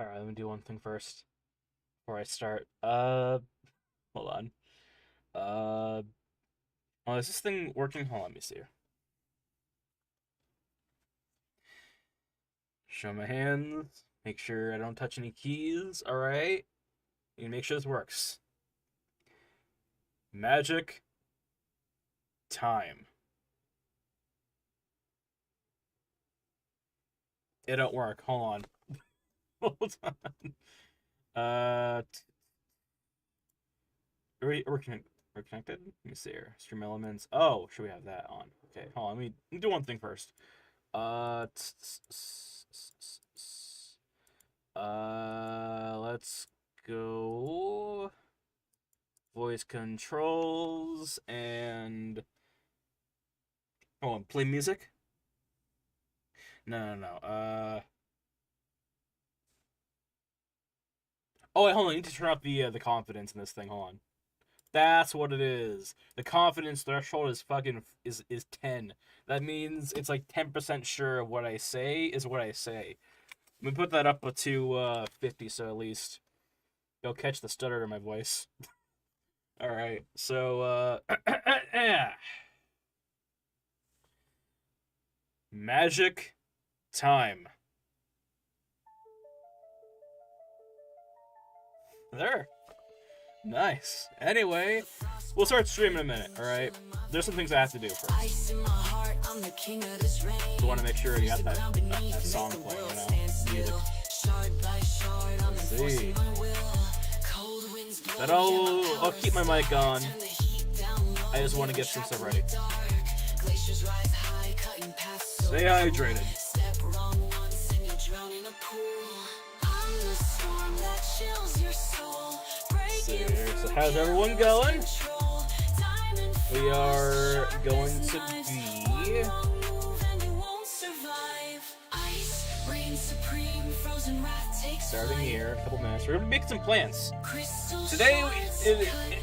Alright, let me do one thing first before I start. Hold on. Uh, oh, is this thing working? Hold on, let me see here. Show my hands. Make sure I don't touch any keys. Alright. You make sure this works. Magic time. It don't work. Hold on. Hold on. Uh, we're connected? Let me see here. Stream elements. Oh, should we have that on? Okay, hold on. Let me do one thing first. Let's go voice controls and play music. No. Oh wait, hold on. I need to turn up the confidence in this thing. Hold on. That's what it is. The confidence threshold is fucking is 10. That means it's like 10% sure of what I say is what I say. Let me put that up to 50, so at least you'll catch the stutter in my voice. All right, so magic time. There. Nice. Anyway, we'll start streaming in a minute, alright? There's some things I have to do first. So I want to make sure you got that song playing, you know? Music. Let's see. But I'll keep my mic on. I just want to get some stuff ready. Stay hydrated. So how's everyone going? We are going to be starting here in a couple minutes. We're gonna make some plans. Today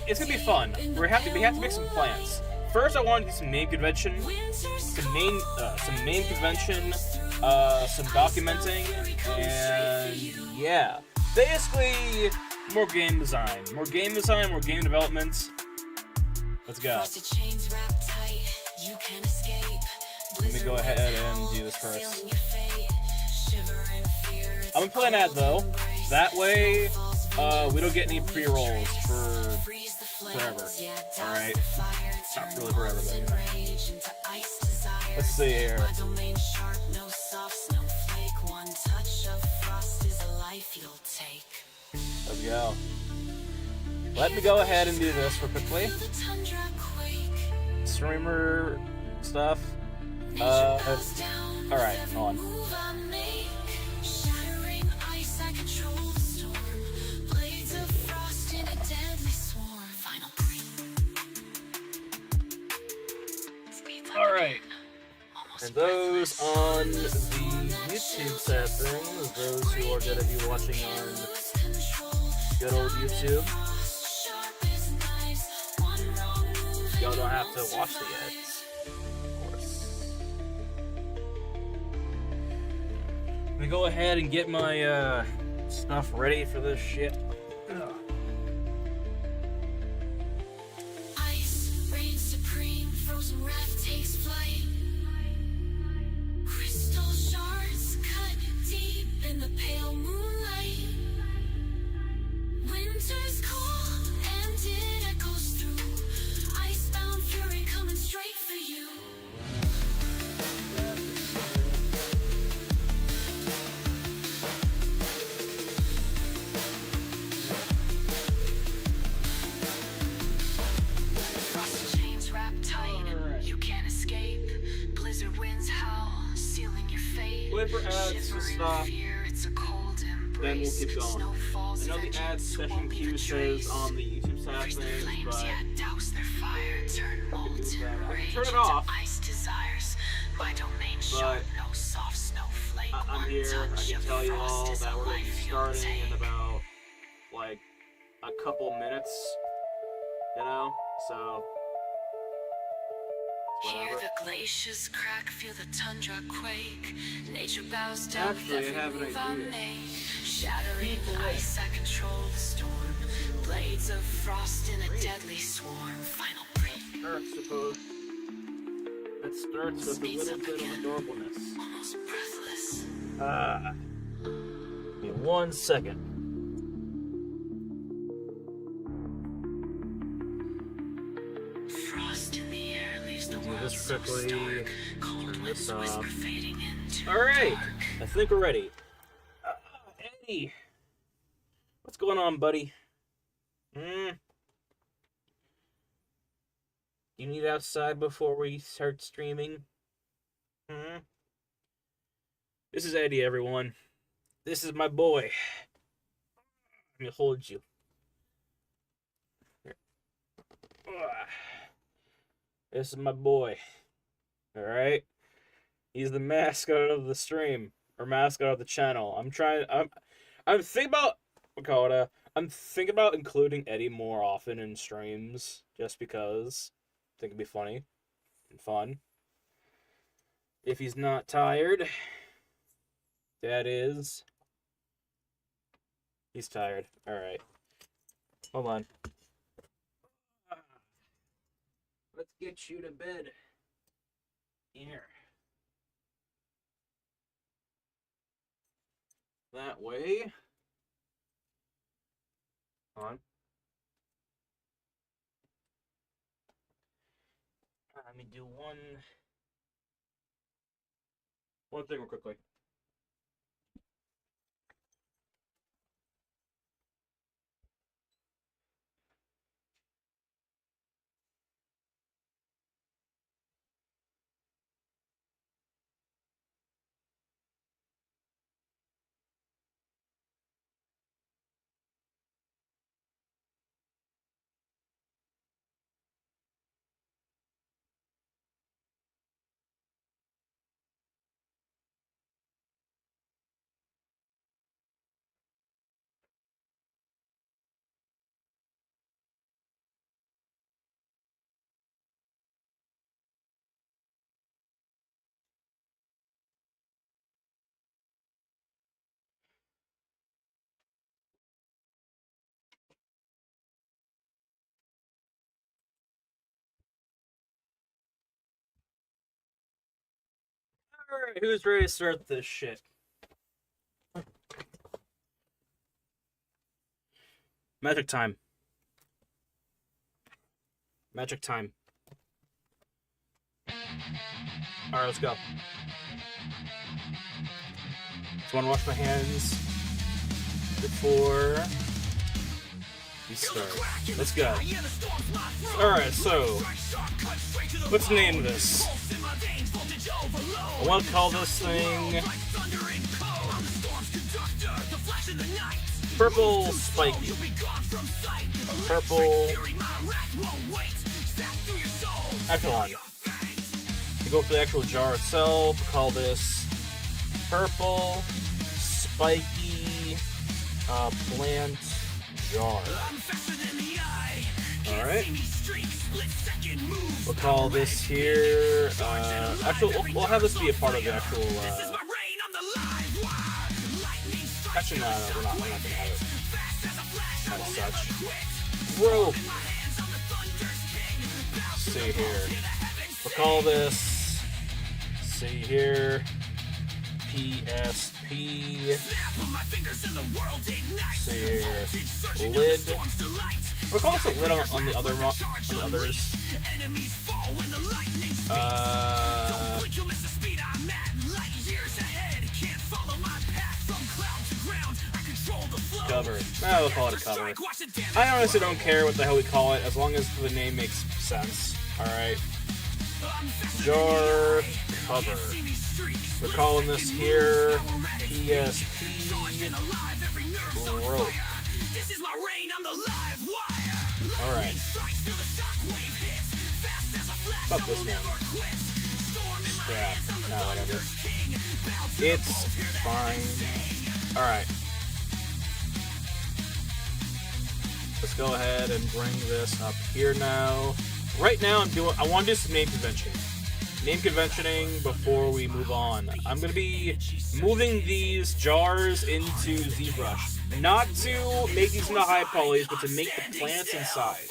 it's gonna be fun. We have to make some plans. First, I want to do some name convention, some name convention, some documenting, and yeah, basically. More game design, more game development. Let's go. Let me go ahead and do this first. I'm gonna play an ad though. That way, we don't get any pre-rolls for forever. Alright? Not really forever, but you know. Let's see here. Let's go. Let me go ahead and do this real quickly. Streamer stuff. Alright, hold on. Alright. And those on the YouTube side of things, those who are going to be watching on good old YouTube, y'all don't have to watch the ads, of course. Let me go ahead and get my stuff ready for this shit. Ugh. Wait for ads to stop, then we'll keep going. I know the ad session queue says on the YouTube side of things, but I can turn it off, but I'm here, I can tell you all that we're going to be starting in about, like, a couple minutes, you know, so... Hear the glaciers crack, feel the tundra quake. Nature bows down Actually, I have an idea. Shattering ice, I control the storm. Blades of frost in a deadly swarm. Final breath. That starts with a little bit of adorableness. Almost breathless. Give me 1 second. Frost in the air leaves the Do world this so quickly. stark. Cold Turn winds this off. whisper fading into Alright, dark. I think we're ready. Eddie, what's going on, buddy? You need outside before we start streaming? This is Eddie, everyone. This is my boy. Let me hold you. Here. This is my boy. Alright? He's the mascot of the stream. Or mascot of the channel. I'm thinking about I'm thinking about including Eddie more often in streams. Just because I think it'd be funny and fun. If he's not tired. That is. He's tired. Alright. Hold on. Let's get you to bed. Here. That way. On. Let me do one thing real quickly. Alright, who's ready to start this shit? Magic time. Magic time. Alright, let's go. Just want to wash my hands before we start. Let's go. Alright, so let's name this. I want to call this thing Purple Spiky. Purple Echelon. To go for the actual jar itself, call this Purple Spiky Plant Jar. Alright. We'll call this here, actually, we'll have this be a part of the actual, actually, no, we're not gonna have it as such. Bro! See here. We'll call this, see here, PSP, see here, lid. We'll call this a lid on the other on the others. Cover. We'll call it a cover. I honestly don't care what the hell we call it, as long as the name makes sense. Alright. Jar cover. We're calling this here PSP rope. Alright. Fuck this one. Scrap. No, whatever. It's fine. Alright. Let's go ahead and bring this up here now. Right now I want to do some name convention. name conventioning before we move on. I'm going to be moving these jars into ZBrush. Not to make these into high polys, but to make the plants inside.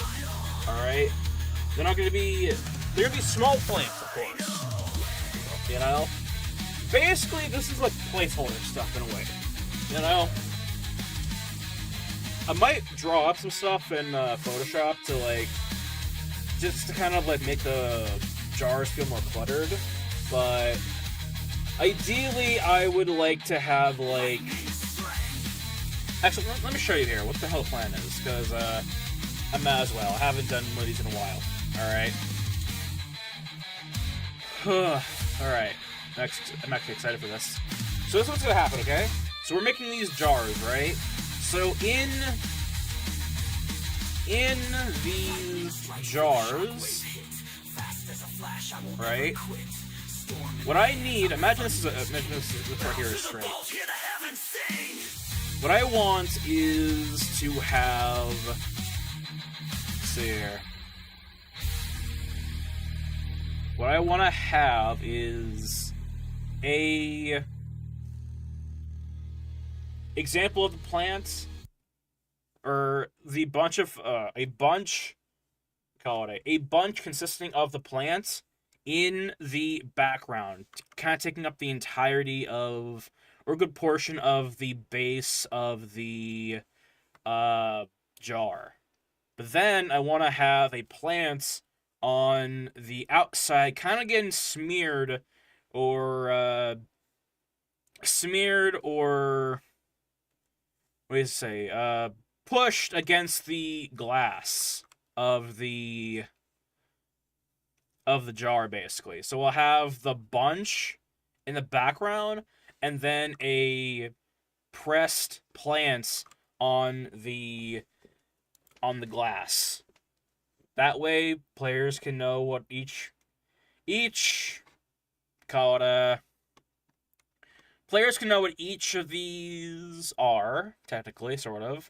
Alright? They're not going to be... They're going to be small plants, of course. You know? Basically, this is like placeholder stuff in a way. You know? I might draw up some stuff in Photoshop to, like... Just to kind of, like, make the jars feel more cluttered. But... Ideally, I would like to have, like... Actually, let me show you here what the hell the plan is, because, I might as well. I haven't done one of these in a while. Alright. Alright. I'm actually excited for this. So this is what's gonna happen, okay? So we're making these jars, right? So in these jars, right? What I need, imagine this right here is straight. What I want is to have, let's see here. What I want to have is a example of the plant, or the bunch of a bunch consisting of the plants in the background, kind of taking up the entirety of, or a good portion of the base of the jar. But then I want to have a plant on the outside, kind of getting smeared, or what do you say? Pushed against the glass of the jar, basically. So we'll have the bunch in the background, and then a pressed plants on the glass. That way, players can know what each players can know what each of these are, technically, sort of,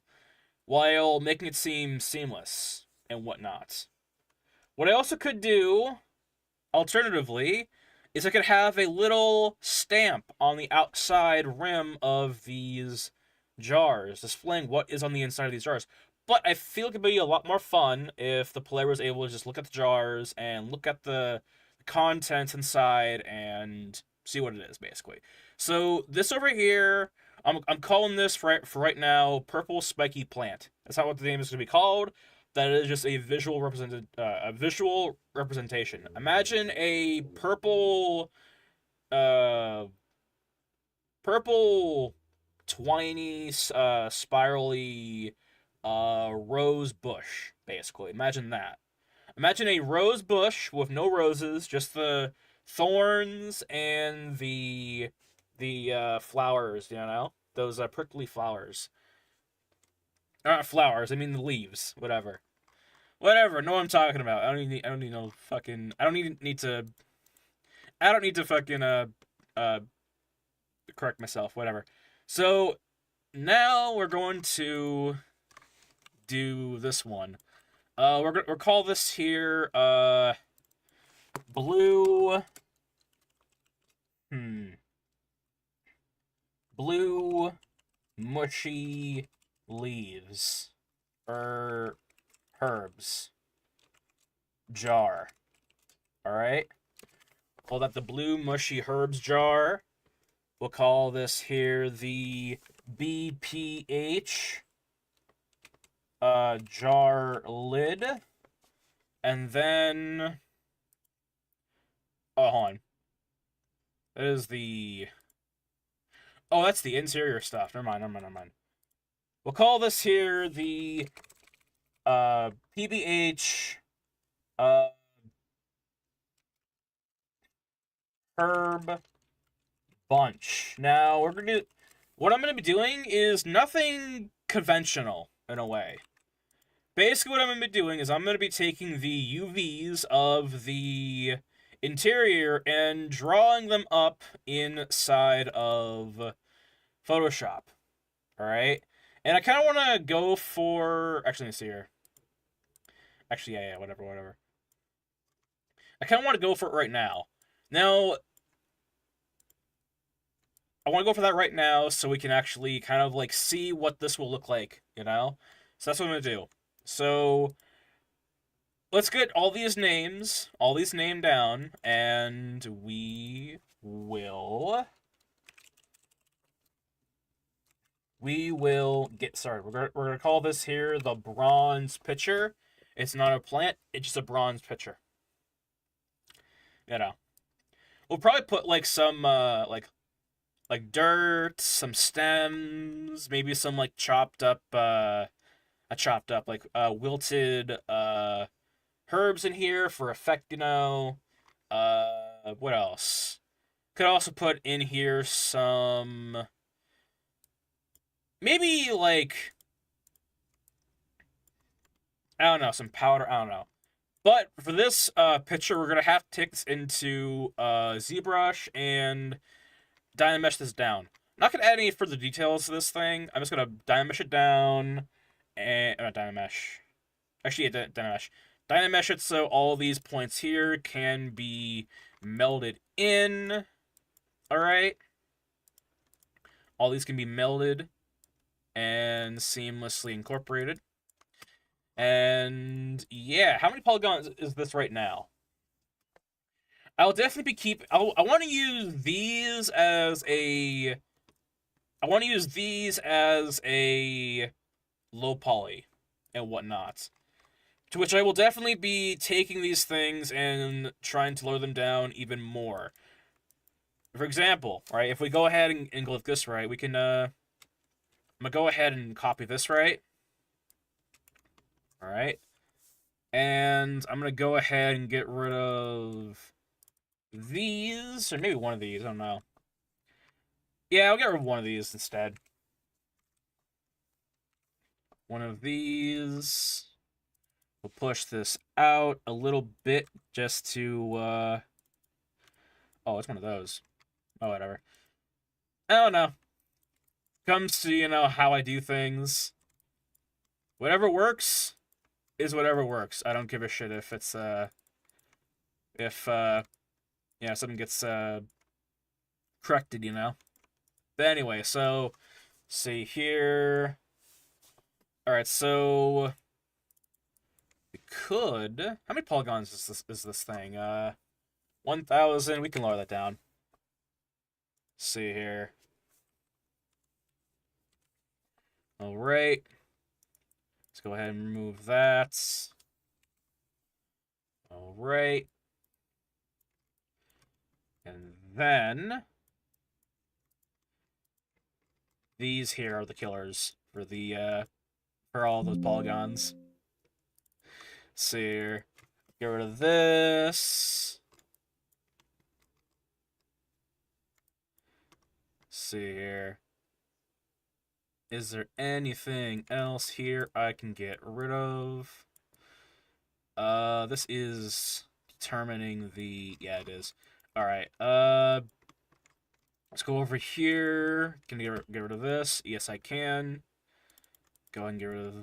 while making it seem seamless and whatnot. What I also could do, alternatively, is I could have a little stamp on the outside rim of these jars, displaying what is on the inside of these jars. But I feel it could be a lot more fun if the player was able to just look at the jars and look at the contents inside and see what it is, basically. So this over here, I'm calling this for right now Purple Spiky Plant. That's not what the name is going to be called. That is just a visual representation. Imagine a purple twiny, spirally rose bush, basically. Imagine that. Imagine a rose bush with no roses, just the thorns and the flowers, you know? Those prickly flowers. Not flowers, I mean the leaves. Whatever. Know what I'm talking about. I don't need no fucking... I don't need to fucking, correct myself. Whatever. So, now we're going to do this one. We'll call this here, blue... Blue mushy leaves. Herbs. Jar. Alright? Call that the blue mushy herbs jar. We'll call this here the BPH jar lid. And then... Oh, hold on. That is the... Oh, that's the interior stuff. Never mind. We'll call this here the PBH herb bunch. Now, what I'm gonna be doing is nothing conventional in a way. Basically, what I'm gonna be doing is I'm gonna be taking the UVs of the interior and drawing them up inside of Photoshop. Alright? And I kind of want to go for... Actually, let me see here. Actually, yeah, whatever. I kind of want to go for it right now. Now, I want to go for that right now so we can actually kind of like see what this will look like, you know? So that's what I'm going to do. So let's get all these names, all these named down, and we will get started. We're gonna call this here the bronze pitcher. It's not a plant, it's just a bronze pitcher. You know. We'll probably put like some like dirt, some stems, maybe some like chopped up like wilted herbs in here for effect, you know. What else? Could also put in here some maybe like I don't know, some powder, I don't know. But for this picture, we're gonna have to take this into ZBrush and Dynamesh this down. I'm not gonna add any further details to this thing. I'm just gonna Dynamesh it down and Dynamesh. Actually, yeah, Dynamesh. Dynamesh it so all these points here can be melded in. All right. All these can be melded and seamlessly incorporated. And yeah, how many polygons is this right now? I'll definitely be I want to use these as a. I want to use these as a low poly and whatnot. To which I will definitely be taking these things and trying to lower them down even more. For example, right, if we go ahead and go with this right, we can I'm gonna go ahead and copy this right. Alright. And I'm gonna go ahead and get rid of these, or maybe one of these, I don't know. Yeah, I'll get rid of one of these instead. One of these. We'll push this out a little bit just to, oh, it's one of those. Oh, whatever. I don't know. Comes to, you know, how I do things. Whatever works is whatever works. I don't give a shit if it's, yeah, something gets, corrected, you know? But anyway, so, see here. Alright, so we could. How many polygons is this thing? 1,000. We can lower that down. See here. Alright. Let's go ahead and remove that. Alright. And then these here are the killers for the for all those polygons. See here. Get rid of this. See here. Is there anything else here I can get rid of? This is determining the... Yeah, it is. Alright, let's go over here. Can I get rid of this? Yes, I can. Go ahead and get rid of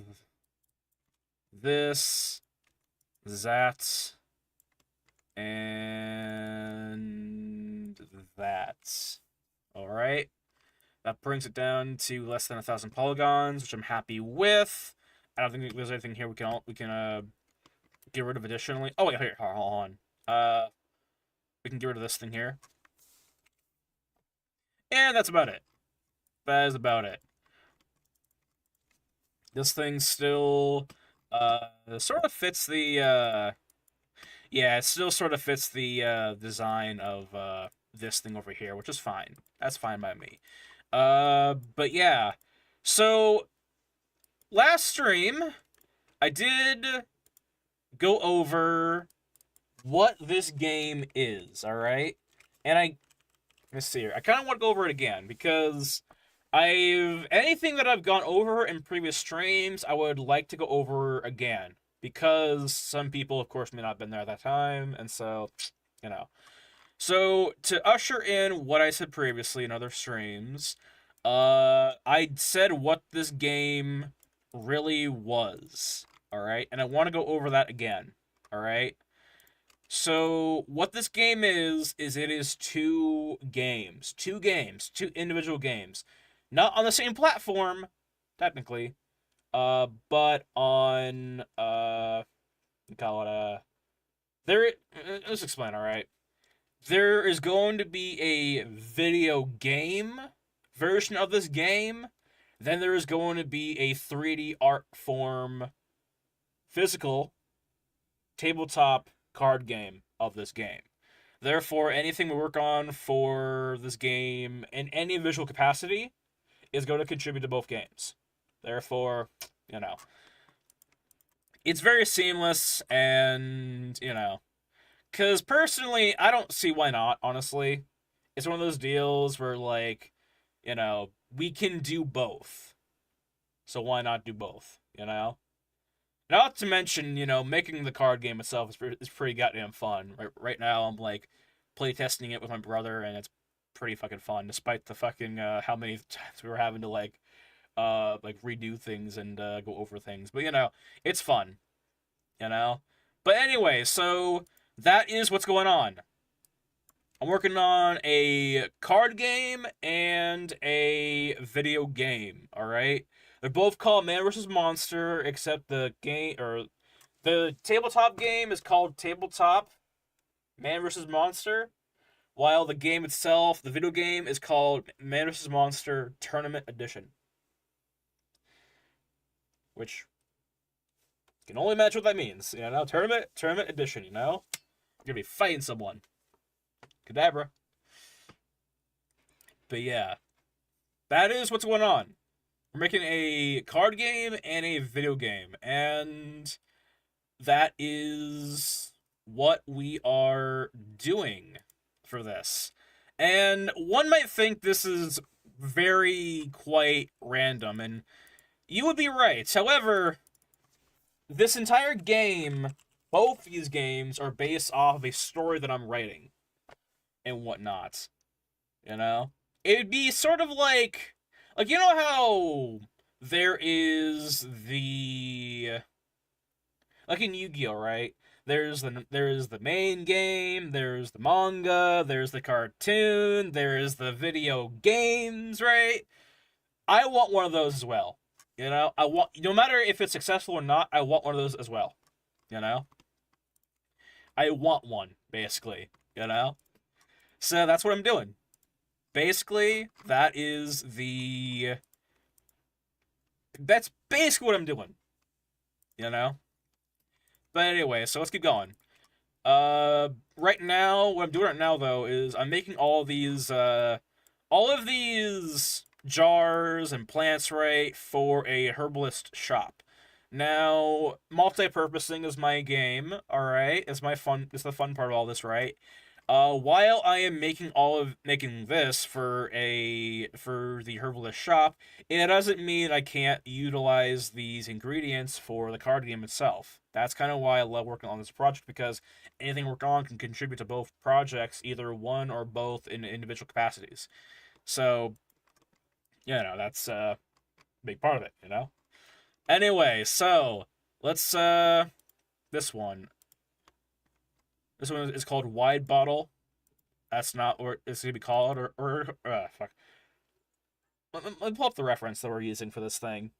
this. That. And that. Alright. That brings it down to less than 1,000 polygons, which I'm happy with. I don't think there's anything here we can get rid of additionally. Oh wait, here, hold on. We can get rid of this thing here. And that's about it. That is about it. This thing still sort of fits the yeah, it still sort of fits the design of this thing over here, which is fine. That's fine by me. But yeah. So last stream I did go over what this game is, alright? And let's see here. I kind of want to go over it again because anything that I've gone over in previous streams, I would like to go over again because some people, of course, may not have been there at that time, and so, you know. So, to usher in what I said previously in other streams, I said what this game really was, alright? And I want to go over that again, alright? So what this game is it is two individual games, not on the same platform, technically, but on call it there. Let's explain. All right, there is going to be a video game version of this game. Then there is going to be a 3D art form physical tabletop card game of this game. Therefore, anything we work on for this game in any visual capacity is going to contribute to both games. Therefore, it's very seamless, and, because personally, I don't see why not, honestly. It's one of those deals where, like, we can do both. So why not do both, Not to mention, making the card game itself is pretty goddamn fun. Right now, I'm, like, playtesting it with my brother, and it's pretty fucking fun, despite the fucking, how many times we were having to, like, redo things and, go over things. But, it's fun, But anyway, so that is what's going on. I'm working on a card game and a video game, alright? They're both called Man vs. Monster, except the tabletop game is called Tabletop Man vs. Monster, while the game itself, the video game, is called Man vs. Monster Tournament Edition. Which, you can only imagine what that means, Tournament Edition, You're gonna be fighting someone. Cadabra. But yeah, that is what's going on. We're making a card game and a video game, and that is what we are doing for this. And one might think this is quite random, and you would be right. However, this entire game, both these games, are based off of a story that I'm writing and whatnot. It'd be sort of like how there is like in Yu-Gi-Oh, right? There's the main game, there's the manga, there's the cartoon, there's the video games, right? I want one of those as well. I want, no matter if it's successful or not, I want one of those as well. I want one, basically, So that's what I'm doing. Basically, that's basically what I'm doing. But anyway, so let's keep going. Right now, what I'm doing right now, though, is I'm making all of these jars and plants, right, for a herbalist shop. Now, multi-purposing is my game, alright? It's the fun part of all this, right? While I am making this for the herbalist shop, it doesn't mean I can't utilize these ingredients for the card game itself. That's kind of why I love working on this project, because anything I work on can contribute to both projects, either one or both in individual capacities. So, that's a big part of it, Anyway, so let's this one. This one is called Wide Bottle. That's not what it's going to be called, fuck. Let me pull up the reference that we're using for this thing.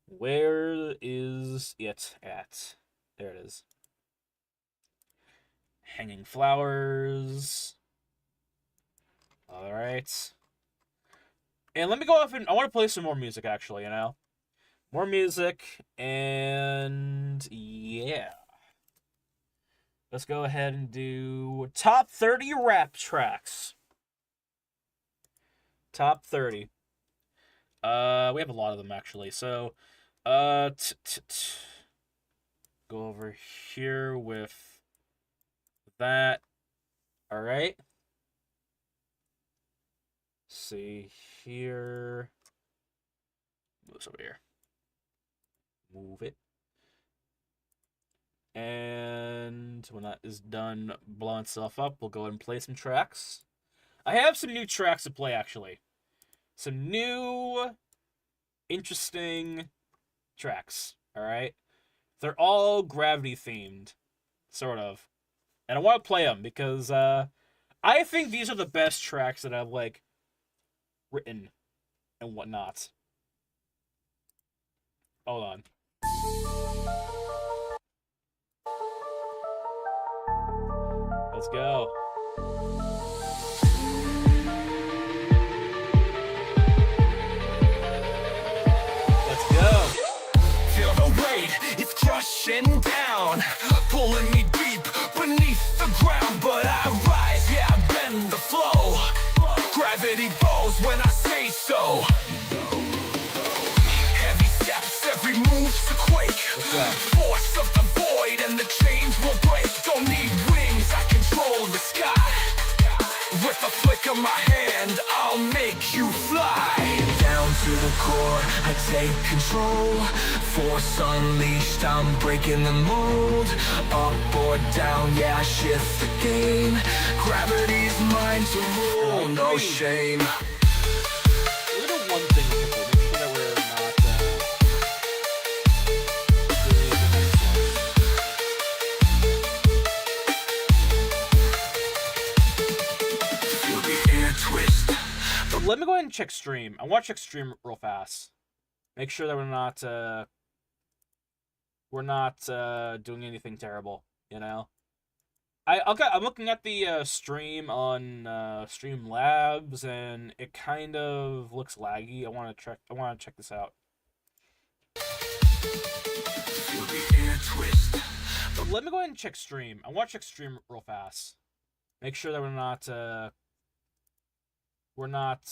Where is it at? There it is. Hanging flowers. Alright. And let me go off and I want to play some more music, actually, More music, and yeah. Let's go ahead and do top 30 rap tracks. Top 30. We have a lot of them, actually. So, go over here with that. All right. See here. Move this over here. Move it. And when that is done blowing itself up, we'll go ahead and play some tracks. I have some new tracks to play, actually. Some new, interesting tracks, alright? They're all gravity themed, sort of. And I want to play them because I think these are the best tracks that I've like written and whatnot. Hold on. Let's go. Let's go. Feel the weight, it's crushing down, pulling me deep beneath the ground. But I rise, yeah, I bend the flow. Gravity bows when I say so. Heavy steps, every move's a quake. Force of the void and the chains will break. Don't need wings, I control the sky. With a flick of my hand, I'll make you fly. Down to the core, I take control. Force unleashed, I'm breaking the mold. Up or down, yeah, I shift the game. Gravity's mine to rule, no shame. We're gonna do one thing with people, make sure that we're not doing the next one. Feel the air twist. Let me go ahead and check stream. I want to check stream real fast. Make sure that we're not doing anything terrible, you know. I'm looking at the stream on Streamlabs, and it kind of looks laggy. I want to check this out. Feel the air twist. Let me go ahead and check stream. I want to check stream real fast. Make sure that we're not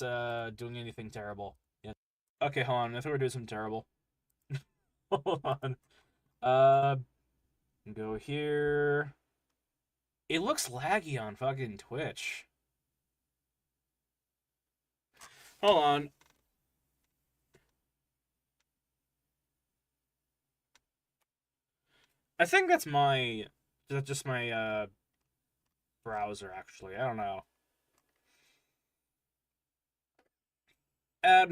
doing anything terrible. Yeah. Okay, hold on. I think we're doing something terrible. Hold on. Go here. It looks laggy on fucking Twitch. Hold on. I think that's just my browser, actually. I don't know. I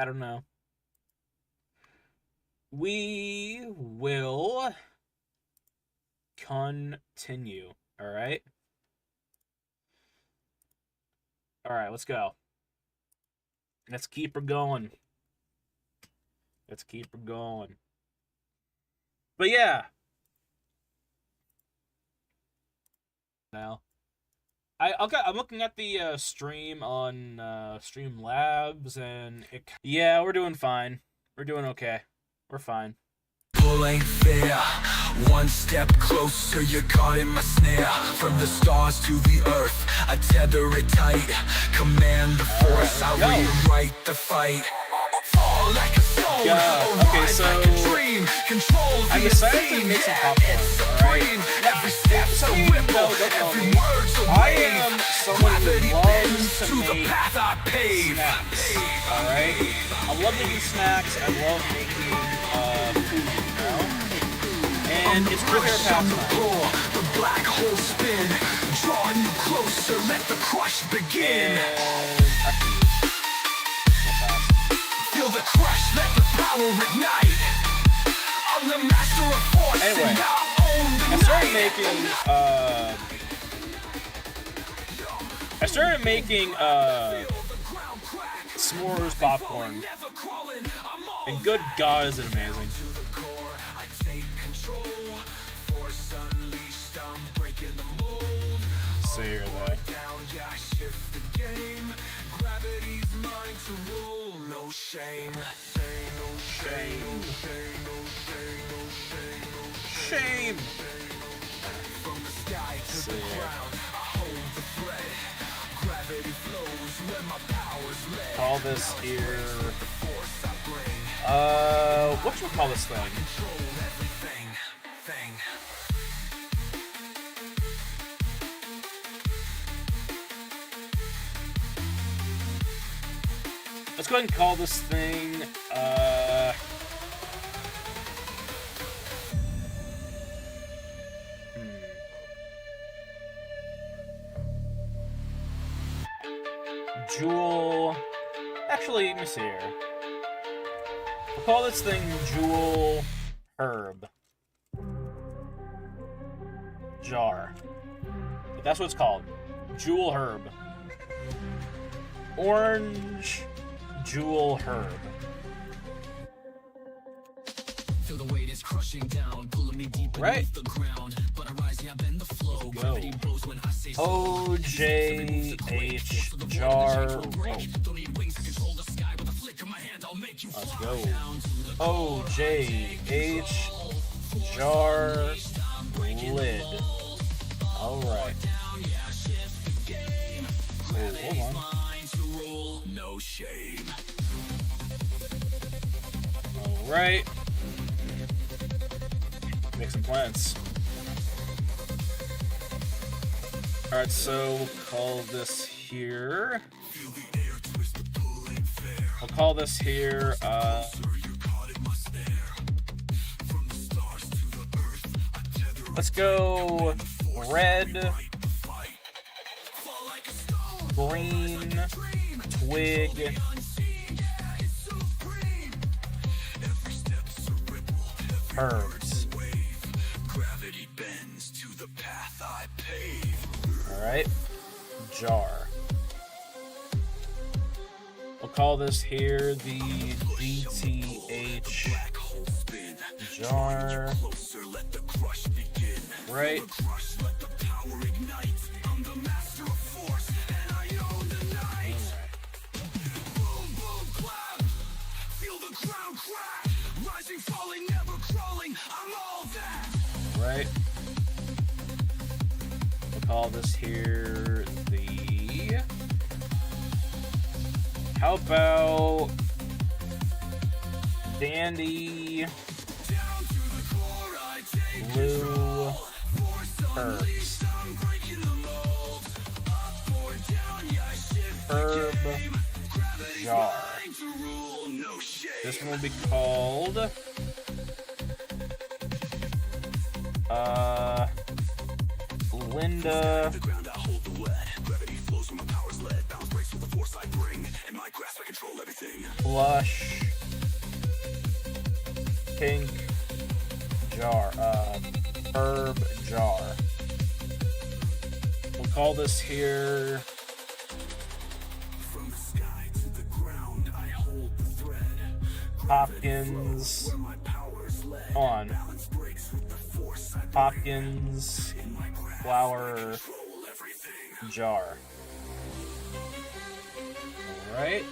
don't know. We will continue, alright? Alright, let's go. Let's keep her going. Let's keep her going. But yeah. Now. I'm looking at the stream on Streamlabs, and yeah, we're doing fine. We're doing okay. We're fine. Pull ain't fair. One step closer, you're caught in my snare. From the stars to the earth, I tether it tight. Command the force, I rewrite the fight. Fall like a stone, okay, so like a dream. Control I decided to make some popcorn, alright? Every step's a ripple, every word's a I wave. am someone who loves to the make path I pave. snacks, alright? I love making snacks, I love making food, you know? And it's prepare pastime. The black hole spin, drawing you closer, let the crush begin. Feel the crush, let the power ignite. I'm the master of force, anyway, and I own the I started making s'mores popcorn, and good God, is it amazing! See here, though. No shame. Shame. From the sky to the ground, I hold the thread. Gravity flows when my power's led. Call this here. What should we call this thing? Control everything. Let's go ahead and call this thing, Jewel. Actually, let me see here. We'll call this thing Jewel herb. Jar. That's what it's called. Jewel herb. Orange jewel herb. Feel the weight is crushing down, pulling me deep beneath the ground. But I rise, yeah, bend the flow. Gravity blows when I say so. OJH jar. Don't need wings to control the sky. With a flick of my hand, I'll make you Let's fly. go. OJH jar lid. Alright. Oh, hold on. No shame. Alright. Make some plants. Alright, so we'll call this here. We'll call this here, let's go red, green, twig, herbs. Gravity bends to the path I pave. Alright, jar. We'll call this here the DTH jar. Right. Right. We'll call this here the... How about Dandy Blue Herbs? Herb jar. This one will be called Linda Blush Pink jar. Herb jar. We'll call this here Hopkins on Hopkins flower jar. Alright.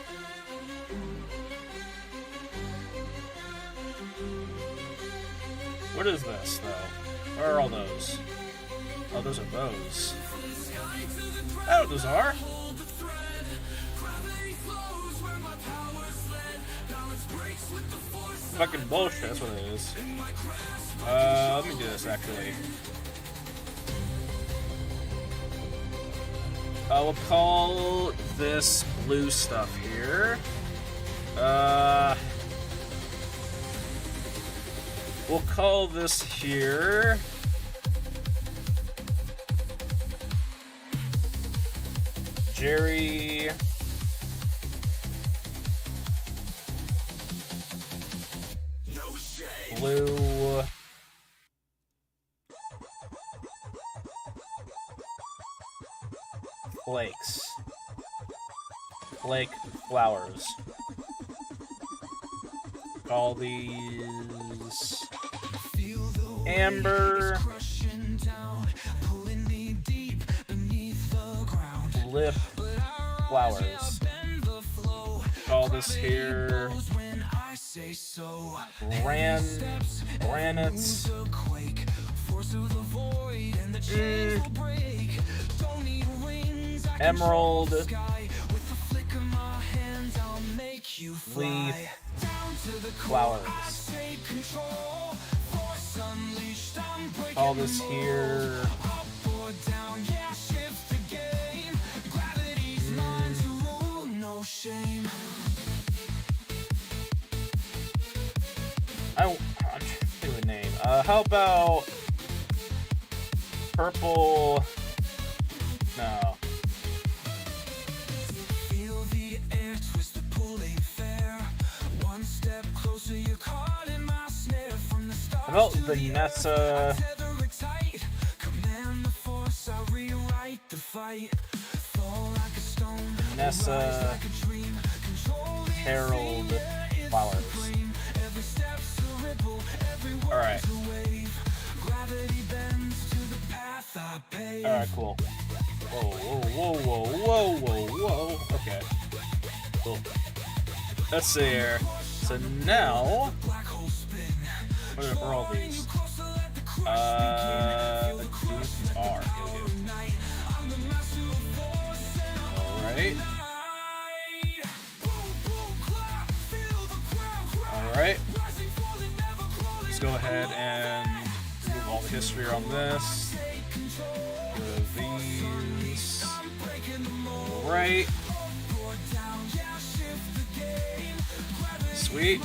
What is this, though? Where are all those? Oh, those are those. Oh, those are. Fucking bullshit, that's what it is. Let me do this, actually. We'll call this blue stuff here. We'll call this here Jerry Blue Flakes. Flake flowers. Call these Amber Lip flowers. Call this here Granites. Emerald leaf flowers. Call this here I'm trying to think of a name. How about purple? No. Feel the air twist the pulling fair. One step closer, you're caught in my snare. From the start About Vanessa. Vanessa Harold Flowers. Alright. Alright, cool. Whoa, whoa, whoa, whoa, whoa, whoa, whoa. Okay. Cool. Let's see here. So now, what are all these? These are. Alright. Alright. Let's go ahead and remove all the history on this. These. Alright. Sweet.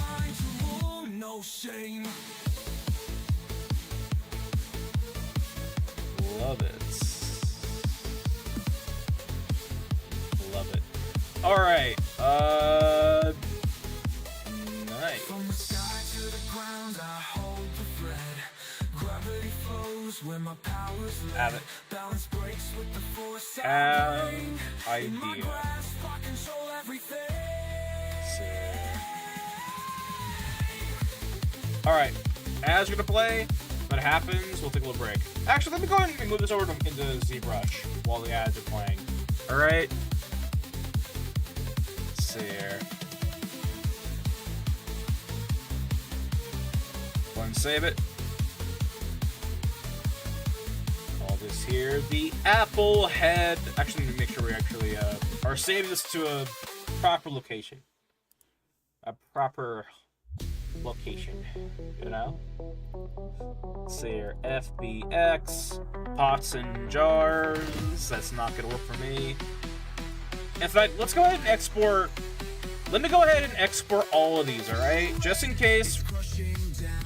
Love it. Love it. Alright, nice. From the sky to the ground, I hold the thread. Gravity flows when my powers have it. Balance breaks with the force. Idea. Alright, as we're gonna play, when it happens, we'll take a little break. Actually, let me go ahead and move this over into ZBrush while the ads are playing. Alright. Let's see here. Go ahead and save it. All this here. The Apple head. Actually, let me make sure we actually are saving this to a proper location. A proper location, you know? Let's see here, FBX, pots and jars, that's not gonna work for me. In fact, let's go ahead and export, let me go ahead and export all of these, alright? Just in case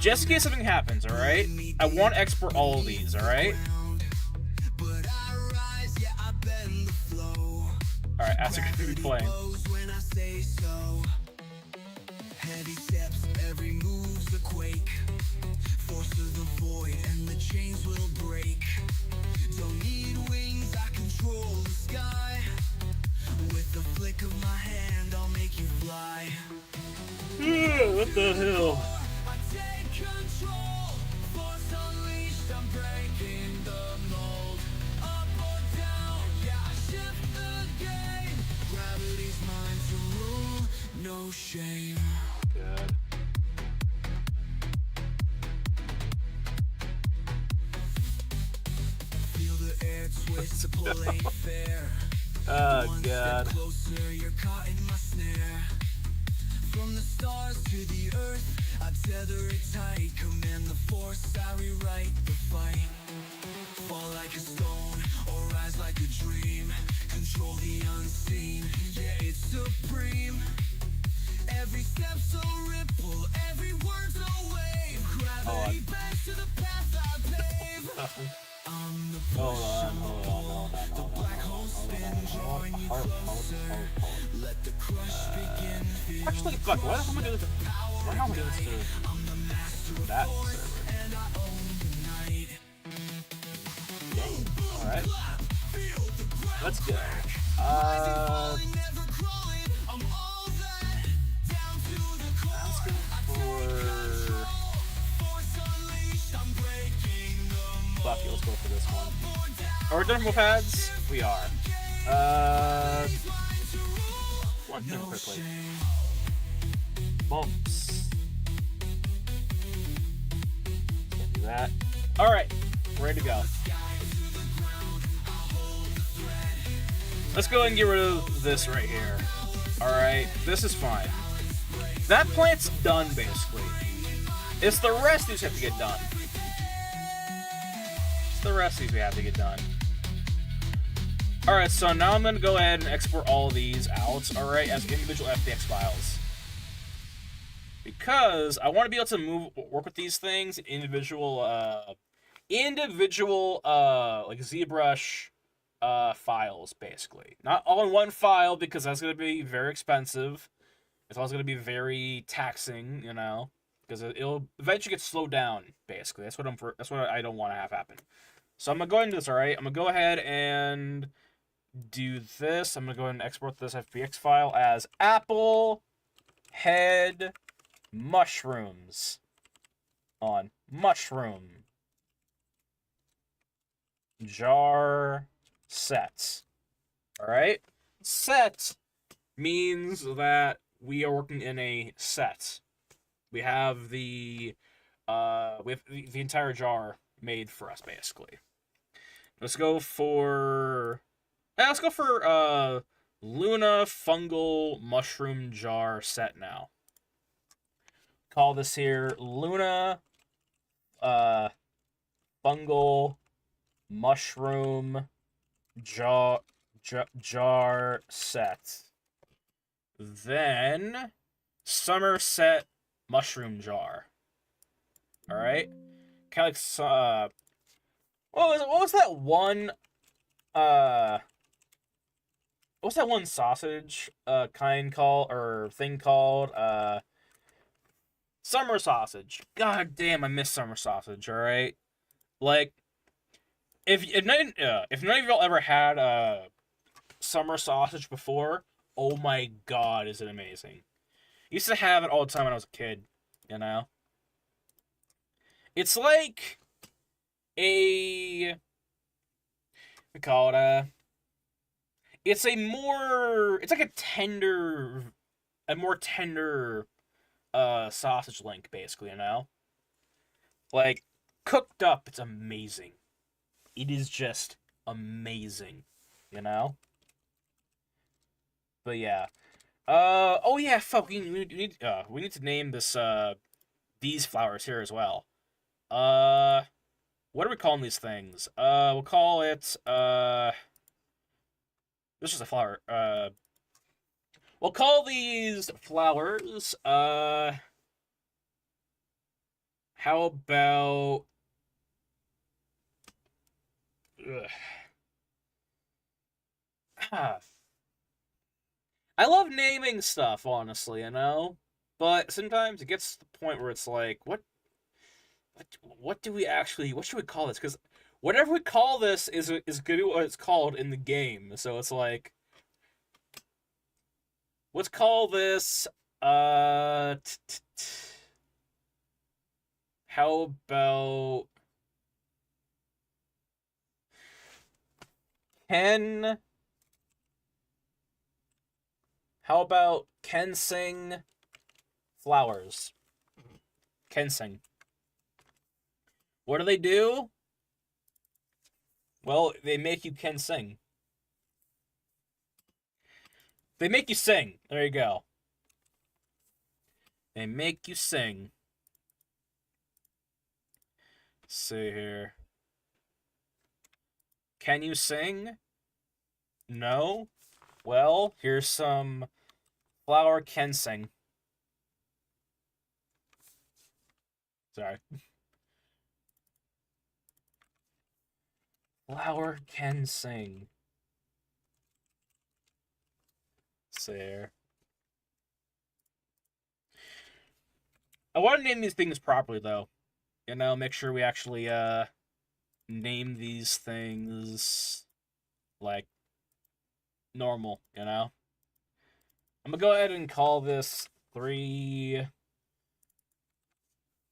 something happens, alright? I want to export all of these, alright? Alright, that's gonna be playing. Heavy steps, every move's a quake. Force of the void and the chains will break. Don't need wings, I control the sky. With the flick of my hand, I'll make you fly. Yeah, what the hell? I take control. Force unleashed, I'm breaking the mold. Up or down, yeah, I shift the game. Gravity's mine to rule, no shame. Good. Feel the air twist, pull ain't fair. Oh, One God. step closer, you're caught in my snare. From the stars to the earth, I tether it tight. Command the force, I rewrite the fight. Fall like a stone, or rise like a dream. Control the unseen, yeah, it's supreme. Every step's a ripple, every word's a wave. Gravity bends to the path I pave. I'm the push, the black hole spin, drawing you closer. Let the crush begin. Actually, fuck, why the hell am I doing this? Why am I doing this to that server? Alright. Let's go. Fuck it, let's go for this one. Are we done with pads? We are. One thing quickly. Bumps. Can't do that. Alright, ready to go. Let's go ahead and get rid of this right here. Alright, this is fine. That plant's done, basically. It's the rest of these have to get done. It's the rest of these we have to get done. Alright, so now I'm going to go ahead and export all of these out, alright, as individual FBX files. Because I want to be able to work with these things in individual, like ZBrush files, basically. Not all in one file, because that's going to be very expensive. It's also going to be very taxing, you know. because it'll eventually get slowed down. Basically, that's what I don't want to have happen. So I'm gonna go ahead and do this. All right, I'm gonna go ahead and do this. I'm gonna go ahead and export this FBX file as apple head mushrooms on mushroom jar set. All right, set means that we are working in a set. We have the entire jar made for us, basically. Let's go for Luna fungal mushroom jar set now. Call this here Luna fungal mushroom jar set. Then Somerset mushroom jar. All right, kind of like what was that one what's that one sausage kind called or thing called summer sausage. God damn, I miss summer sausage. All right, like if none of y'all ever had summer sausage before, oh my god, is it amazing. I used to have it all the time when I was a kid, you know? It's like we call it it's like a more tender sausage link, basically, you know? Like, cooked up, it's amazing. It is just amazing, you know? But yeah. Oh yeah, fuck, we need to name this, these flowers here as well. What are we calling these things? We'll call it, this is a flower, we'll call these flowers, how about, I love naming stuff, honestly, you know? But sometimes it gets to the point where it's like, what should we call this? Because whatever we call this is going to be what it's called in the game. So it's like, let's call this, how about Ken? How about Kensing flowers? Kensing. What do? Well, they make you sing. They make you sing. There you go. They make you sing. Let's see here. Can you sing? No? Well, here's some flower Kensing. Sorry. Flower Kensing. There. I want to name these things properly, though. You know, make sure we actually, name these things, like, normal, you know? I'm gonna go ahead and call this 3,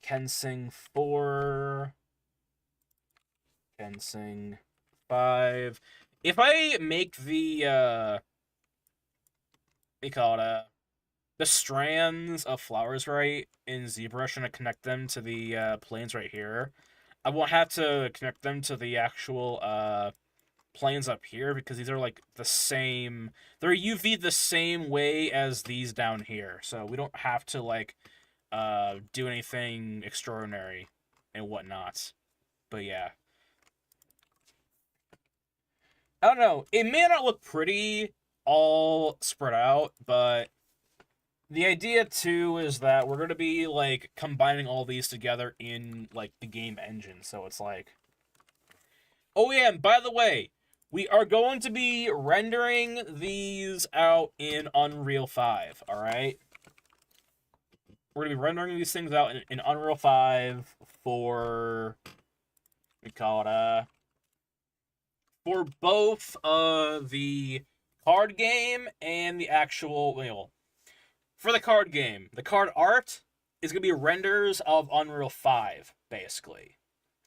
Kensing 4, Kensing 5. If I make the, we call it, the strands of flowers right in ZBrush and I connect them to the planes right here, I won't have to connect them to the actual planes up here because these are like the same. They're UV the same way as these down here, so we don't have to like do anything extraordinary and whatnot. But yeah, I don't know. It may not look pretty all spread out, but the idea too is that we're gonna be like combining all these together in like the game engine. So it's like, oh yeah, and by the way, we are going to be rendering these out in Unreal 5. All right. we're gonna be rendering these things out in Unreal 5 for, we call it, for both the card game and the actual, you know, for the card game, the card art is going to be renders of Unreal 5, basically.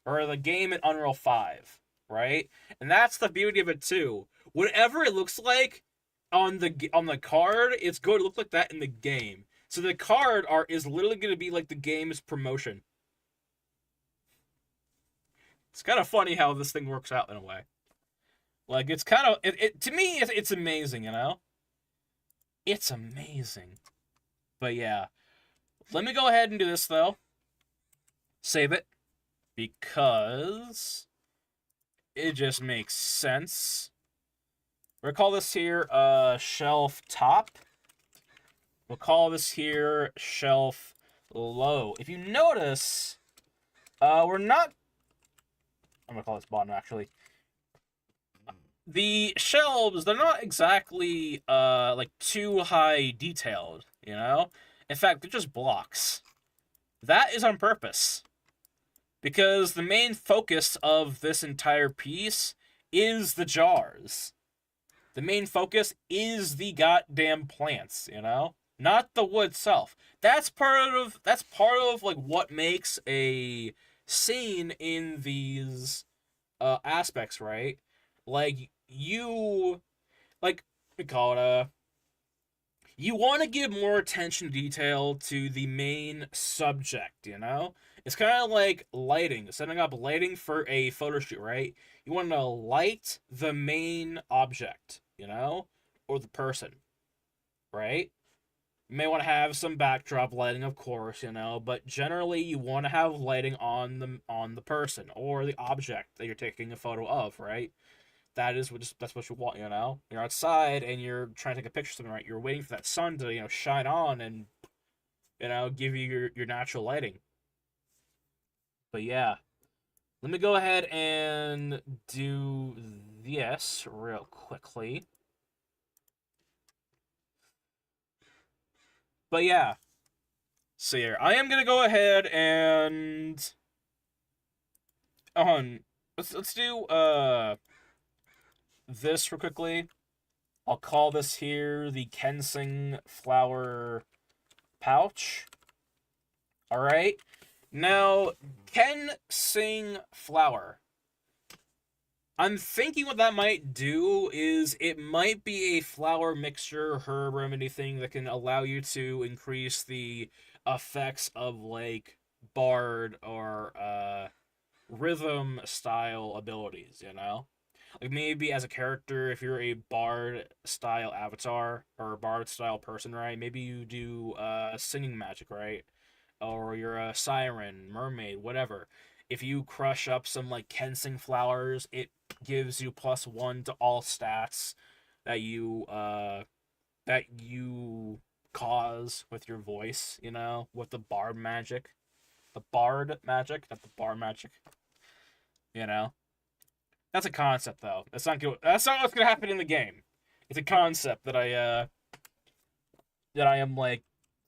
Or the game in Unreal 5, right? And that's the beauty of it, too. Whatever it looks like on the card, it's going to look like that in the game. So the card art is literally going to be like the game's promotion. It's kind of funny how this thing works out in a way. Like, it's kind of, to me, it's amazing, you know? It's amazing. But yeah, let me go ahead and do this, though. Save it. Because it just makes sense. We'll call this here shelf top. We'll call this here shelf low. If you notice, we're not... I'm going to call this bottom, actually. The shelves, they're not exactly, like, too high detailed, you know? In fact, they're just blocks. That is on purpose. Because the main focus of this entire piece is the jars. The main focus is the goddamn plants, you know? Not the wood itself. That's part of like what makes a scene in these aspects, right? Like you call it you want to give more attention to detail to the main subject, you know? It's kind of like lighting, setting up lighting for a photo shoot, right? You want to light the main object, you know? Or the person, right? You may want to have some backdrop lighting, of course, you know, but generally you want to have lighting on the person or the object that you're taking a photo of, right? That's what you want, you know? You're outside and you're trying to take a picture of something, right? You're waiting for that sun to, you know, shine on and, you know, give you your natural lighting. But yeah, let me go ahead and do this real quickly. But yeah, so here, I am gonna go ahead and let's do this real quickly. I'll call this here the Kensing flower pouch. All right. Now, Kensing flower. I'm thinking what that might do is it might be a flower mixture herb remedy thing that can allow you to increase the effects of like bard or rhythm style abilities, you know? Like maybe as a character, if you're a bard style avatar or a bard style person, right? Maybe you do singing magic, right? Or you're a siren, mermaid, whatever. If you crush up some like Kensing flowers, it gives you +1 to all stats that you cause with your voice, you know, with the bard magic. The bard magic, not the bar magic. You know? That's a concept though. That's not what's gonna happen in the game. It's a concept that I am like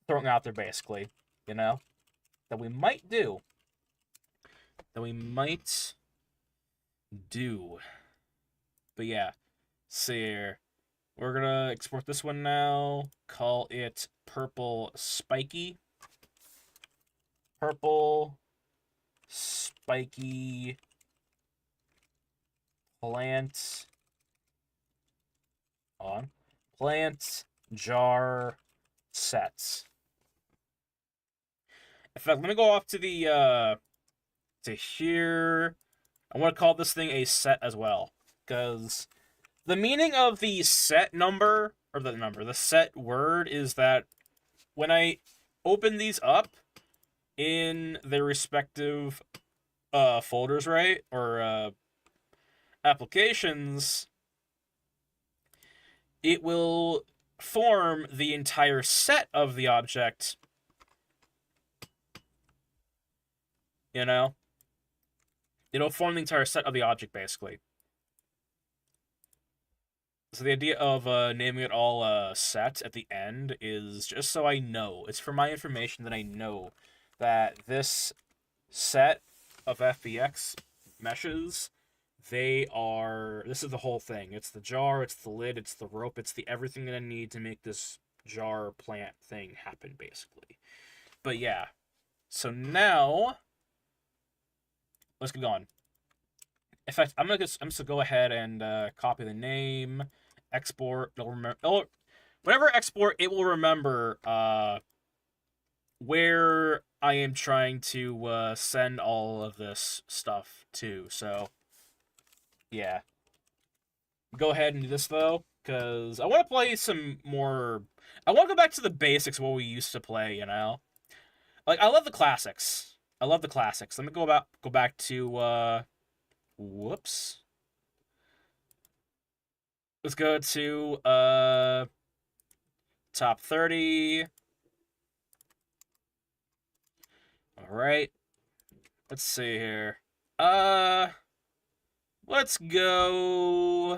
throwing out there basically, you know? That we might do. But yeah. See here. We're gonna export this one now. Call it Purple Spiky. Purple Spiky plant jar sets. In fact, let me go off to the to here. I want to call this thing a set as well, because the meaning of the set number, or the set word, is that when I open these up in their respective folders, right, or applications, it will form the entire set of the object, you know? It'll form the entire set of the object, basically. So the idea of naming it all set at the end is just so I know. It's for my information that I know that this set of FBX meshes, this is the whole thing. It's the jar, it's the lid, it's the rope, it's the everything that I need to make this jar plant thing happen, basically. But yeah. So now, let's get going. In fact, I'm just gonna go ahead and copy the name, export. Whenever export, it will remember where I am trying to send all of this stuff to. So, yeah. Go ahead and do this though, because I want to play some more. I want to go back to the basics of what we used to play. You know, like I love the classics. I love the classics. Let me go back to. Whoops. Let's go to top 30. Alright. Let's see here. Let's go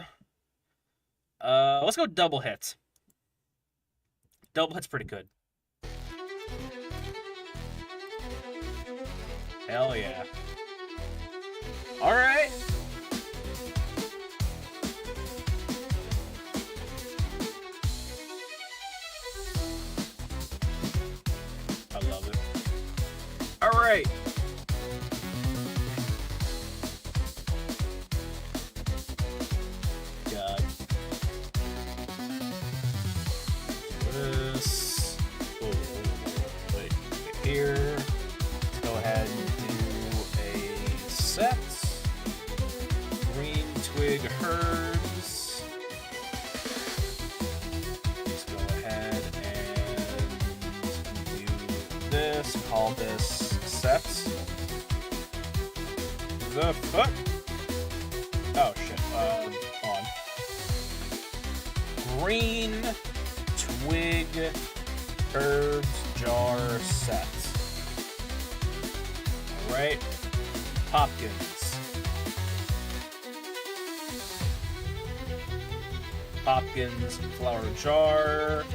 double hit. Double hit's pretty good. Hell yeah. Alright. I love it. Alright. God. This. Oh, wait. Here. Let's go ahead and do a set. Green twig herbs. Let's go ahead and do this. Call this set. The fuck? Oh shit. On. Green twig herbs jar set. Alright. Hopkins. Hopkins flower jar.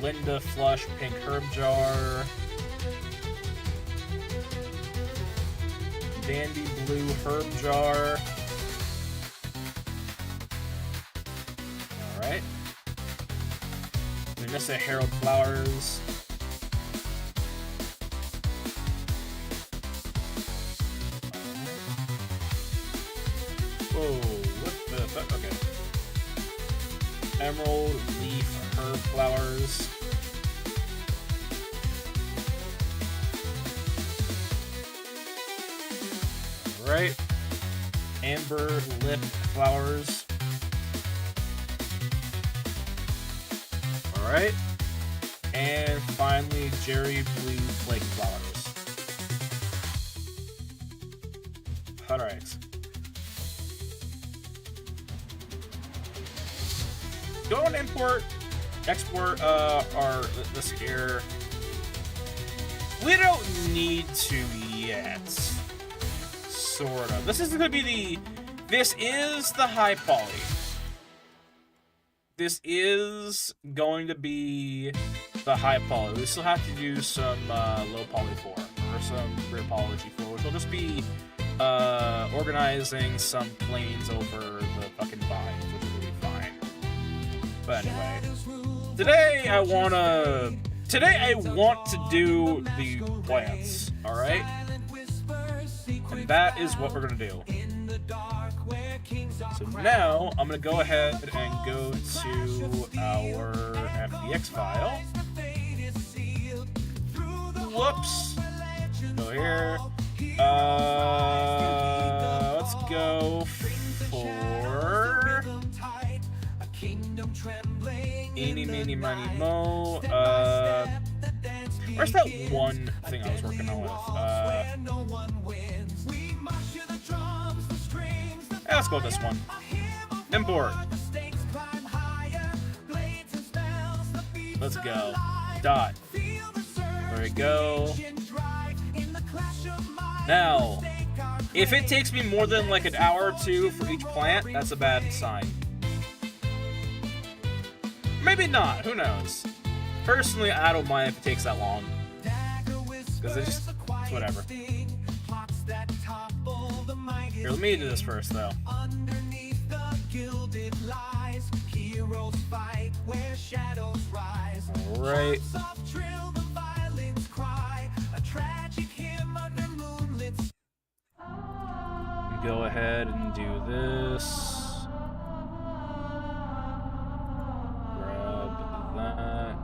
Linda flush pink herb jar. Dandy blue herb jar. Alright. Vanessa Harold flowers. Whoa, what the fuck? Okay. Emerald leaf herb flowers. Right. Amber lip flowers. Alright. And finally, Jerry blue flake flowers. Alright. Go and import, export this here. We don't need to yet. Sort of. This is going to be this is the high poly. This is going to be the high poly. We still have to do some low poly for, or some rear poly for, which will just be organizing some planes over the fucking vines, which will be fine. But anyway, today I want to do the plants, alright? And that is what we're gonna do. So now, I'm gonna go ahead and go to our FBX file. Whoops. Go here. Let's go for... Eeny, meeny, miny, mo. Where's that one thing I was working on with? Let's go with this one. Import. Let's go. Dot. There we go. Now, if it takes me more than like an hour or two for each plant, that's a bad sign. maybe not. Who knows? Personally, I don't mind if it takes that long. Because it's whatever. Here, let me do this first, though. Underneath the gilded lies, heroes fight where shadows rise. Alright. Soft trill, the violins cry, a tragic hymn under moonlit. Go ahead and do this. Grab that.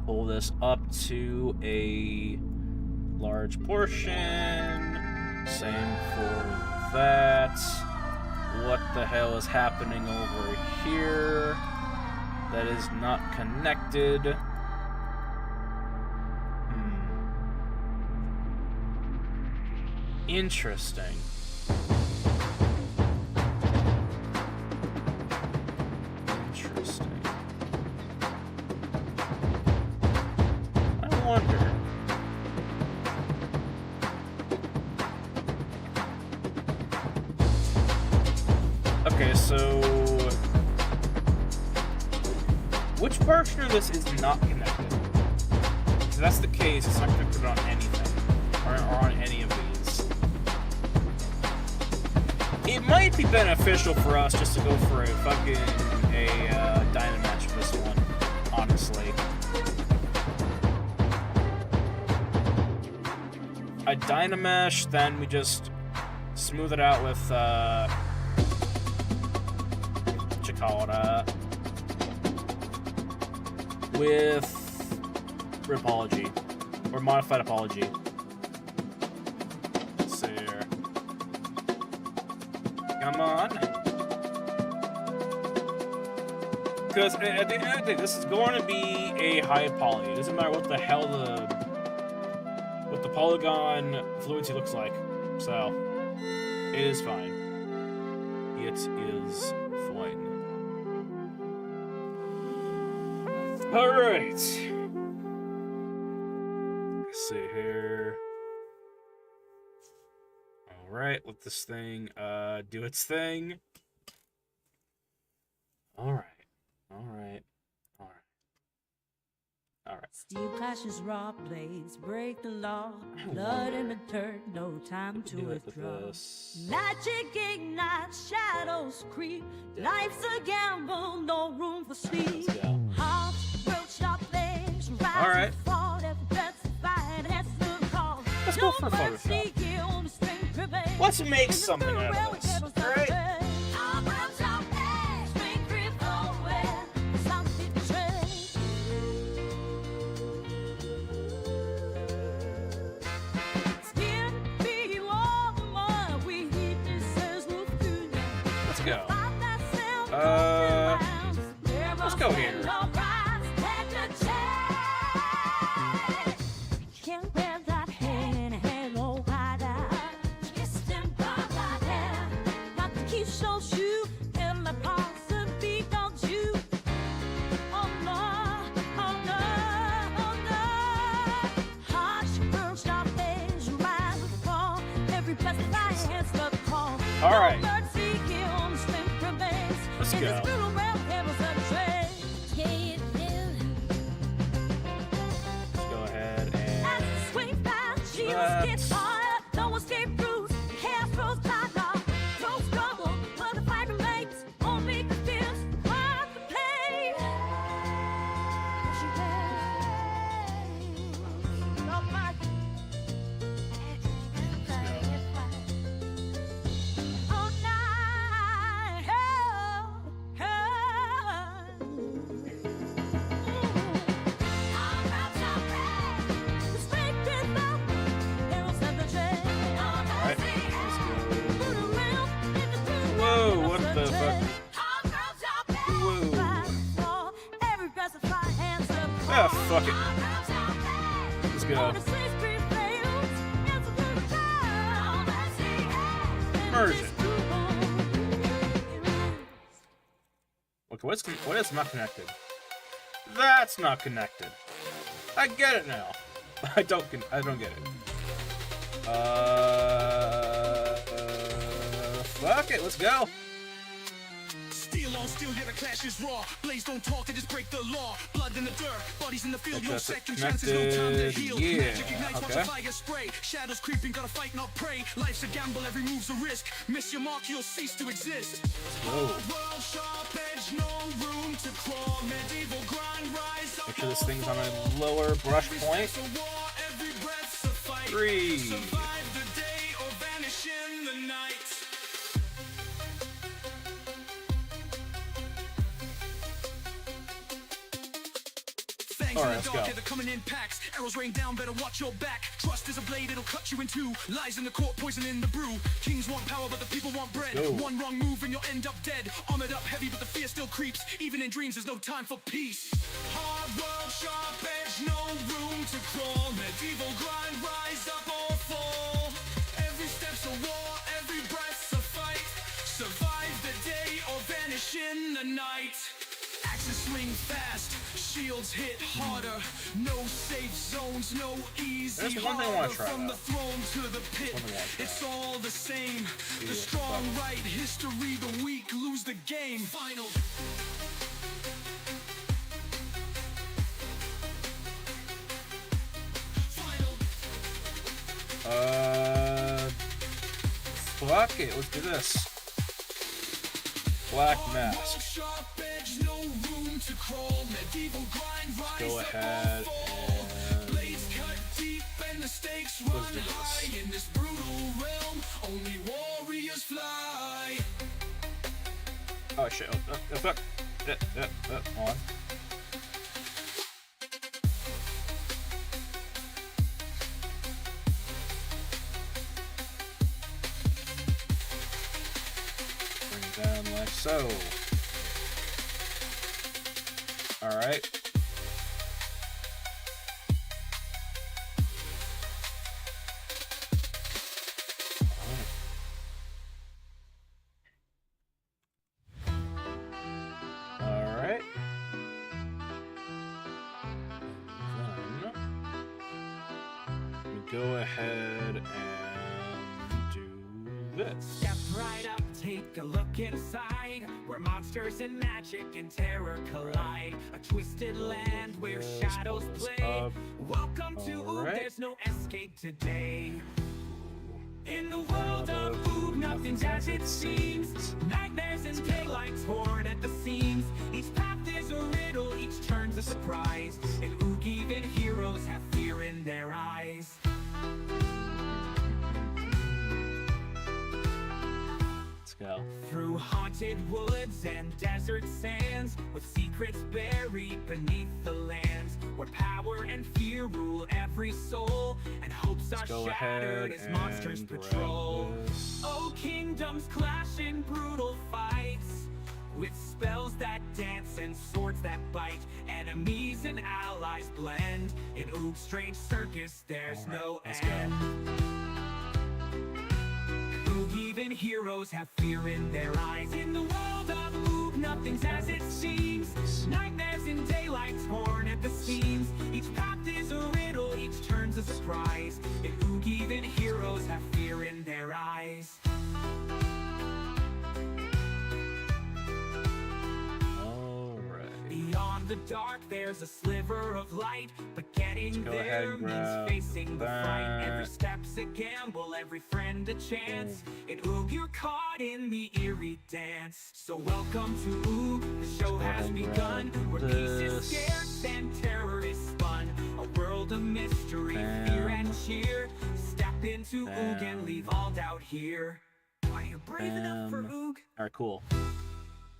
Pull this up to a large portion. Same for that. What the hell is happening over here? That is not connected. Interesting. Interesting. I wonder. Okay, so which portion of this is not connected? If that's the case, it's not connected on anything or on any of these. It might be beneficial for us just to go for a fucking Dynamatch for this one, honestly. A Dynamesh, then we just smooth it out with with Ripology or Modified Apology. Let's see here. Come on. Because at the end of the day, this is going to be a high poly. It doesn't matter what the hell the polygon fluency looks like. So it is fine. It is fine. Alright. Let's see here. Alright, let this thing do its thing. Alright. Alright. Alright. Alright. Steel clashes, raw blades break the law. Blood in the dirt, no time to withdraw. Magic ignites, shadows creep. Life's a gamble, no room for sleep. Let's go. Alright. Let's go for a Photoshop. Let's make something out of this. Alright? Let's go. Let's go here. All right. Let's go. Let's go ahead and ah, fuck it. Let's go. Immersion. Okay, what is not connected? That's not connected. I get it now. I don't get it. Steel along, still yet a clash is raw. Blades don't talk, they just break the law. Blood in the dirt, bodies in the field, no second chances, no time to heal. Magic ignites, watch the fire spray. Shadows creeping, gotta fight, not pray. Life's a gamble, every move's a risk. Miss your mark, you'll cease to exist. Hard world, sharp edge, no room to crawl. Medieval grind, rise up. Make sure this thing's on a lower brush point. 3. Survive the day or vanish in the night. Alright, let's go. They're coming in packs. Arrows rain down, better watch your back. Trust is a blade, it'll cut you in two. Lies in the court, poison in the brew. Kings want power, but the people want bread. One wrong move and you'll end up dead. Armored up heavy, but the fear still creeps. Even in dreams, there's no time for peace. Hard world, sharp edge, no room to crawl. Medieval grind, rise up or fall. Every step's a war, every breath's a fight. Survive the day or vanish in the night. Axes swing fast, shields hit harder. No safe zones, no easy. That's one thing I want to try. From the throne to the pit, it's all the same. The strong write history, the weak lose the game. Final. Fuck it, let's do this. Black Mask. Go ahead and let's do this. Oh shit, fuck. On. Bring it down like so. Alright. Alright. Then we go ahead and do this. Step right up, take a look inside, where monsters and magic and terror collide. A twisted land where shadows play. Welcome to Oob, there's no escape today. In the world of Oob, nothing's as it seems. Nightmares and daylight torn at the seams. Each path is a riddle, each turn's a surprise. In Oob, even heroes have fear in their eyes. Go. Through haunted woods and desert sands, with secrets buried beneath the lands, where power and fear rule every soul, and hopes are shattered as monsters patrol. Oh, kingdoms clash in brutal fights, with spells that dance and swords that bite. Enemies and allies blend. In Oob's strange circus, there's no end. Even heroes have fear in their eyes. In the world of Oob, nothing's as it seems. Nightmares in daylight torn at the seams. Each path is a riddle, each turn's a surprise. In Oob, even heroes have fear in their eyes. Beyond the dark, there's a sliver of light, but getting there means facing the fright. Every step's a gamble, every friend a chance. In Oob, you're caught in the eerie dance. So welcome to Oob, the show has begun, where peace is scarce and terror is spun. A world of mystery, fear and cheer. Step into Oob and leave all doubt here. Are you brave enough for Oob? Alright, cool.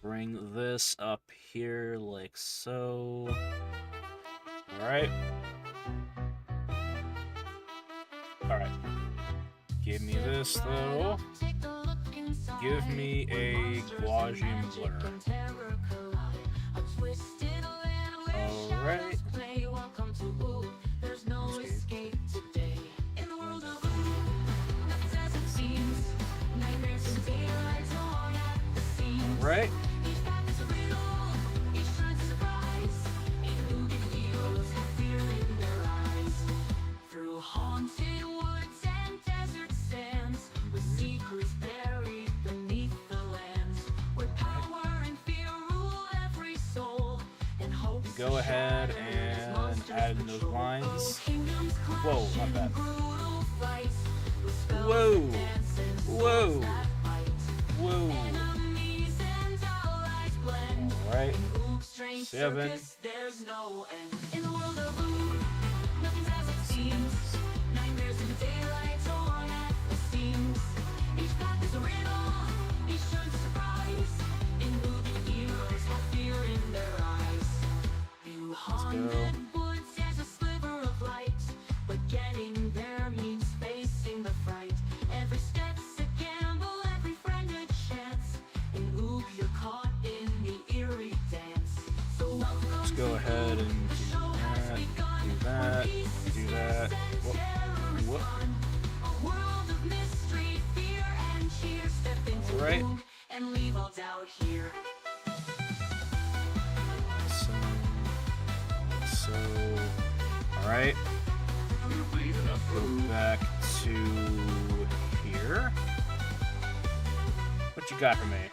Bring this up here like so. Alright. Alright. Give me this though. Give me a Gaussian blur. Alright. Right? Through haunted woods and desert sands, with secrets buried beneath the lands, where power and fear go ahead and add in those lines. Whoa, not bad. Whoa, whoa, whoa. All right, 7. Let's go ahead and do that, do that. Whoop. All right. So, all right. Go back to here. What you got for me?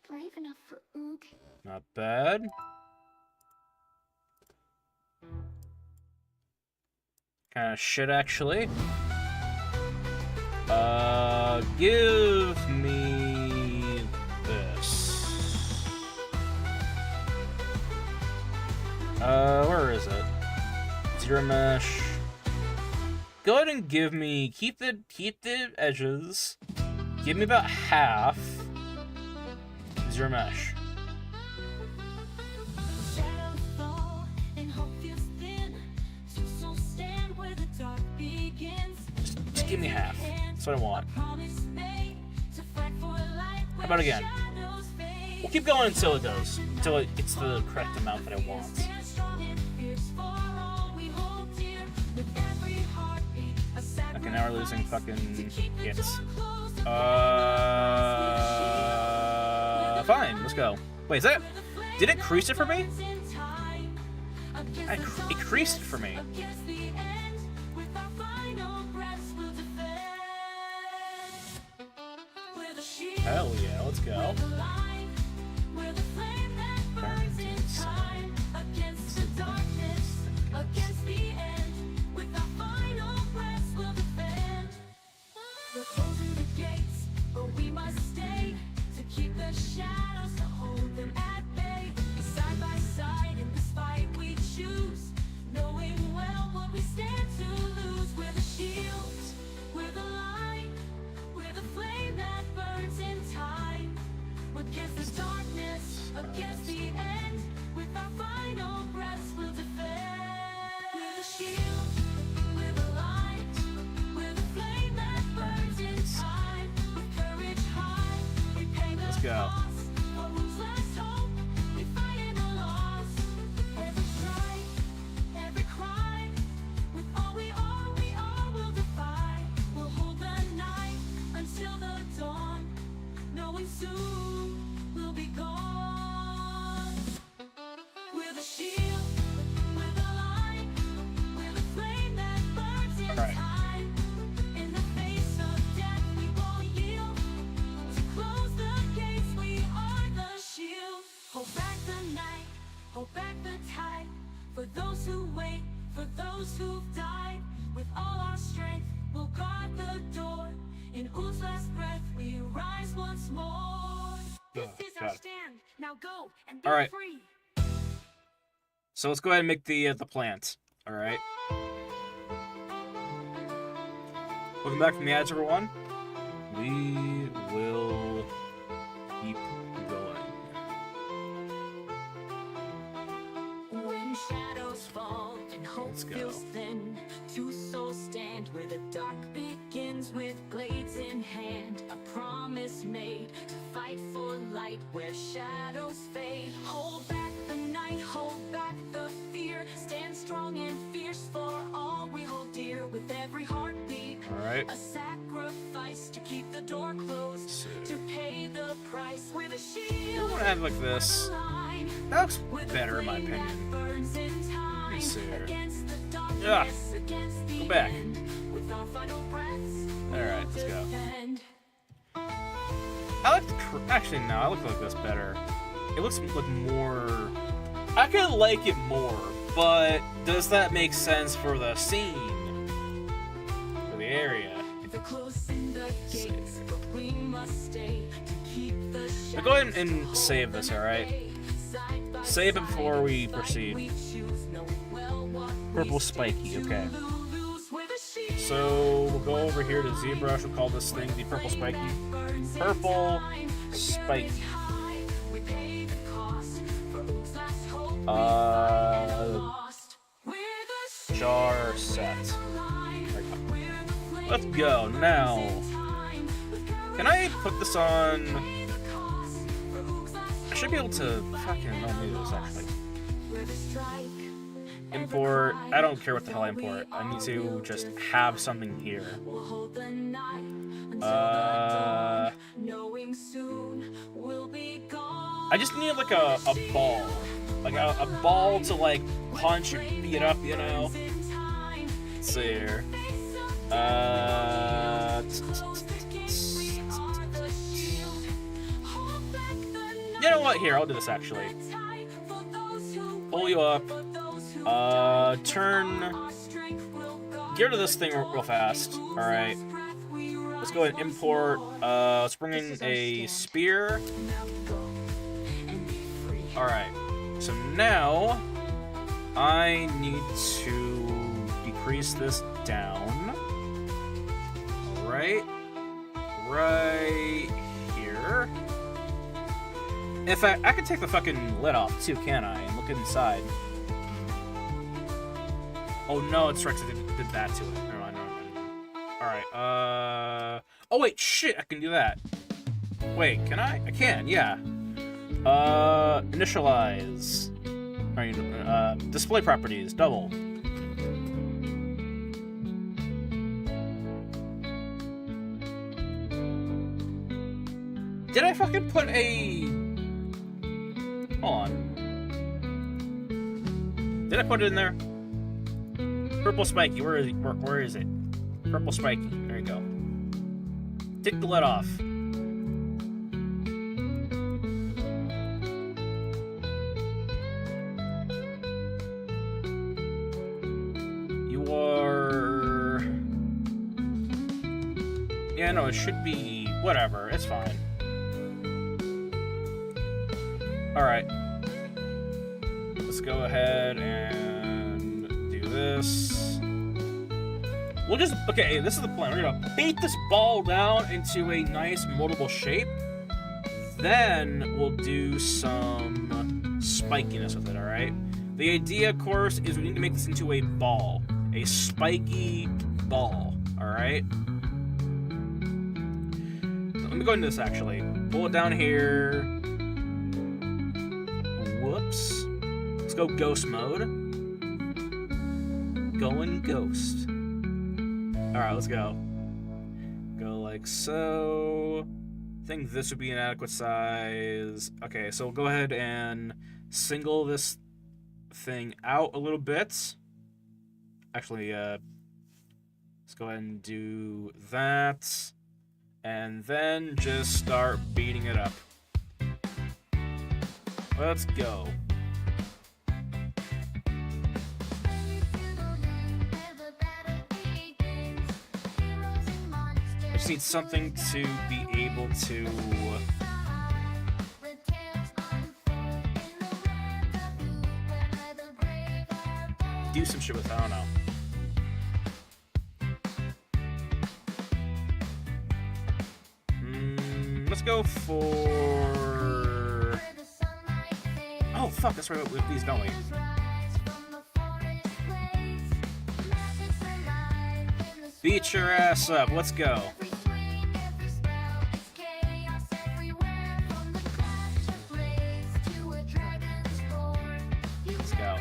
Brave enough for Ook. Not bad. Kind of shit, actually. Give me this. Where is it? Zero mesh. Go ahead and give me, keep the edges. Give me about half. Zero mesh. Just give me half. That's what I want. How about again? We'll keep going until it does. Until it gets the correct amount that I want. Okay, now we're losing fucking hits. Fine, let's go. Wait, is that... Did it crease it for me? It creased it for me. Hell yeah, let's go. Let's go. All right. So let's go ahead and make the plant. All right. Welcome back from the ads, everyone. We will keep going. When shadows fall and hope feels thin, two souls stand where the dark begins with blades in hand. A promise made to fight for light where shadows fade. Hold back the night, hold back the fear. Stand strong and fierce for all we hold dear. With every heartbeat, Alright. a sacrifice to keep the door closed, to pay the price with a shield. I want to have like this. That looks better in my opinion. Let me see here. Yeah. Go back. Alright, let's go. I like the actually no, I look like this better. It looks like more I could like it more, but does that make sense for the scene? For the area? Now go ahead and save this, alright? Save it before we proceed. Purple spiky, okay. So we'll go over here to ZBrush, we'll call this thing the purple spiky. Purple spiky. Jar set. Let's go. Now, can I put this on? I should be able to fucking do this actually. Import. I don't care what the hell I import. I need to just have something here. I just need like a ball. Like a ball to like punch and beat up, you know? Let's see here. You know what? Here, I'll do this actually. Pull you up. Get rid of this thing real fast. Alright. Let's go ahead and import. Let's bring in a spear. Alright. So now, I need to decrease this down. Right here. In fact, I could take the fucking lid off too, can't I? And look inside. Oh no, it's right, it did that to it. Never mind. Alright, oh wait, shit, I can do that. Wait, can I? I can, yeah. Initialize. Display properties, double. Did I fucking put a... Hold on. Did I put it in there? Purple spiky, where is it? Purple spiky, there you go. Take the lid off. You are... Yeah, no, it should be... Whatever, it's fine. Alright. Let's go ahead and do this. We'll just... Okay, this is the plan. We're gonna beat this ball down into a nice moldable shape. Then we'll do some spikiness with it, alright? The idea, of course, is we need to make this into a ball. A spiky ball, alright? Let me go into this, actually. Pull it down here. Whoops. Let's go ghost mode. Going ghost. Alright, let's go. Go like so. I think this would be an adequate size. Okay, so we'll go ahead and single this thing out a little bit. Actually, let's go ahead and do that. And then just start beating it up. Let's go. I just need something to be able to... do some shit with, I don't know. Let's go for... Oh, fuck, that's right with these, don't we? Beat your ass up, let's go. Let's go.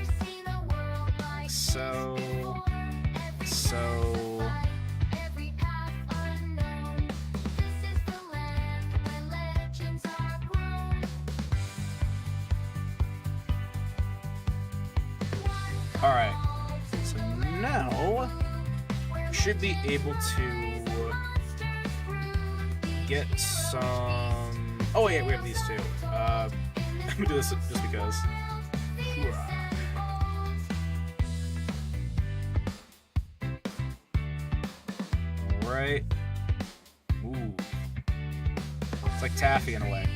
So... Alright, so now we should be able to get some... Oh yeah, we have these two. I'm gonna do this just because. Right. Ooh. It's like taffy in a way.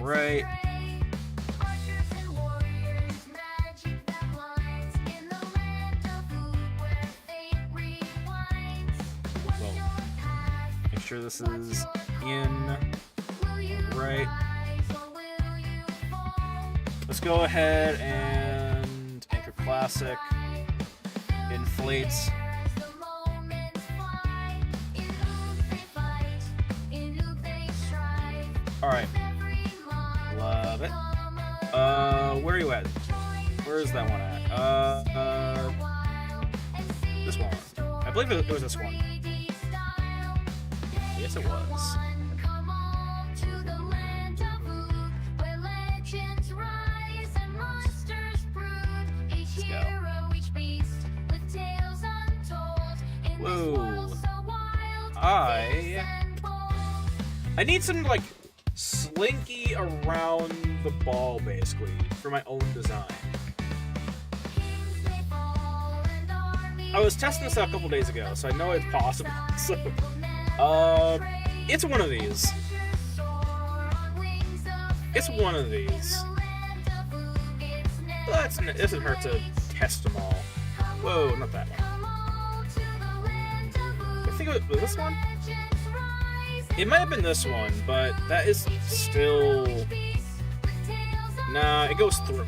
Right. Make sure this is in. Right. Let's go ahead and anchor classic. Inflates. Alright. Love it. Where are you at? Where is that one at? This one. I believe it was this one. Yes, it was. Whoa. I need some, like, slinky around the ball, basically, for my own design. I was testing this out a couple days ago, so I know it's possible. So, it's one of these. It's one of these. Well, it doesn't hurt to test them all. Whoa, not that one. I think it was this one? It might have been this one, but that is still... Nah, it goes through.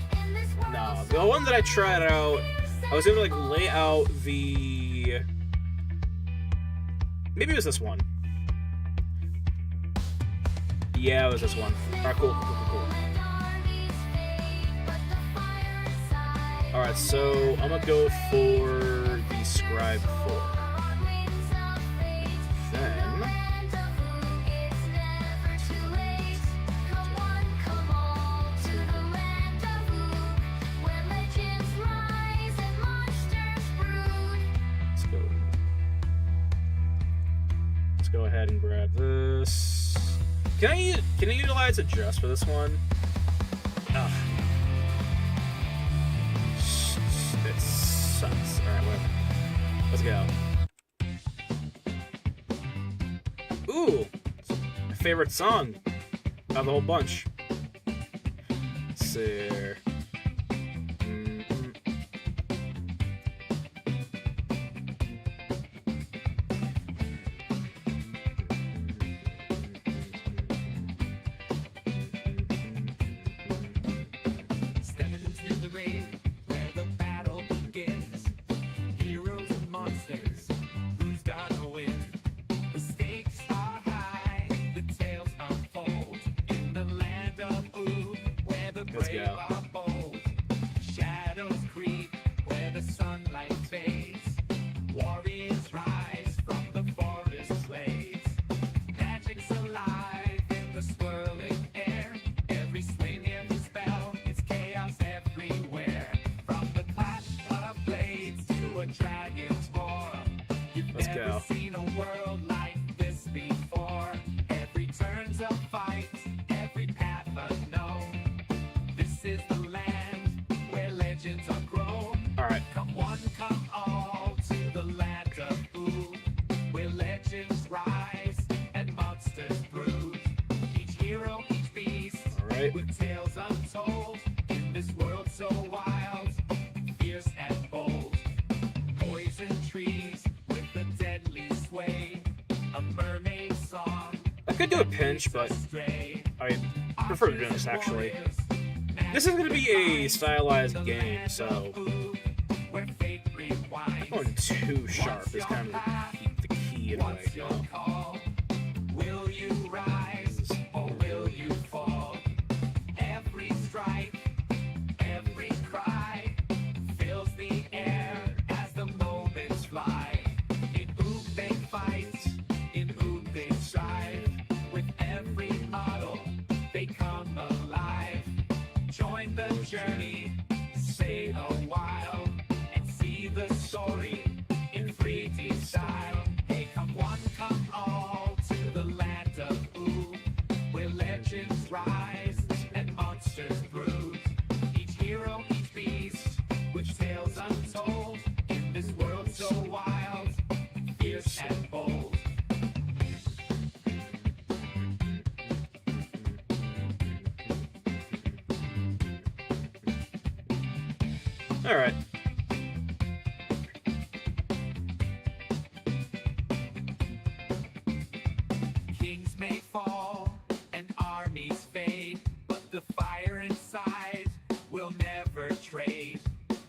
Nah, the one that I tried out, I was able to, like, lay out the... Maybe it was this one. Yeah, it was this one. Alright, cool. Alright, so I'm gonna go for the Scribe 4. Then... Let's go ahead and grab this. Can I utilize a dress for this one? Ugh. It sucks. Alright, whatever. Let's go. Ooh! My favorite song out of the whole bunch. Let's see here. Let's go. Shadows creep where the sunlight fades. Warriors rise from the forest glades. Magic's alive in the swirling air. Every swing, every spell, it's chaos everywhere. From the clash of blades to a dragon's roar. You've never seen a world like this before. Every turn's a fight, every path unknown. This is the land where legends are grown. Alright. Come one, come all to the land of Ood, where legends rise and monsters brood. Each hero, each beast, with tales untold. In this world so wild, fierce and bold. Poison trees with a deadly sway. A mermaid song. I could do a pinch, but I prefer doing this actually. This is going to be a stylized game, so not going too sharp is kind of the key in what I go. Will you rise or will you fall? Every strike, every cry fills the air as the moments fly. In Ood they fight, in Ood they strive. With every model they come alive. Join the journey, stay a while, and see the story in 3D style. Hey, come one, come all to the land of Ood, where legends rise and monsters brood. Each hero, each beast, with tales untold. Alright. Kings may fall and armies fade, but the fire inside will never trade.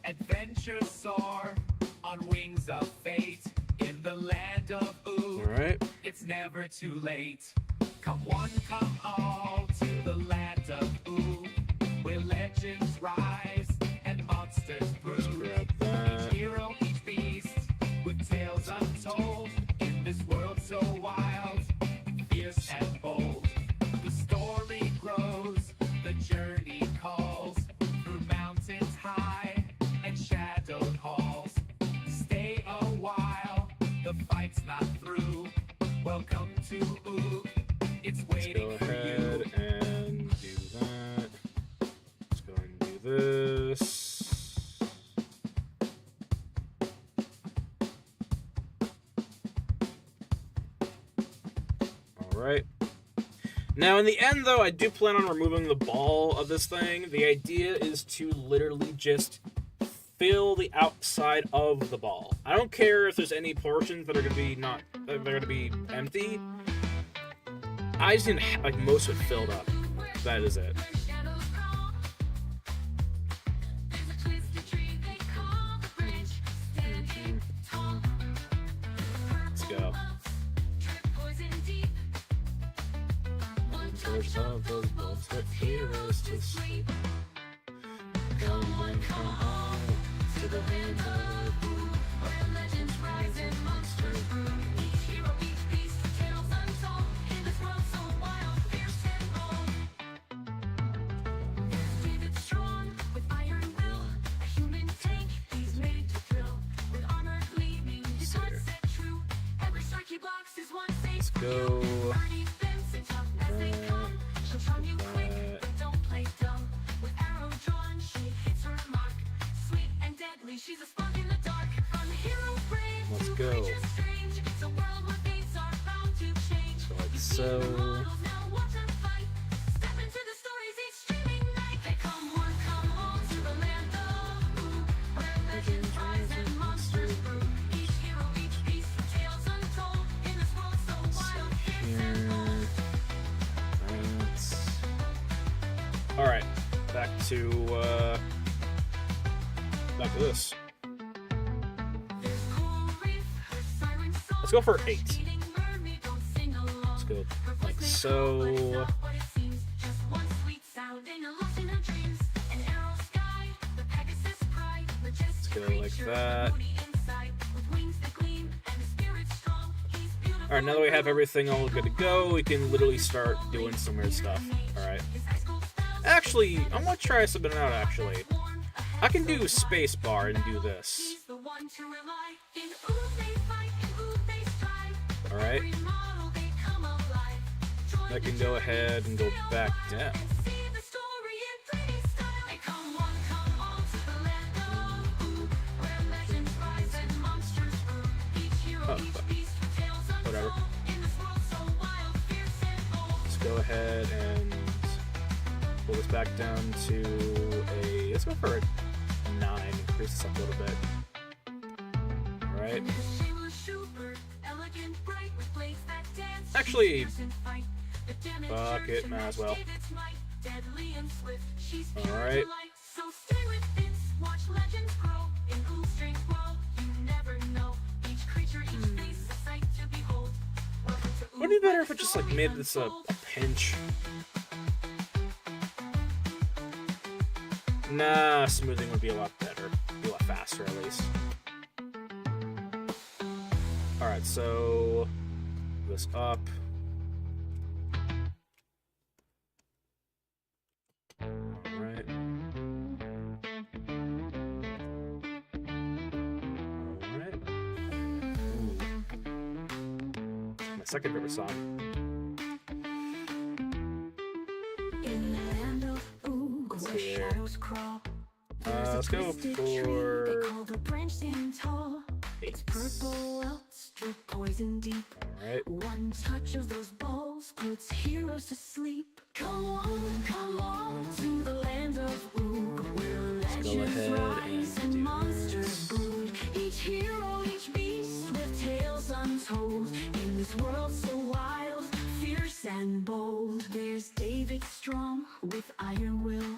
Adventures soar on wings of fate in the land of ooh. Alright. It's never too late. Come one, come all to the land of ooh, where legends rise and monsters brew. Each hero, each beast, with tales untold. In this world so wild, fierce and bold, the story grows, the journey calls, through mountains high and shadowed halls. Stay a while, the fight's not through. Welcome to ooh, it's waiting for you. Let's go ahead and do that. Let's go ahead and do this. Alright. Now, in the end, though, I do plan on removing the ball of this thing. The idea is to literally just fill the outside of the ball. I don't care if there's any portions that are going to be empty. I just need like most of it filled up. That is it. Let's go. Of those bolts that fear us to sleep. Come home to the land of ooh, where legends rise and monsters brew. Each hero, each beast, tales untold. In this world so wild, fierce and bold. David strong, with iron will, a human tank, he's made to thrill. With armor gleaming, his heart set true. Every strike he blocks is one safe. Let's go. She's a spark in the dark, from hero brave to creature strange. It's a world where fates are bound to change. Like so. Now watch them fight. Step into the stories each streaming night. They come one, come all to the land of ooh, where legends rise and monsters brew. Each hero, each beast, tales untold. In this world so wild, fierce and bold. Alright, back to this. Let's go for 8. Let's go like so. Let's go like that. Alright, now that we have everything all good to go, we can literally start doing some weird stuff. Alright. Actually, I'm gonna try something out, actually. I can do spacebar and do this. Alright. I can go ahead and go back down. Oh, whatever. Let's go ahead and pull this back down to a... Let's go for a 9. Increase this up a little bit. Alright. Actually, fuck it, might as well. Alright. Would it be better if I just like made this a pinch? Nah, smoothing would be a lot better. Be a lot faster, at least. Alright, so... this up. Alright. Alright. My second favorite song. In the land of ooh, where shadows crawl. Let's go for... They call the branch stand tall. 8. It's purple welts, drip poison deep. Alright. One touch of those balls puts heroes to sleep. Come on to the land of ooh, where legends rise and David strong with iron will.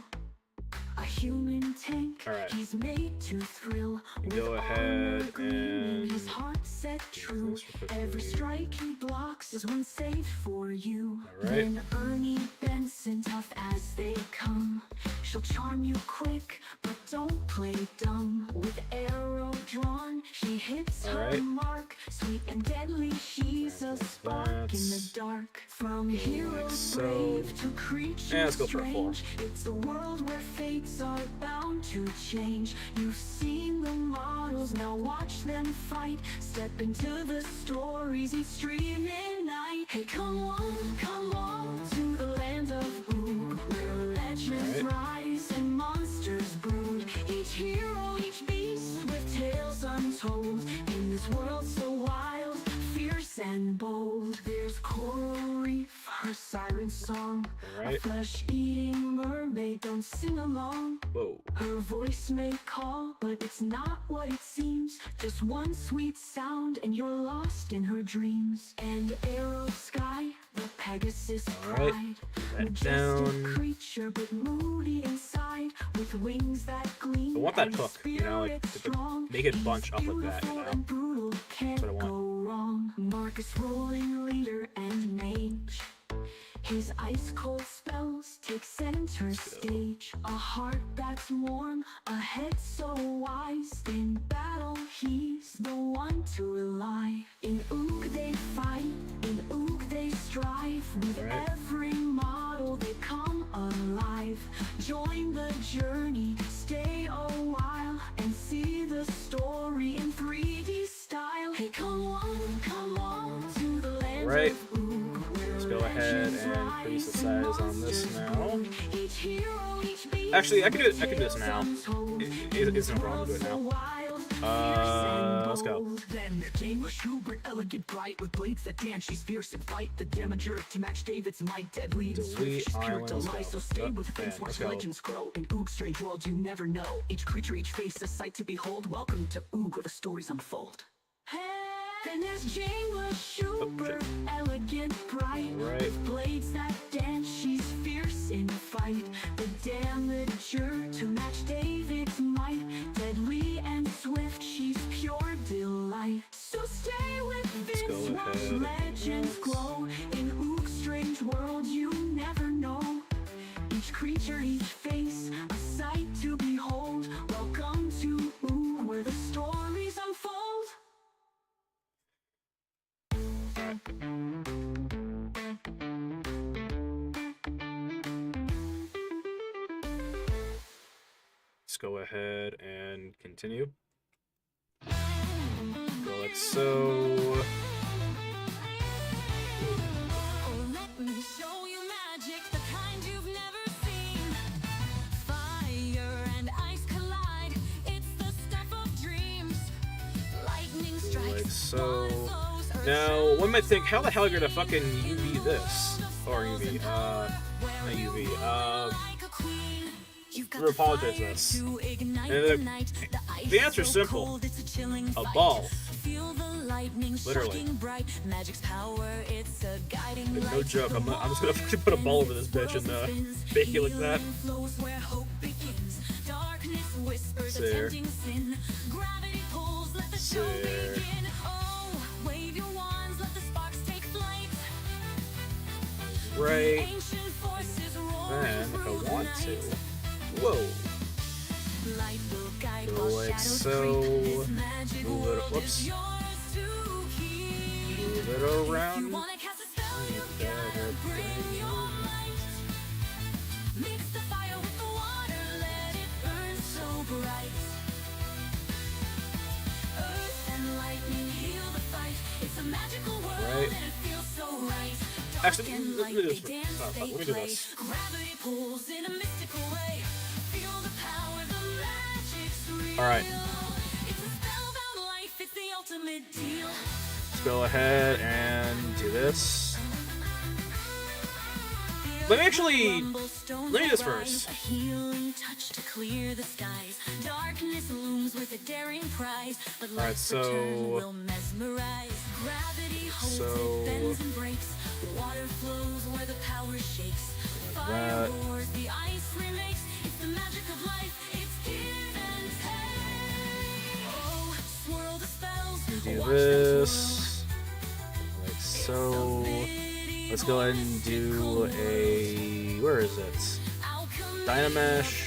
A human tank, Alright. he's made to thrill. Go ahead and his heart set true. Every strike he blocks is one saved for you. Alright. Then Ernie Benson, tough as they come. She'll charm you quick, but don't play dumb. With arrow drawn, she hits her Alright. mark. Sweet and deadly, she's a spark in the dark. From heroes brave to creatures let's go for a 4. strange, it's a world where fates are bound to change. You've seen the models, now watch them fight. Step into the stories each stream at night. Hey, come on to the land of Oog, where legends rise and monsters brood. Each hero, each beast with tales untold. In this world so wild, fierce and bold. There's coral reef, her siren song. Alright. A flesh-eating mermaid, don't sing along. Whoa. Her voice may call, but it's not what it seems. Just one sweet sound and you're lost in her dreams. And arrow sky, the Pegasus Alright. pride. That Majestic down. creature, but moody inside. With wings that gleam. I want that and hook, you know, like, spirit to strong. make it He's bunch up like that, you beautiful know? and brutal, can't what I want. go wrong. Marcus, rolling leader and mage. His ice-cold spells take center stage. A heart that's warm, a head so wise. In battle, he's the one to rely. In Ook they fight, in Ook they strive. With Alright. every model they come alive. Join the journey, stay a while, and see the story in 3D style. Hey, come on to the land Right. of Ook, where Let's go ahead legends and rise increase the and size on this monsters now. roam. Each hero, each beast Actually, I can do with it this tales now. untold. It's no problem to do it now. Let's go. Then came a Schubert, elegant, bright, with blades that dance. She's fierce and fight the damager to match David's might. Deadly and swift, Delete she's pure islands, delight. go. So stay with Bam, things, watch let's go. legends grow. In Oog's strange world you never know. Each creature, each face, a sight to behold. Welcome to Oog, where the stories unfold. Then there's Jane Schubert, elegant, bright, Right. with blades that dance. She's fierce in fight, the damager to match David's might. Deadly and swift, she's pure delight. So stay with Let's go Vince, watch ahead. legends glow. In Oog's strange world you never know. Each creature, each face, a sight to behold. Welcome to Oog, where the stories unfold. Let's go ahead and continue. Go like so. Let me show you magic, the kind you've never seen. Fire and ice collide, it's the stuff of dreams. Lightning strikes, Like so. water flows, earth Now, one might think, how the hell are you gonna shines. fucking UV this? Or UV, not UV, Like a queen, you've got we the apologize fire this. to ignite And the night. the ice answer's so simple. cold, it's a chilling A fight. ball. Feel the lightning Literally. shocking bright. Magic's power, it's a guiding Like, light. no joke, The I'm just gonna walls fucking put a ball over this spin, bitch and swirls spins. bake it like that. Healing flows where hope begins. Darkness whispers, There. attempting sin. Gravity pulls, let the show There. begin. Oh, wave your wands, let the sparks take flight. Right Ancient forces roaring then, if I through want the to. night. Whoa. Light will guide Go while like shadows so. creep. This magic Move it- world whoops. is yours to keep. Move it If you around. wanna cast a spell, you better gotta bring your might. Mix the fire with the water, let it burn so bright. Earth and lightning heal the fight. It's a magical world Right. and it feels so right. Dark Actually, and let me light, do this they one. dance, Fuck, they let me do play. this. Gravity pulls in a mystical way. Feel the power, the magic's real. Alright. It's a spellbound life, it's the ultimate deal. Let's go ahead and do this. Let me actually. Let me do this first. A healing touch to clear the skies. Darkness looms with a daring prize, but Alright, life's return so- will mesmerize. Gravity holds So- it, bends and breaks. Water flows where the power shakes. that. Do this like so. Let's go ahead and do a, where is it? Dynamesh.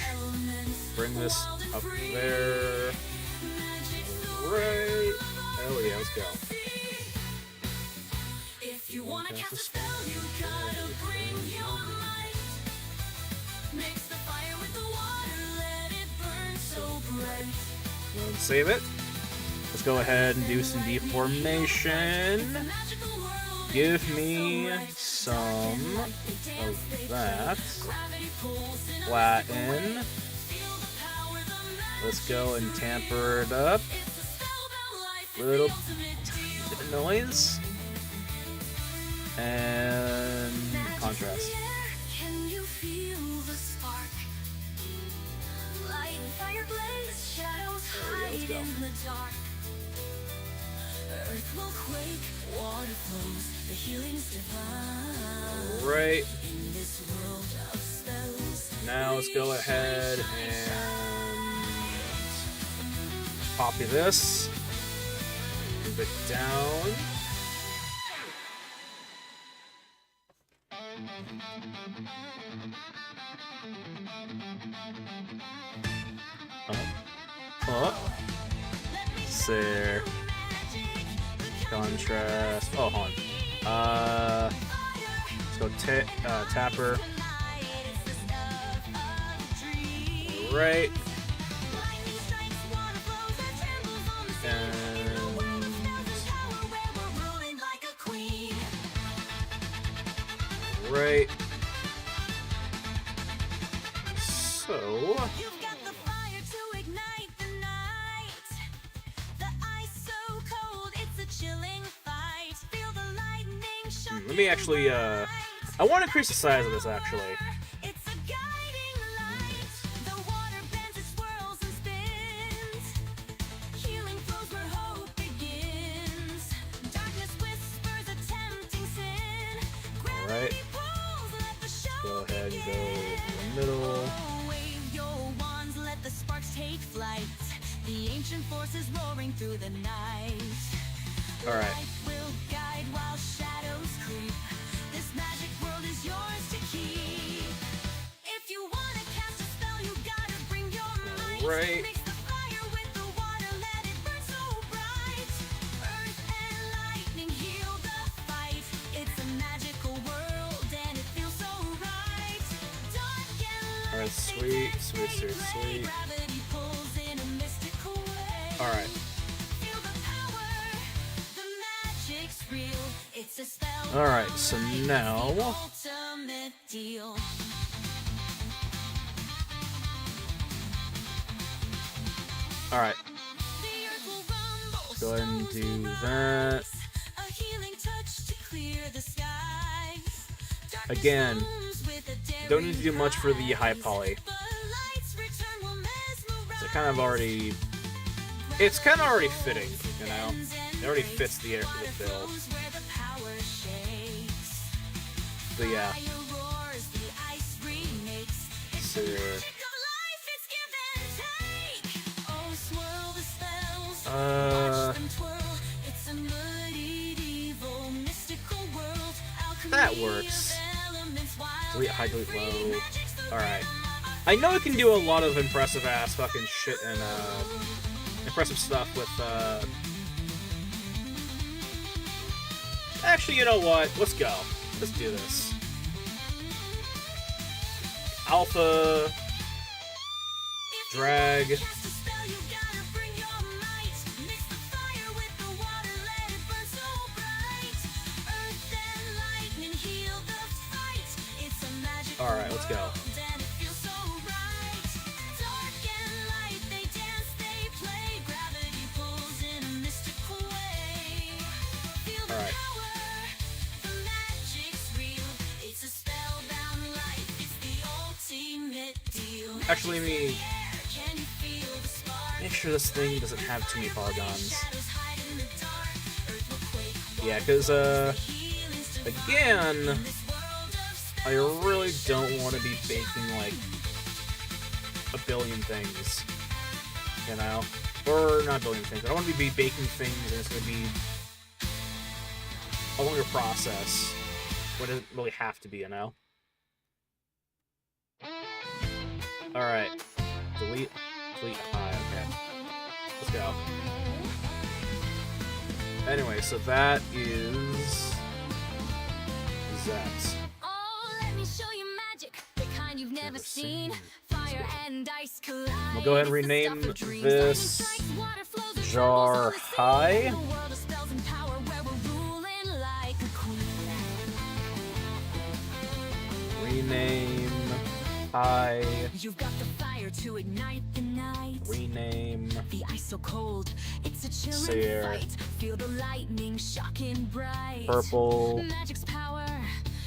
Bring this up there. Right. Oh yeah, let's go. If you wanna cast a spell, you gotta bring your might. Mix the fire with the water, let it burn so bright. Let's save it. Let's go ahead and do some deformation. Give me some of that. Flatten. Let's go and tamper it up. Little bit of noise. And contrast. Can you feel the spark? Light and fire blaze, shadows hide in the dark. Earth will quake, water flows, the healing's divine. Right. In this world of spells. Now let's go ahead and copy this. Move it down. There. Contrast. Oh, hold on. Let's go tapper. Right. And right. So. Let me actually, I want to increase the size of this, actually. It's a guiding light. The water bends, it swirls and spins. Healing flows where hope begins. Darkness whispers a tempting sin. Gravity pulls, let the show go ahead and go begin. in the middle. Wave your wands, let the sparks take flight. The ancient forces roaring through the night. All right. Light will guide while shadows creep. This magic world is yours to keep. If you want to cast a spell, you gotta bring your might. Right. Mix the fire with the water, let it burn so bright. Earth and lightning heal the fight. It's a magical world and it feels so right. Dark and light. All right, sweet, sweet, sweet, sweet. Gravity pulls in a mystical way. All right. Alright, so now alright. Let's go ahead and do that. Again, don't need to do much for the high poly. So kind of already, it's kind of already fitting, you know? It already fits the bill. But yeah. So, that works. Delete high, delete low. Alright. I know it can do a lot of impressive ass fucking shit and impressive stuff with actually, you know what? Let's go. Let's do this. Alpha. Drag. Alright, let's go. Alright. Actually, let me make sure this thing doesn't have too many polygons. Yeah, because, again, I really don't want to be baking, like, a billion things, you know? Or not a billion things. I don't want to be baking things and it's going to be a longer process when it doesn't really have to be, you know? Alright. Delete high, okay. Let's go. Anyway, so that is that. Oh, let me show you magic, the kind you've never seen. Fire and ice collide. We'll go ahead and rename this jar high. Rename high. You've got the fire to ignite the night. Rename the ice so cold, it's a chilling Sear. fight. Feel the lightning shocking bright. Purple Magic's power.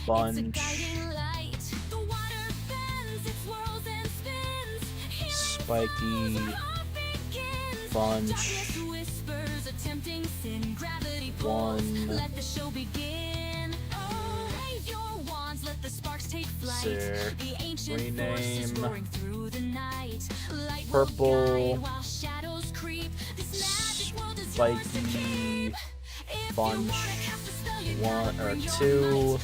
Bunch. It's a guiding light. The water bends, it swirls and spins. Spiky Bunch. Darkness whispers a tempting sin. Gravity One. pulls. Let the show begin. Oh, raise your wands, let the sparks take flight. Sear. The ancient Rename. forces roaring through the night. Light Purple. will guide while shadows creep. This magic world is yours to Spiky keep. Bunch. One or two.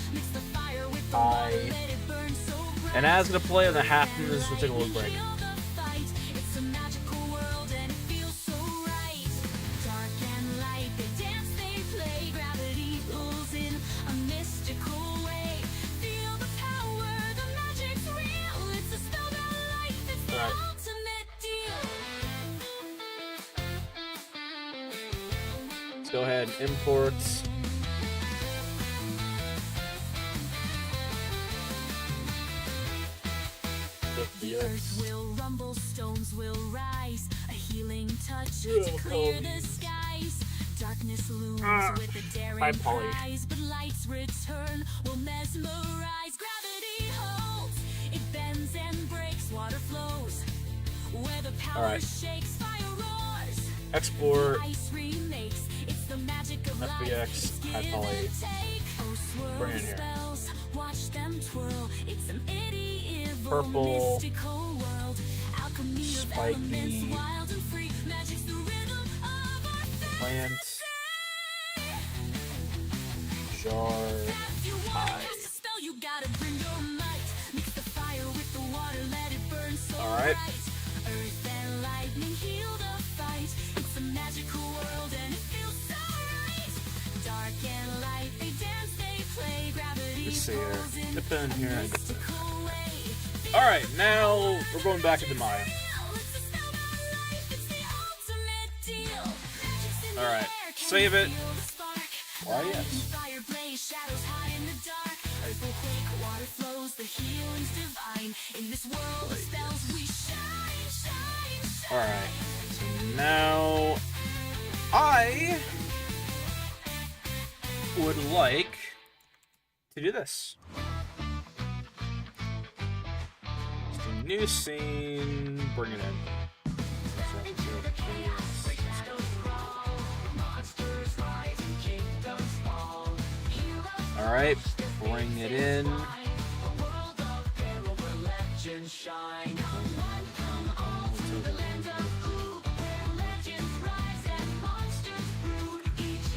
High. And as gonna play in the half minutes, we'll take a little break. It's a magical world and it feels so right. Dark and light, they dance, they play. Gravity pulls in a mystical way. Feel the power, the magic's real. It's a spell that life, it's the Right. ultimate deal. Let's go ahead and import. The earth will rumble, stones will rise. A healing touch to clear the skies. Darkness looms with a daring Polly. prize, but light's return will mesmerize. Gravity holds, it bends and breaks, water flows. Where the power Alright. shakes, fire roars. Export. Ice remakes, it's the magic of FBX, life. It's high give poly. and take. Oh, swirl Bring it in here. spells, watch them twirl. It's a medieval Purple. mystical world. Alchemy of Spiky. elements, wild and free. Magic's the rhythm of our faith. Plant. Jar. If you wanna High. cast a spell, you gotta bring your might. Mix the fire with the water, let it burn so Alright. bright. Earth and lightning heal the fight. It's a magical world and it feels so right. Dark and light, they dance, they play. Gravity Let's see here. pulls in Get that in here. a I get that. mystical way. Alright, now we're going back into Maya. It's a spell about life, it's the ultimate deal. Magic's in the Alright, air, can save you it. feel the spark? Why, yes. Lightning, fire blaze, shadows hide in the dark. Earth will quake, water flows, the healing's divine. In this world of spells, we shine, shine, shine. Alright, so now I would like to do this. Just a new scene, bring it in. Alright, bring it in.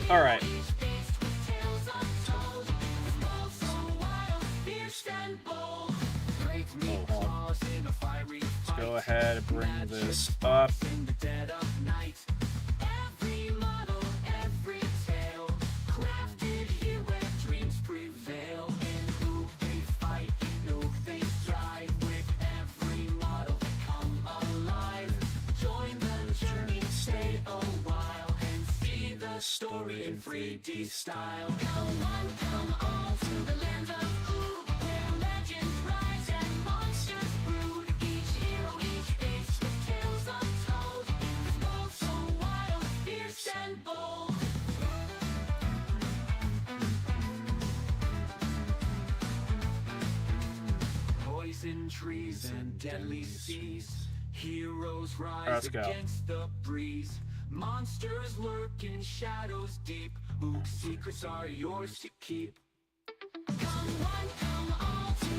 Alright. Let's go ahead and bring this up. Story in 3D style. Come on to the land of Blue, where legends rise and monsters brood. Each hero, each face with tales untold. Both so wild, fierce and bold. Poison trees and deadly seas. Heroes rise Let's go. against the breeze. Monsters lurk in shadows deep. Whose secrets are yours to keep? Come on, all to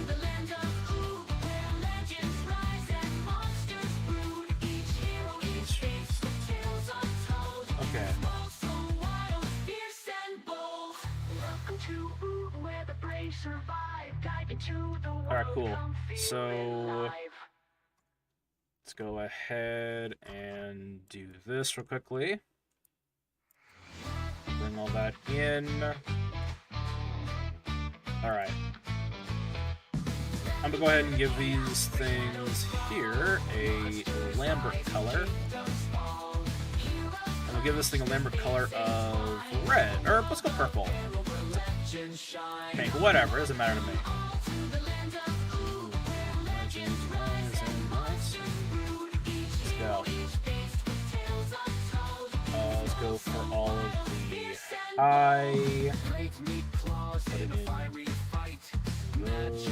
Alright, cool. So let's go ahead and do this real quickly. Bring all that in. Alright. I'm gonna go ahead and give these things here a Lambert color. And we'll give this thing a Lambert color of red. Or let's go purple. Pink, whatever, doesn't matter to me. Let's go. Let's go for all of the high. Put it in those.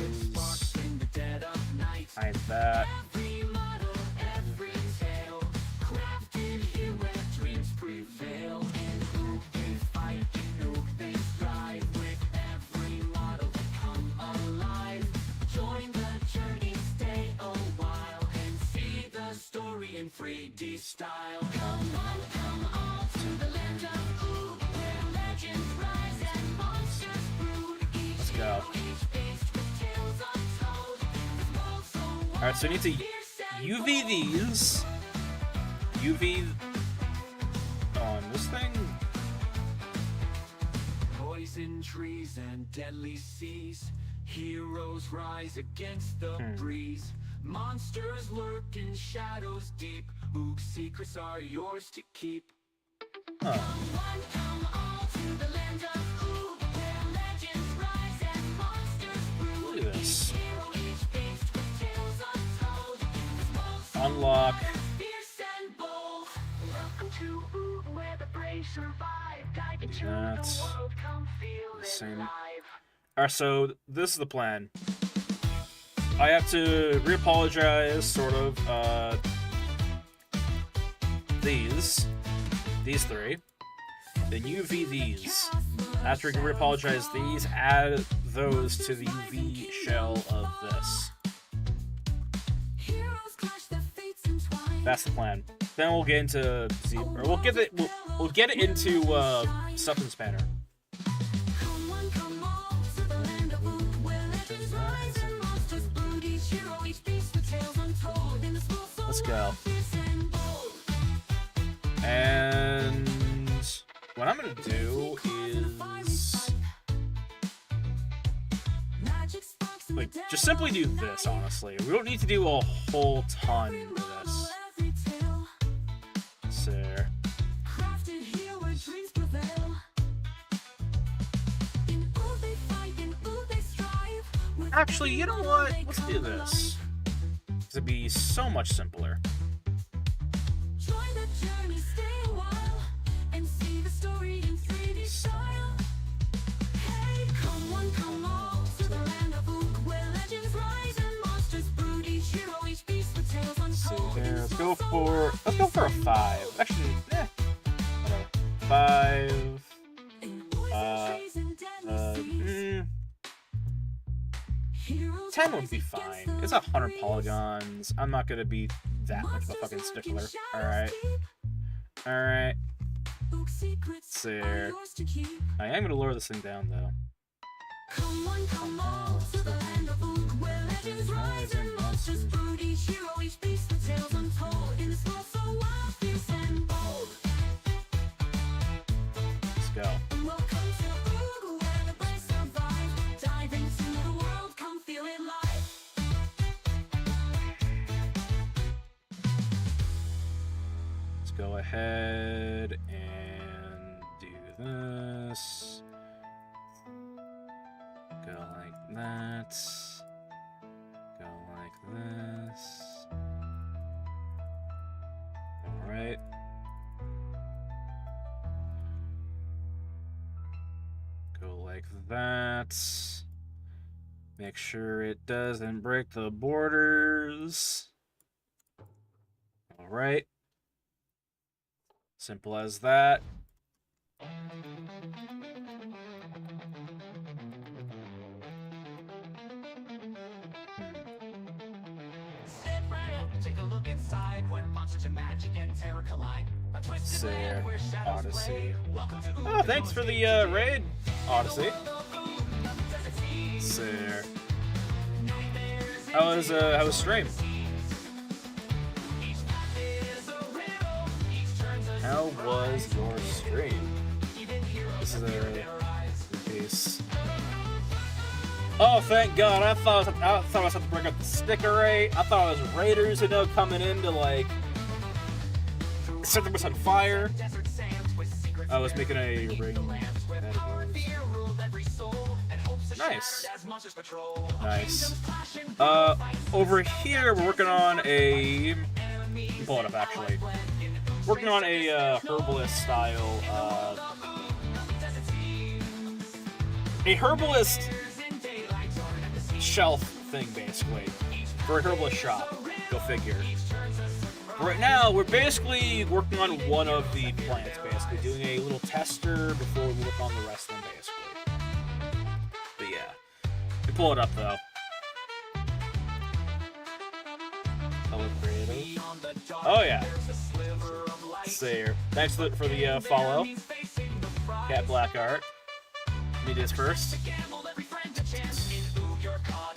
Hide that. in 3D style. Come on, come all to the land of Oog, where legends rise and monsters brood. Let's go. Alright, so I need to UV these. UV on this thing. Poison trees and deadly seas. Heroes rise against the breeze. Monsters lurk in shadows deep. Oog's secrets are yours to keep. Huh. Look at this. Unlock. That's the same. Alright, so this is the plan. I have to re-apologize, sort of, these three. Then UV these. After we can re-apologize these, add those to the UV shell of this. That's the plan. Then we'll get into we'll get it into Substance Banner. Let's go. And what I'm gonna do is like just simply do this, honestly. We don't need to do a whole ton of this. There. Actually, you know what? Let's do this. It'd be so much simpler. Let's go for a 5. Actually, whatever. 5. 10 would be fine. It's 100 polygons. I'm not gonna be that much of a fucking stickler. Alright. Alright. There. I am gonna lower this thing down though. Come on, come on to the land of Oog, where legends rise and monsters brood. Each hero, each beast, the tales untold. In this world so wild, fierce and bold. Let's go. Welcome to Oog, where the brave survive. Dive into the world, come feel it live. Let's go ahead and do this. Go like that. Go like this. Alright. Go like that. Make sure it doesn't break the borders. Alright. Simple as that. Take a look inside when monsters and magic and terror collide. A twisted land where shadows Odyssey. play. Oh, thanks for the raid, Odyssey. There. How was stream? How was your stream? This is a piece. Oh, thank God! I thought I was have to bring up the sticker rate. I thought it was Raiders, coming in to like set them on fire. I was making a ring. Nice. Nice. Over here, we're working on a. Pull it up, actually. Working on a herbalist style. A herbalist shelf thing, basically, for a herbalist shop. Go figure. Right now, we're basically working on one of the plants, basically doing a little tester before we work on the rest of them, basically. But yeah, we pull it up though. Oh yeah. See here. Thanks for the follow. Cat Black Art. Let me do this first.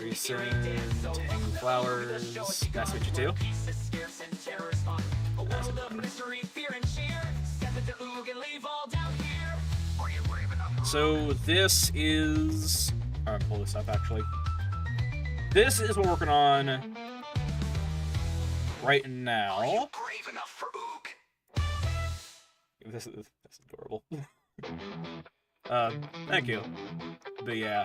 Recent Hanging Flowers. Nice to meet you too. So this is. Alright, pull this up actually. This is what we're working on right now. This is adorable. Thank you. But yeah.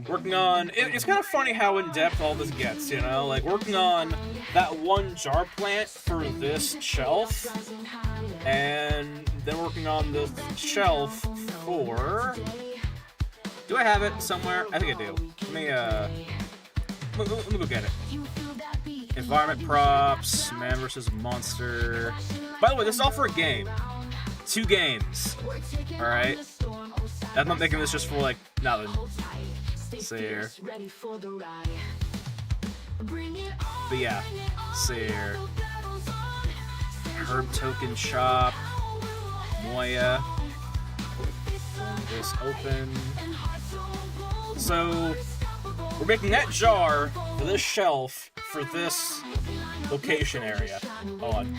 Working on... It's kind of funny how in-depth all this gets, Like, working on that one jar plant for this shelf, and then working on the shelf for... Do I have it somewhere? I think I do. Let me go get it. Environment props, man versus monster. By the way, this is all for a game. 2 games. Alright? I'm not making this just for, like, nothing. See here. But yeah, see here. Herb token shop. Moya. This open. So, we're making that jar for this shelf for this location area. Hold on.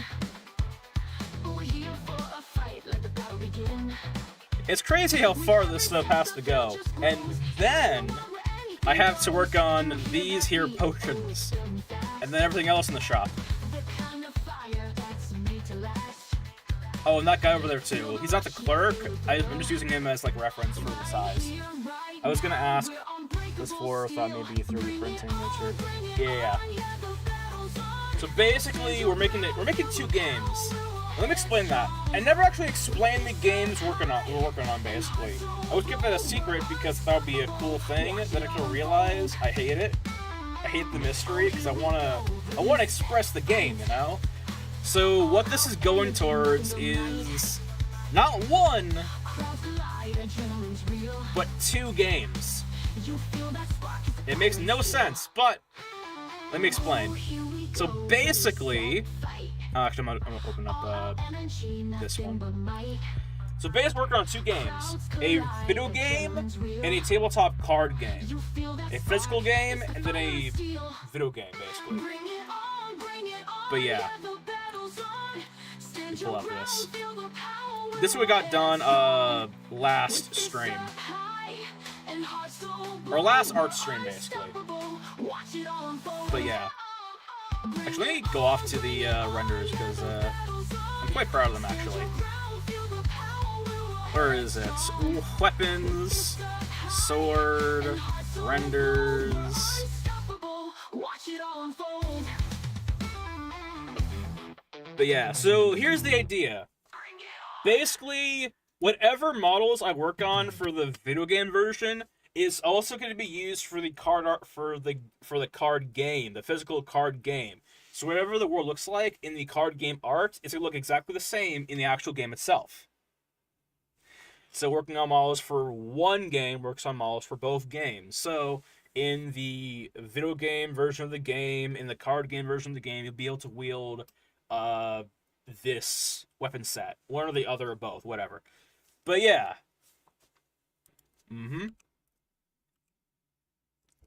It's crazy how far this stuff has to go. And then I have to work on these here potions. And then everything else in the shop. Oh, and that guy over there too. He's not the clerk. I'm just using him as like reference for the size. I was gonna ask this for if maybe 3D printing nature. Yeah. So basically we're making 2 games. Let me explain that. I never actually explained the games we're working on, basically. I would keep that a secret because that would be a cool thing that I can realize. I hate it. I hate the mystery because I wanna express the game, So what this is going towards is not 1, but 2 games. It makes no sense, but let me explain. So basically, actually, I'm gonna open up this one. So basically, working on 2 games: a video game and a tabletop card game. A physical game and then a video game, basically. But yeah, let me pull up this. This is what we got done last stream, or last art stream, basically. But yeah. Actually, let me go off to the renders because I'm quite proud of them, actually. Where is it? Ooh, weapons, sword, renders. But yeah, so here's the idea. Basically, whatever models I work on for the video game version is also going to be used for the card art for the card game, the physical card game. So whatever the world looks like in the card game art, it's going to look exactly the same in the actual game itself. So working on models for one game works on models for both games. So in the video game version of the game, in the card game version of the game, you'll be able to wield this weapon set. One or the other or both, whatever. But yeah.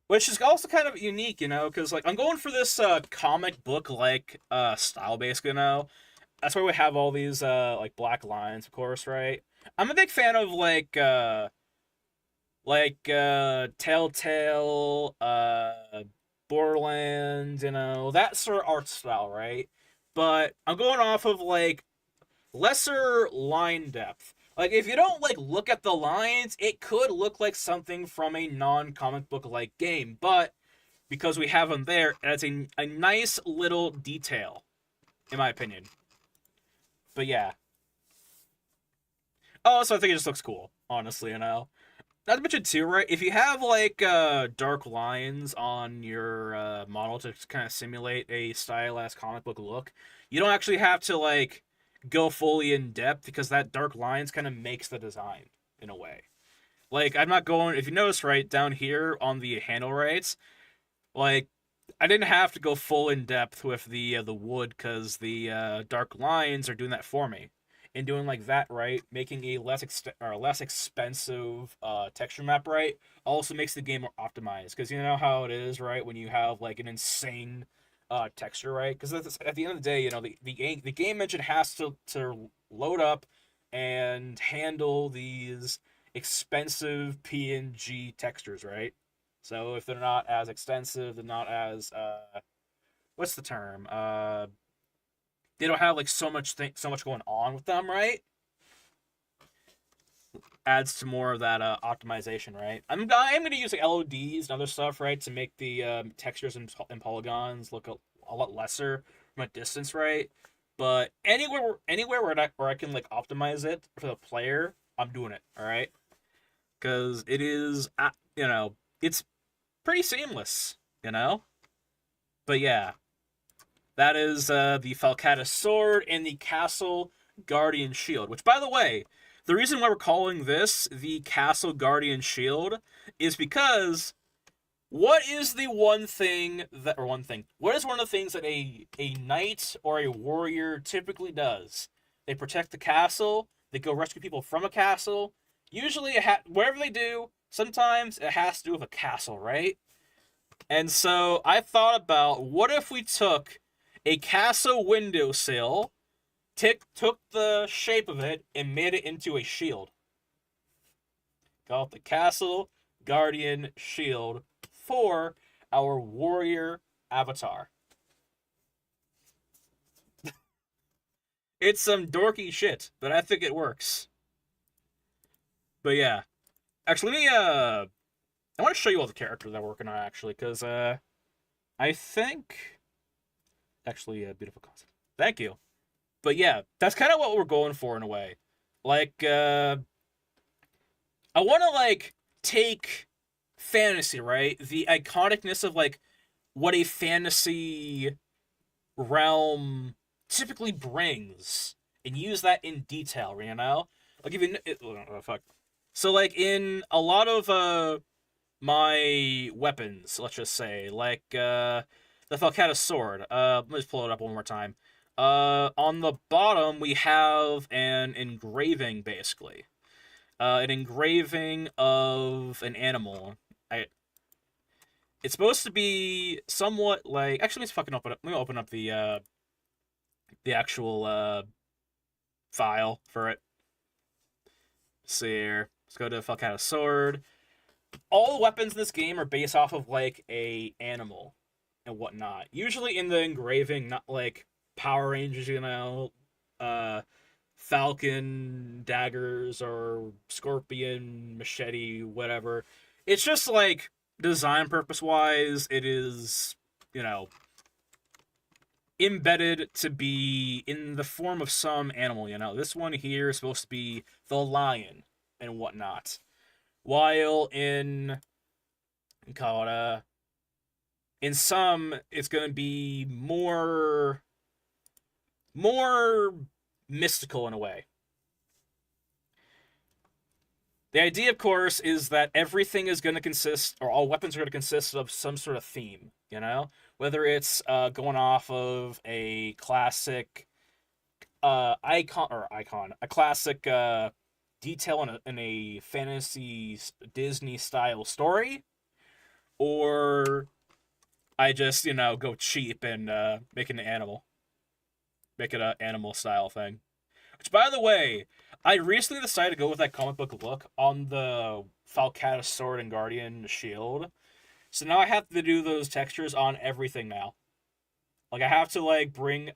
which is also kind of unique, you know, because like I'm going for this comic book like style based, you know. That's why we have all these like black lines, of course, right? I'm a big fan of Telltale, Borderlands, you know, that sort of art style, right? But I'm going off of like lesser line depth. Like if you don't like look at the lines, it could look like something from a non-comic book like game, but because we have them there, that's a nice little detail, in my opinion. But yeah. Oh, so I think it just looks cool, honestly, you know. Not to mention too, right? If you have like dark lines on your model to kind of simulate a stylized comic book look, you don't actually have to like go fully in depth because that dark lines kind of makes the design in a way. Like I'm not going. If you notice right down here on the handle rates, like I didn't have to go full in depth with the wood because the dark lines are doing that for me. And doing like that right, making a less expensive texture map right, also makes the game more optimized. Because you know how it is right when you have like an insane texture right. Because at the end of the day, you know the game engine has to load up and handle these expensive PNG textures right. So if they're not as extensive, they're not as what's the term? They don't have like so much going on with them, right? Adds to more of that optimization, right? I'm gonna use like LODs and other stuff, right, to make the textures and polygons look a lot lesser from a distance, right? But anywhere where I can like optimize it for the player, I'm doing it, all right? Because it is, you know, it's pretty seamless, you know. But yeah, that is the Falcata sword and the Castle Guardian shield. Which, by the way, the reason why we're calling this the Castle Guardian shield is because what is the one thing that, or one thing, what is one of the things that a knight or a warrior typically does? They protect the castle. They go rescue people from a castle. Usually, whatever they do, sometimes it has to do with a castle, right? And so I thought about what if we took a castle windowsill, took the shape of it, and made it into a shield. Call it the Castle Guardian Shield for our warrior avatar. It's some dorky shit, but I think it works. But yeah. Actually, let me, I want to show you all the characters I'm working on, actually, because, I think... Actually, a beautiful concept. Thank you. But yeah, that's kind of what we're going for in a way. Like, I want to, like, take fantasy, right? The iconicness of, like, what a fantasy realm typically brings and use that in detail, you know? Like, even... oh, fuck. So, like, in a lot of, my weapons, let's just say, like, the Falcata sword. Let me just pull it up one more time. On the bottom, we have an engraving, basically. An engraving of an animal. It's supposed to be somewhat like... Actually, let's fucking open up... Let me open up the actual, file for it. Let's see here. Let's go to Falcata sword. All the weapons in this game are based off of, like, a animal and whatnot. Usually in the engraving, not like Power Rangers, you know, Falcon daggers or Scorpion machete, whatever. It's just like design purpose wise, it is, you know, embedded to be in the form of some animal, you know. This one here is supposed to be the lion and whatnot. While in some, it's going to be more mystical in a way. The idea, of course, is that everything is going to consist, or all weapons are going to consist of some sort of theme, you know? Whether it's going off of a classic a classic detail in a fantasy Disney style story, or I just, you know, go cheap and make it an animal. Make it an animal style thing. Which, by the way, I recently decided to go with that comic book look on the Falcata sword and Guardian shield. So now I have to do those textures on everything now. Like, I have to, like,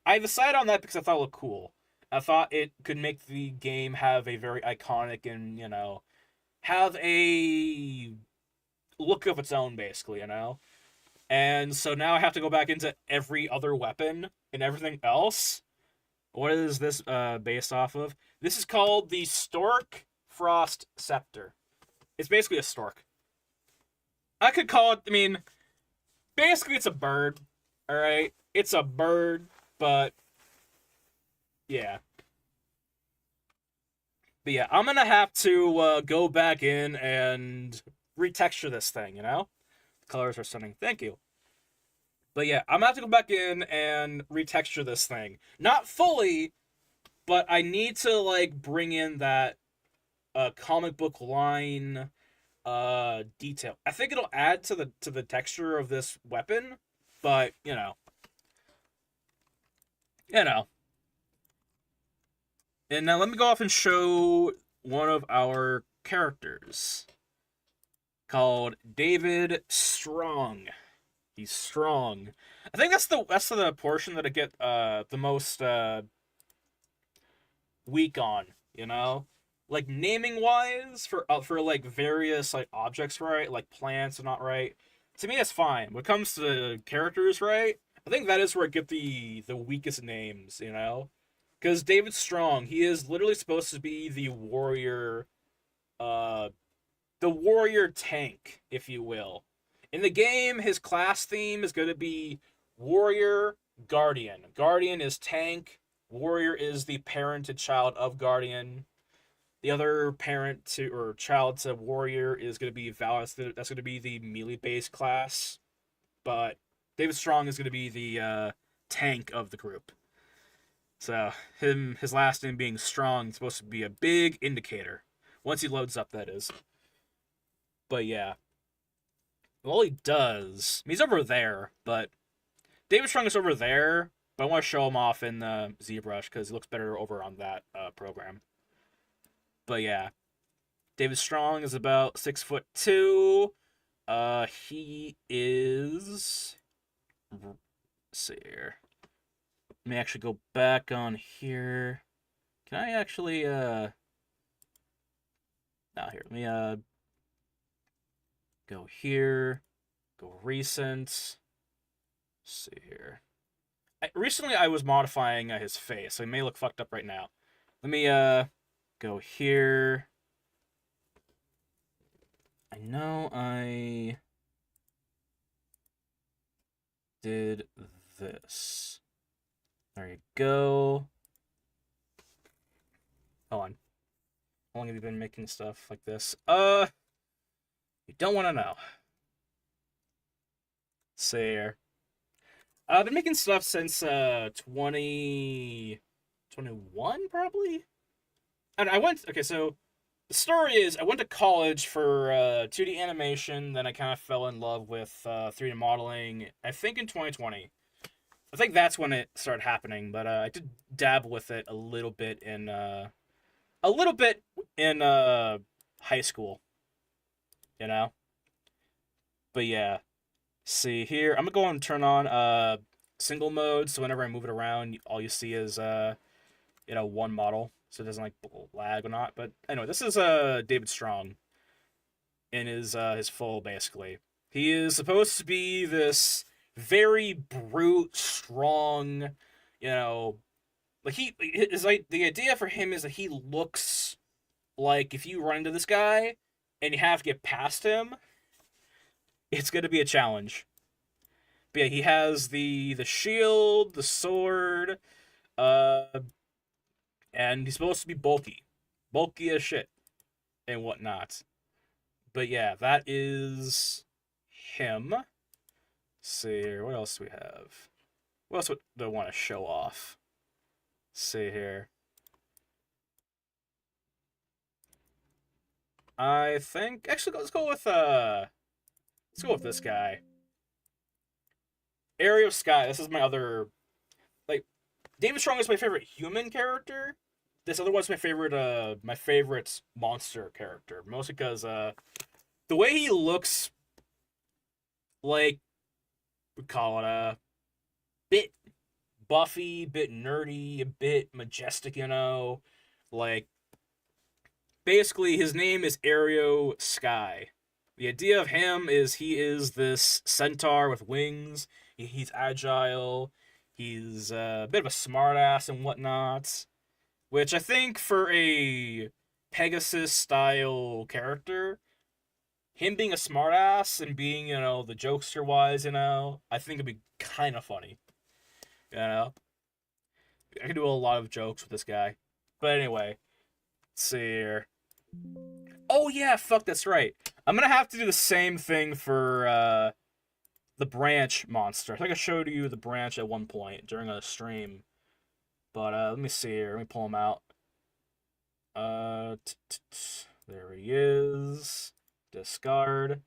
I decided on that because I thought it looked cool. I thought it could make the game have a very iconic and, you know, have a look of its own, basically, you know? And so now I have to go back into every other weapon and everything else. What is this based off of? This is called the Stork Frost Scepter. It's basically a stork. I could call it, I mean, basically it's a bird, alright? It's a bird, but yeah. But yeah, I'm gonna have to go back in and retexture this thing, you know? The colors are stunning. Thank you. But yeah, I'm gonna have to go back in and retexture this thing. Not fully, but I need to, like, bring in that comic book line detail. I think it'll add to the texture of this weapon, but you know. And now let me go off and show one of our characters called David Strong. He's strong. I think that's the portion that I get the most weak on, you know? Like, naming wise for like various like objects, right? Like plants are not right. To me that's fine. When it comes to characters, right? I think that is where I get the weakest names, you know? Because David Strong, he is literally supposed to be the warrior tank, if you will. In the game, his class theme is going to be Warrior Guardian. Guardian is tank. Warrior is the parent and child of Guardian. The other parent to or child to Warrior is going to be Val. That's going to be the melee-based class. But David Strong is going to be the tank of the group. So his last name being Strong is supposed to be a big indicator. Once he loads up, that is. But yeah. All he does, he's over there, but David Strong is over there, but I want to show him off in the ZBrush because he looks better over on that program. But yeah, David Strong is about 6'2". He is. Let's see here. Let me actually go back on here. Can I actually Now here, let me go here, go recent. Let's see here. Recently I was modifying his face, so he may look fucked up right now. Let me go here. I know I did this. There you go. Hold on. How long have you been making stuff like this? You don't want to know. Let's see here. I've been making stuff since 2021 probably. And okay, so the story is I went to college for 2D animation, then I kind of fell in love with 3D modeling, I think in 2020. I think that's when it started happening, but I did dabble with it a little bit in high school, you know? But yeah, see here, I'm gonna go and turn on single mode, so whenever I move it around, all you see is one model, so it doesn't like lag or not. But anyway, this is David Strong in his full, basically. He is supposed to be this very brute, strong, like the idea for him is that he looks like if you run into this guy and you have to get past him, it's going to be a challenge. But yeah, he has the shield, the sword, and he's supposed to be bulky as shit, and whatnot. But yeah, that is him. Let's see here, what else do we have? What else do I want to show off? Let's see here. I think actually let's go with Let's go with this guy. Area of Sky. This is my other, like, David Strong is my favorite human character. This other one's my favorite monster character. Mostly because the way he looks, like, we call it a bit buffy, bit nerdy, a bit majestic, you know, like. Basically, his name is Area Sky. The idea of him is he is this centaur with wings. He's agile. He's a bit of a smartass and whatnot. Which I think for a Pegasus-style character, him being a smartass and being, you know, the jokester-wise, you know, I think it'd be kind of funny. You know? I could do a lot of jokes with this guy. But anyway, let's see here. Oh yeah, fuck, that's right. I'm gonna have to do the same thing for the branch monster. I think I showed you the branch at one point during a stream. But let me see here. Let me pull him out. There he is. Discard.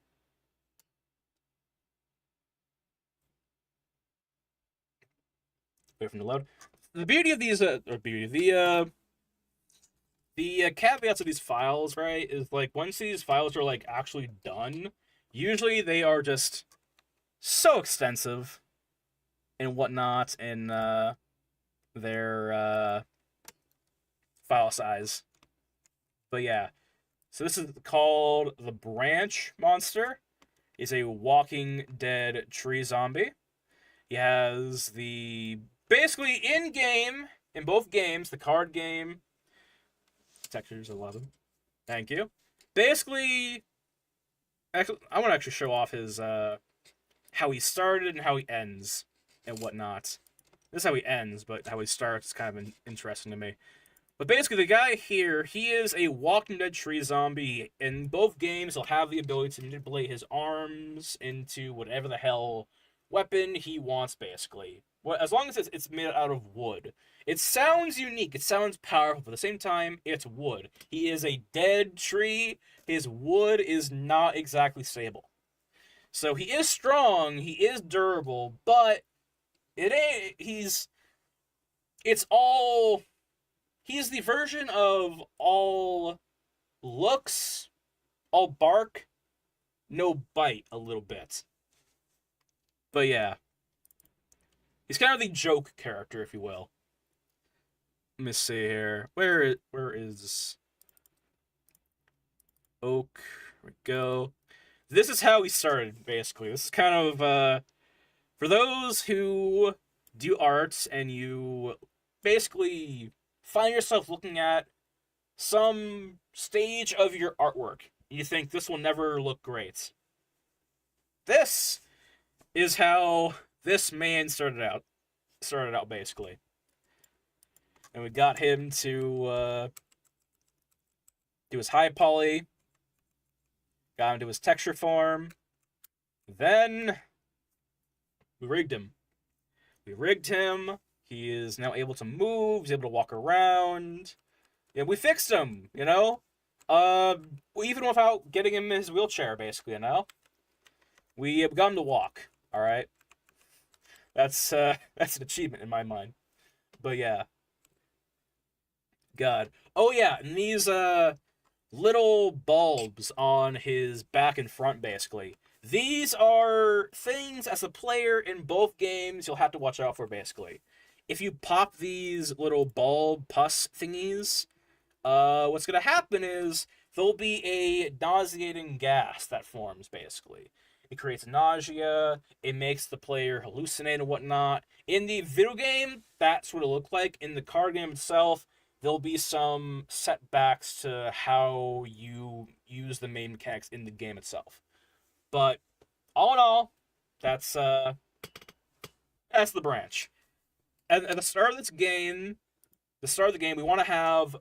Wait for him to load. The beauty of these, the caveats of these files, right, is like once these files are like actually done, usually they are just so extensive and whatnot in their file size. But yeah, so this is called the Branch Monster. He's a Walking Dead tree zombie. He has the basically in both games, the card game. Textures 11. Thank you. Basically, actually, I want to actually show off his how he started and how he ends and whatnot. This is how he ends, but how he starts is kind of interesting to me. But basically, the guy here, he is a Walking Dead tree zombie. In both games, he'll have the ability to manipulate his arms into whatever the hell weapon he wants, basically. Well, as long as it's made out of wood. It sounds unique, it sounds powerful, but at the same time, it's wood. He is a dead tree. His wood is not exactly stable. So he is strong, he is durable, but he's the version of all looks, all bark, no bite a little bit. But yeah. He's kind of the joke character, if you will. Let me see here. Where is Oak? Here we go. This is how he started, basically. This is kind of, for those who do arts and you basically find yourself looking at some stage of your artwork, you think this will never look great. This is how this man started out basically. And we got him to do his high poly, got him to his texture form, then we rigged him. He is now able to move, he's able to walk around. Yeah, we fixed him, you know? Even without getting him in his wheelchair, basically, you know? We got him to walk, alright? That's an achievement in my mind. But yeah. God. Oh yeah, and these little bulbs on his back and front, basically. These are things, as a player in both games, you'll have to watch out for, basically. If you pop these little bulb pus thingies, what's going to happen is there'll be a nauseating gas that forms, basically. It creates nausea, it makes the player hallucinate and whatnot. In the video game, that's what it looked like. In the card game itself, there'll be some setbacks to how you use the main mechanics in the game itself. But all in all, that's the branch. At the start of this game, we want to have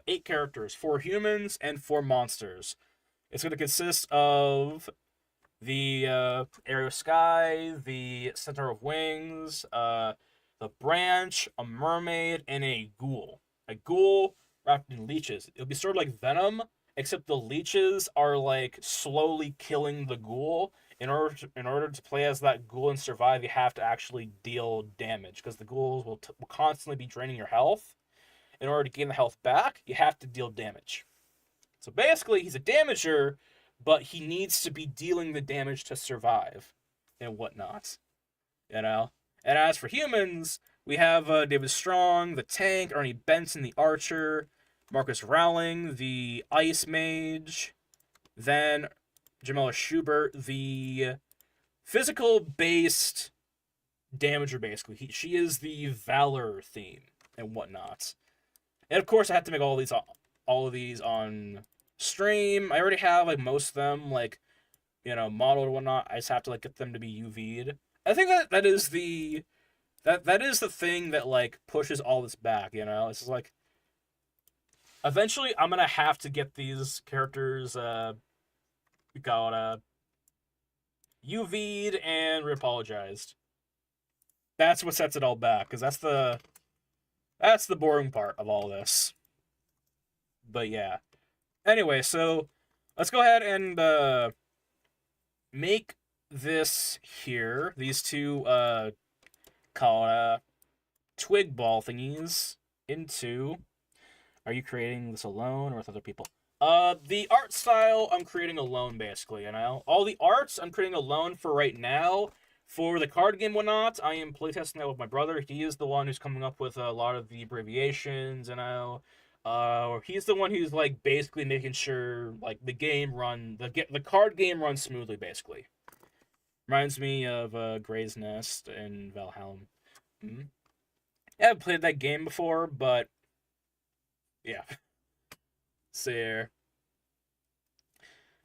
8 characters, 4 humans and 4 monsters. It's going to consist of the Area of Sky, the Center of Wings, the branch, a mermaid, and a ghoul. A ghoul wrapped in leeches. It'll be sort of like Venom, except the leeches are like slowly killing the ghoul. In order to play as that ghoul and survive, you have to actually deal damage, because the ghouls will constantly be draining your health. In order to gain the health back, you have to deal damage. So basically, he's a damager, but he needs to be dealing the damage to survive and whatnot. You know? And as for humans, we have David Strong, the tank, Ernie Benson, the archer, Marcus Rowling, the ice mage, then Jamila Schubert, the physical-based damager, basically. She is the Valor theme and whatnot. And of course, I have to make all of these on stream. I already have like most of them, like, you know, modeled or whatnot. I just have to like get them to be UV'd. I think that is the thing that like pushes all this back. You know, it's just like eventually I'm gonna have to get these characters UV'd and reapologized. That's what sets it all back, because that's the boring part of all this. But yeah. Anyway, so let's go ahead and make this here, these two twig ball thingies into. Are you creating this alone or with other people? The art style I'm creating alone, basically, you know? All the arts I'm creating alone for right now. For the card game whatnot, I am playtesting that with my brother. He is the one who's coming up with a lot of the abbreviations, you know? He's the one who's, like, basically making sure, like, the card game runs smoothly, basically. Reminds me of Grey's Nest and Valhalla. I haven't played that game before, but yeah. So here.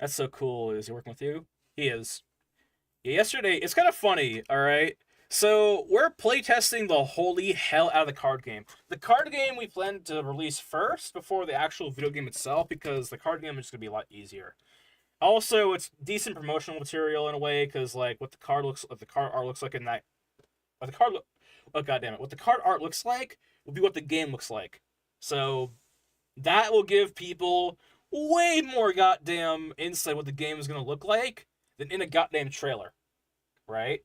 That's so cool. Is he working with you? He is. Yeah, yesterday, it's kind of funny, alright? So, we're playtesting the holy hell out of the card game. The card game we plan to release first before the actual video game itself, because the card game is just going to be a lot easier. Also, it's decent promotional material in a way, because like what the card art looks like in that, what the card art looks like will be what the game looks like. So that will give people way more goddamn insight what the game is gonna look like than in a goddamn trailer, right?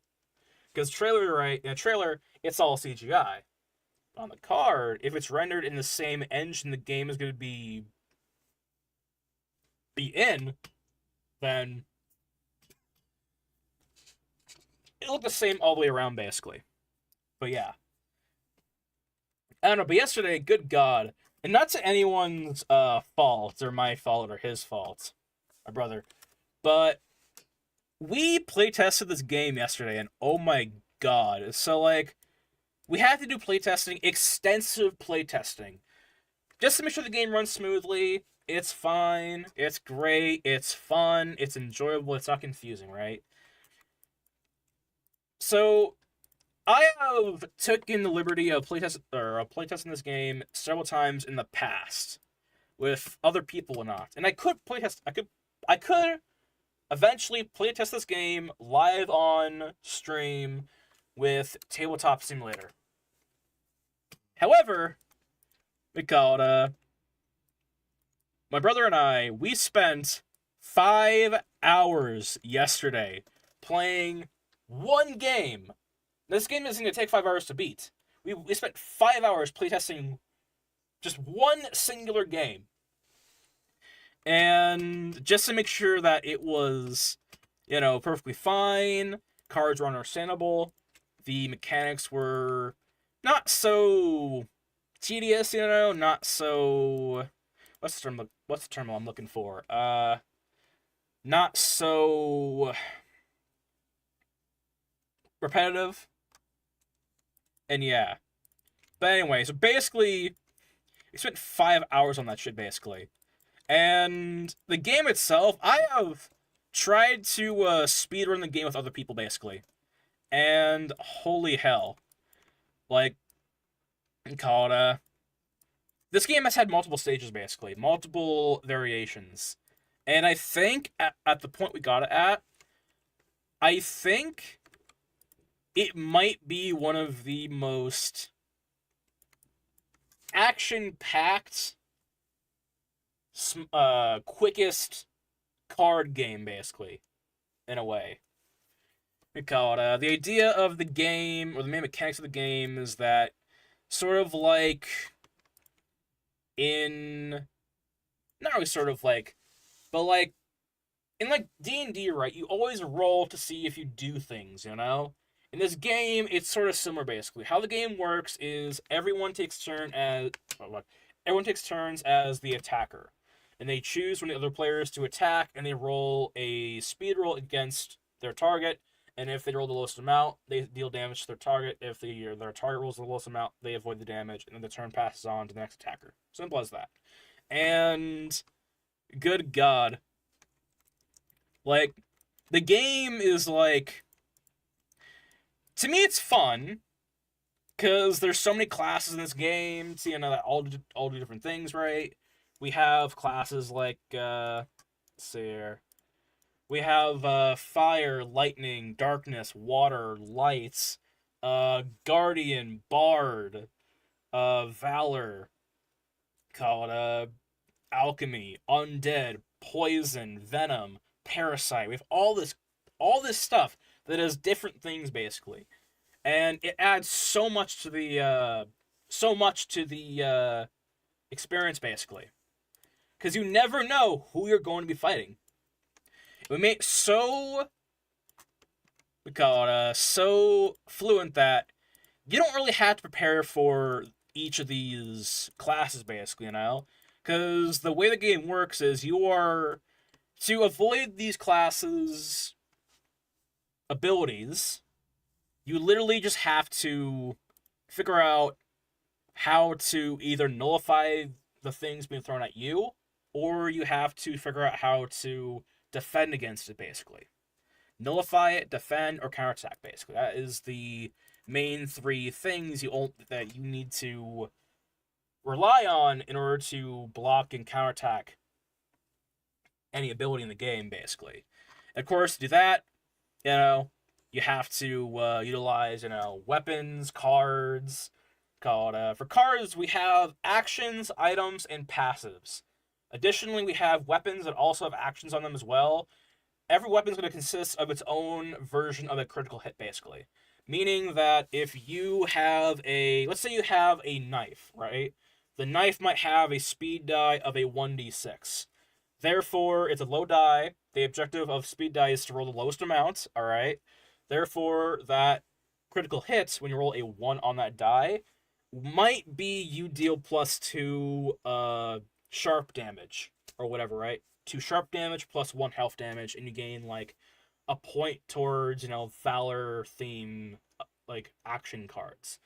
Because in a trailer, it's all CGI. On the card, if it's rendered in the same engine the game is gonna be in, then it'll look the same all the way around, basically. But yeah. I don't know, but yesterday, good God, and not to anyone's fault, or my fault, or his fault, my brother, but we playtested this game yesterday, and oh my God. So, like, we had to do playtesting, extensive playtesting, just to make sure the game runs smoothly. It's fine, it's great, it's fun, it's enjoyable, it's not confusing, right? So, I have taken the liberty of playtesting this game several times in the past with other people or not, and I could eventually playtest this game live on stream with Tabletop Simulator. However, my brother and I, we spent 5 hours yesterday playing one game. This game isn't going to take 5 hours to beat. We spent 5 hours playtesting just one singular game. And just to make sure that it was, you know, perfectly fine, cards were understandable, the mechanics were not so tedious, you know, not so... What's the term I'm looking for? Not so repetitive. And yeah. But anyway, so basically, we spent 5 hours on that shit, basically. And the game itself, I have tried to speedrun the game with other people, basically. And holy hell. Like, this game has had multiple stages, basically. Multiple variations. And I think, at the point we got it at, I think it might be one of the most action-packed quickest card game, basically, in a way. We call it, the idea of the game, or the main mechanics of the game, is that sort of like in, not really sort of like, but like, in like D&D, right, you always roll to see if you do things, you know? In this game, it's sort of similar, basically. How the game works is everyone takes turns as the attacker. And they choose one of the other players to attack, and they roll a speed roll against their target. And if they roll the lowest amount, they deal damage to their target. If their target rolls the lowest amount, they avoid the damage, and then the turn passes on to the next attacker. Simple as that. And good God. Like, the game is like, to me it's fun, because there's so many classes in this game, so, you know, that all do different things, right? We have classes like, let's see here. We have fire, lightning, darkness, water, lights, guardian, bard, valor, call it alchemy, undead, poison, venom, parasite. We have all this stuff that does different things, basically, and it adds so much to the experience, basically, because you never know who you're going to be fighting. We make it so so fluent that you don't really have to prepare for each of these classes, basically, you know? Because the way the game works is you are, to avoid these classes' abilities, you literally just have to figure out how to either nullify the things being thrown at you, or you have to figure out how to defend against it, basically. Nullify it, defend, or counterattack, basically. That is the main three things that you need to rely on in order to block and counterattack any ability in the game, basically. And of course, to do that, you know, you have to utilize, you know, weapons, cards. For cards, we have actions, items, and passives. Additionally, we have weapons that also have actions on them as well. Every weapon is going to consist of its own version of a critical hit, basically. Meaning that if you have let's say you have a knife, right? The knife might have a speed die of a 1d6. Therefore, it's a low die. The objective of speed die is to roll the lowest amount, alright? Therefore, that critical hit, when you roll a 1 on that die, might be you deal +2 sharp damage, or whatever, right? 2 sharp damage plus 1 health damage, and you gain, like, a point towards, you know, valor theme, like, action cards.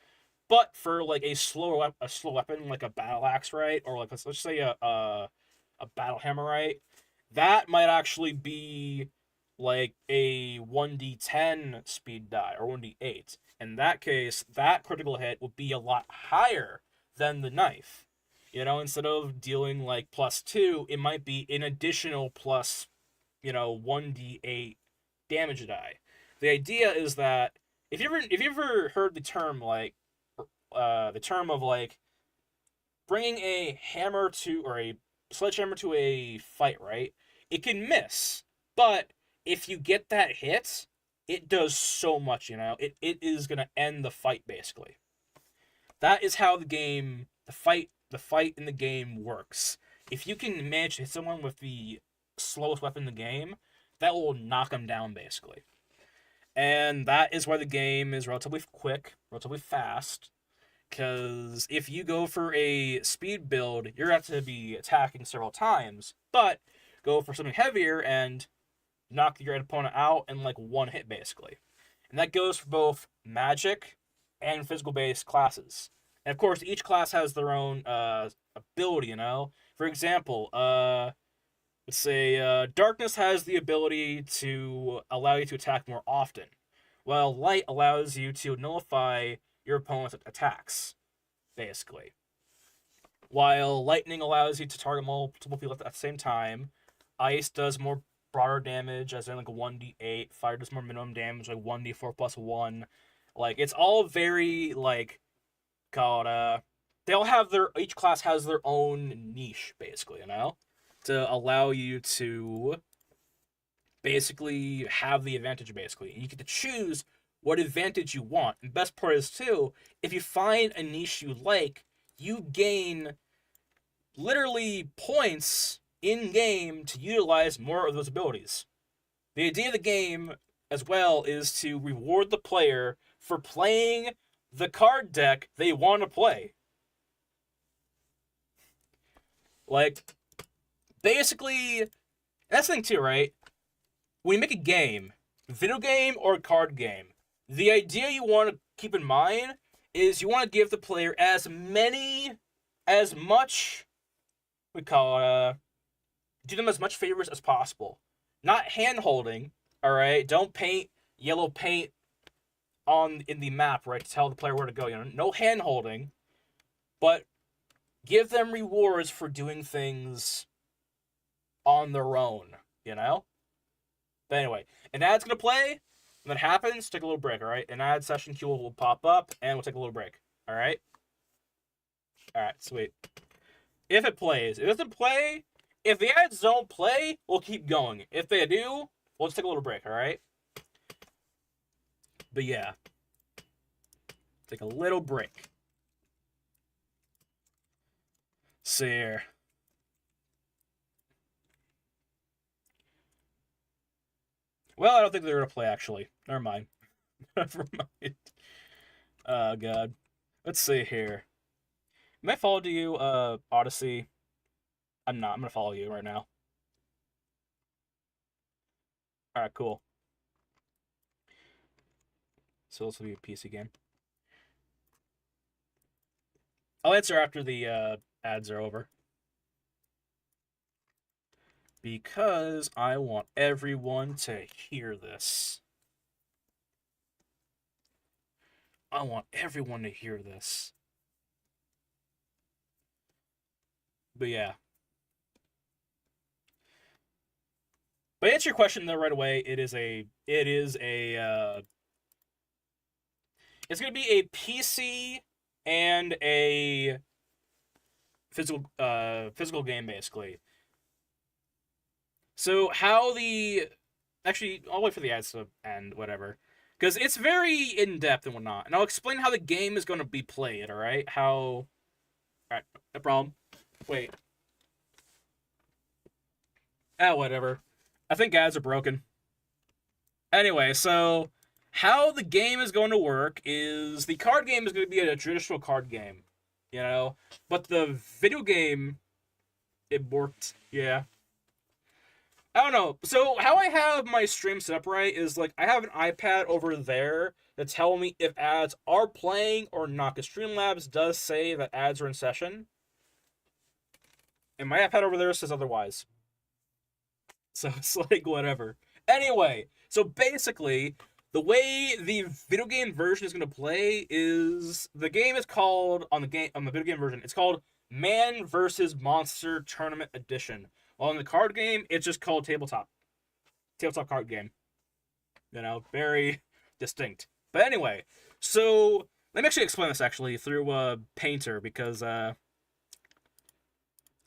But for, like, a slow weapon, like a battle axe, right? Or, like, let's say a battle hammer, right? That might actually be, like, a 1d10 speed die, or 1d8. In that case, that critical hit will be a lot higher than the knife. You know, instead of dealing, like, +2, it might be an additional plus, you know, 1d8 damage die. The idea is that, if you ever heard the term, like, bringing a hammer to, or a sledgehammer to a fight, right? It can miss, but if you get that hit, it does so much, you know? It is going to end the fight, basically. That is how the fight in the game works. If you can manage to hit someone with the slowest weapon in the game, that will knock them down, basically. And that is why the game is relatively quick, relatively fast, because if you go for a speed build, you're going to have to be attacking several times, but go for something heavier and knock your opponent out in, like, one hit, basically. And that goes for both magic and physical-based classes. And, of course, each class has their own ability, you know? For example, let's say darkness has the ability to allow you to attack more often, while light allows you to nullify your opponent's attacks, basically. While lightning allows you to target multiple people at the same time, ice does more broader damage, as in, like, a 1d8, fire does more minimum damage, like 1d4 plus 1. Like, it's all very, like, each class has their own niche, basically, you know? to allow you to basically have the advantage, basically. And you get to choose what advantage you want. And best part is, too, if you find a niche you like, you gain literally points in-game to utilize more of those abilities. The idea of the game, as well, is to reward the player for playing the card deck they want to play. Like, basically, that's the thing too, right? When you make a game, video game or card game, the idea you want to keep in mind is you want to give the player as much, do them as much favors as possible. Not hand-holding, alright? Don't paint yellow paint in the map, right, to tell the player where to go. No hand-holding, but give them rewards for doing things on their own, But anyway, an ad's going to play. When that happens, take a little break, alright? An ad session queue will pop up, and we'll take a little break, alright? Alright, sweet. If it plays. If it doesn't play, if the ads don't play, we'll keep going. If they do, we'll just take a little break, alright? But yeah. Take a little break. See here. Well, I don't think they're going to play, actually. Never mind. Never mind. Oh, God. Let's see here. Am I followed you, Odyssey? I'm not. I'm going to follow you right now. Alright, cool. So this will be a PC game. I'll answer after the ads are over. Because I want everyone to hear this. I want everyone to hear this. But yeah. But to answer your question though right away, it's going to be a PC and a physical game basically. So actually, I'll wait for the ads to end, whatever. Because it's very in-depth and whatnot. And I'll explain how the game is going to be played, alright? Alright, no problem. Wait. Whatever. I think ads are broken. Anyway, so how the game is going to work is the card game is going to be a traditional card game. But the video game, it worked, yeah. I don't know. So how I have my stream set up right is like I have an iPad over there that tell me if ads are playing or not. Because Streamlabs does say that ads are in session. And my iPad over there says otherwise. So it's like whatever. Anyway, so basically the way the video game version is going to play is the game is called on the video game version. It's called Man vs. Monster Tournament Edition. Well, in the card game, it's just called Tabletop card game. Very distinct. But anyway, so let me actually explain this actually through Painter because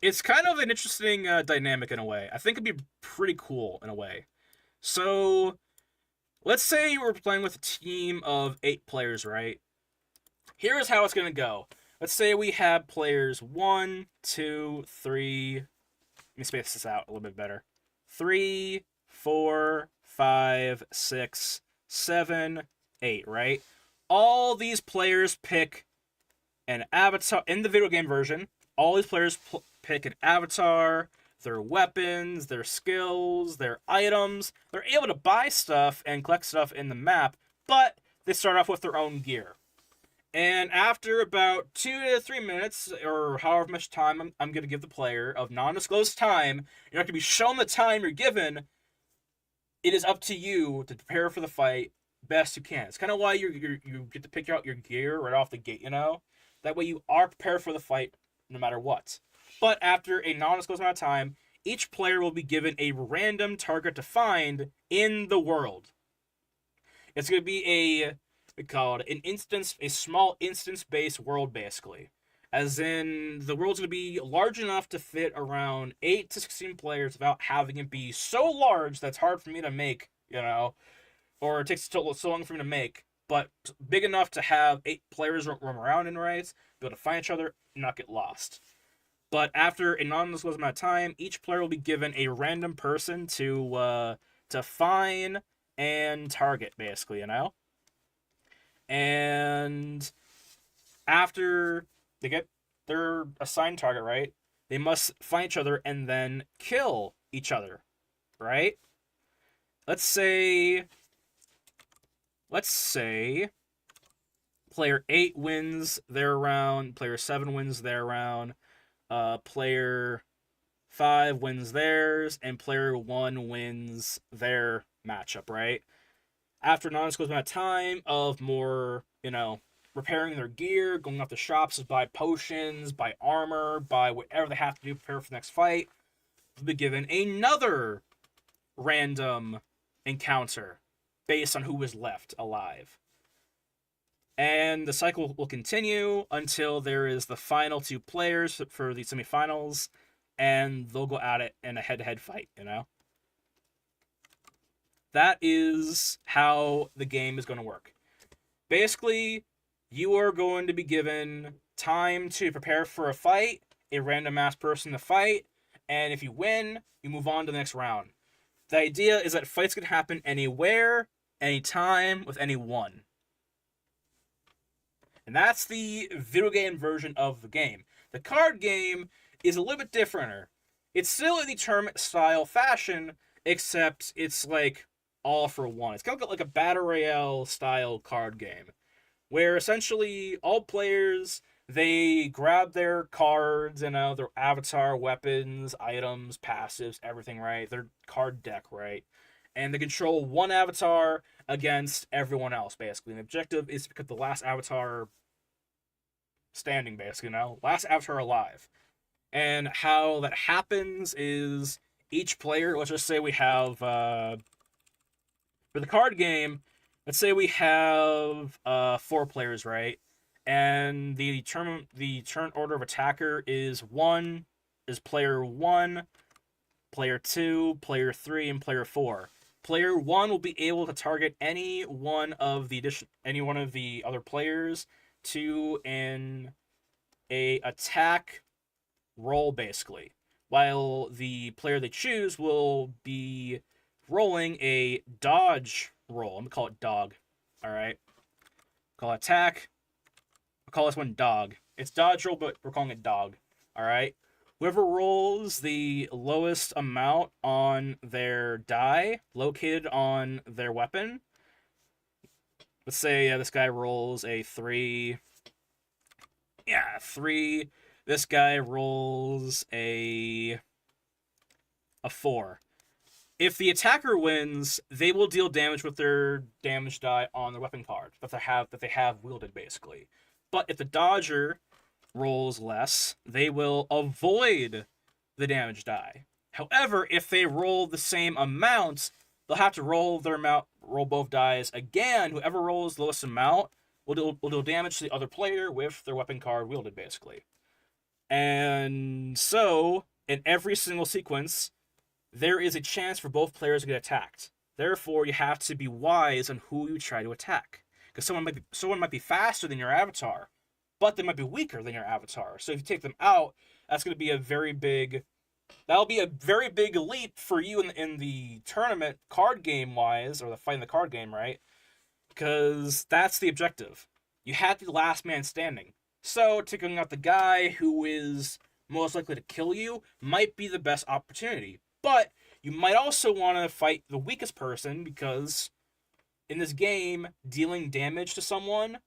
it's kind of an interesting dynamic in a way. I think it'd be pretty cool in a way. So let's say we're playing with a team of 8 players, right? Here's how it's going to go. Let's say we have players 1, 2, 3... Let me space this out a little bit better. 3, 4, 5, 6, 7, 8, right? All these players pick an avatar. In the video game version, all these players pick an avatar, their weapons, their skills, their items. They're able to buy stuff and collect stuff in the map, but they start off with their own gear. And after about 2 to 3 minutes, or however much time I'm going to give the player of non-disclosed time, you're not going to be shown the time you're given. It is up to you to prepare for the fight best you can. It's kind of why you get to pick out your gear right off the gate, That way you are prepared for the fight no matter what. But after a non-disclosed amount of time, each player will be given a random target to find in the world. It's going to be we call it a small instance-based world, basically. As in, the world's going to be large enough to fit around 8 to 16 players without having it be so large that's hard for me to make, or it takes so long for me to make, but big enough to have 8 players roam around in, right? Be able to find each other, and not get lost. But after a non-disclosed amount of time, each player will be given a random person to find and target, basically, And after they get their assigned target, right, they must find each other and then kill each other, right? Let's say player 8 wins their round, player 7 wins their round, player 5 wins theirs, and player 1 wins their matchup, right? After a non-disclosed amount of time of more, repairing their gear, going off the shops to buy potions, buy armor, buy whatever they have to do to prepare for the next fight, they'll be given another random encounter based on who was left alive. And the cycle will continue until there is the final 2 players for the semifinals, and they'll go at it in a head-to-head fight, That is how the game is going to work. Basically, you are going to be given time to prepare for a fight, a random ass person to fight, and if you win, you move on to the next round. The idea is that fights can happen anywhere, anytime, with anyone. And that's the video game version of the game. The card game is a little bit different. It's still in the tournament style fashion, except it's like all for one. It's kind of like a Battle Royale style card game, where essentially all players, they grab their cards, their avatar, weapons, items, passives, everything, right? Their card deck, right? And they control one avatar against everyone else, basically. And the objective is to pick up the last avatar standing, basically, last avatar alive. And how that happens is each player, let's just say we have, for the card game, let's say we have 4 players, right? And the turn order of attacker is player 1, player 2, player 3, and player 4. Player 1 will be able to target any one of the other players to an attack roll, basically, while the player they choose will be rolling a dodge roll. I'm gonna call it dog. All right, call it attack. I'll call this one dog. It's dodge roll, but we're calling it dog. All right. Whoever rolls the lowest amount on their die located on their weapon. Let's say this guy rolls a 3. Yeah, 3. This guy rolls a 4. If the attacker wins, they will deal damage with their damage die on their weapon card that they have wielded, basically. But if the dodger rolls less, they will avoid the damage die. However, if they roll the same amount, they'll have to roll both dies again. Whoever rolls the lowest amount will deal damage to the other player with their weapon card wielded, basically. And so, in every single sequence, there is a chance for both players to get attacked. Therefore, you have to be wise on who you try to attack. Because someone might be faster than your avatar, but they might be weaker than your avatar. So if you take them out, that'll be a very big leap for you in the tournament card game wise, or the fight in the card game, right? Because that's the objective. You have to be the last man standing. So taking out the guy who is most likely to kill you might be the best opportunity. But you might also want to fight the weakest person, because in this game, dealing damage to someone,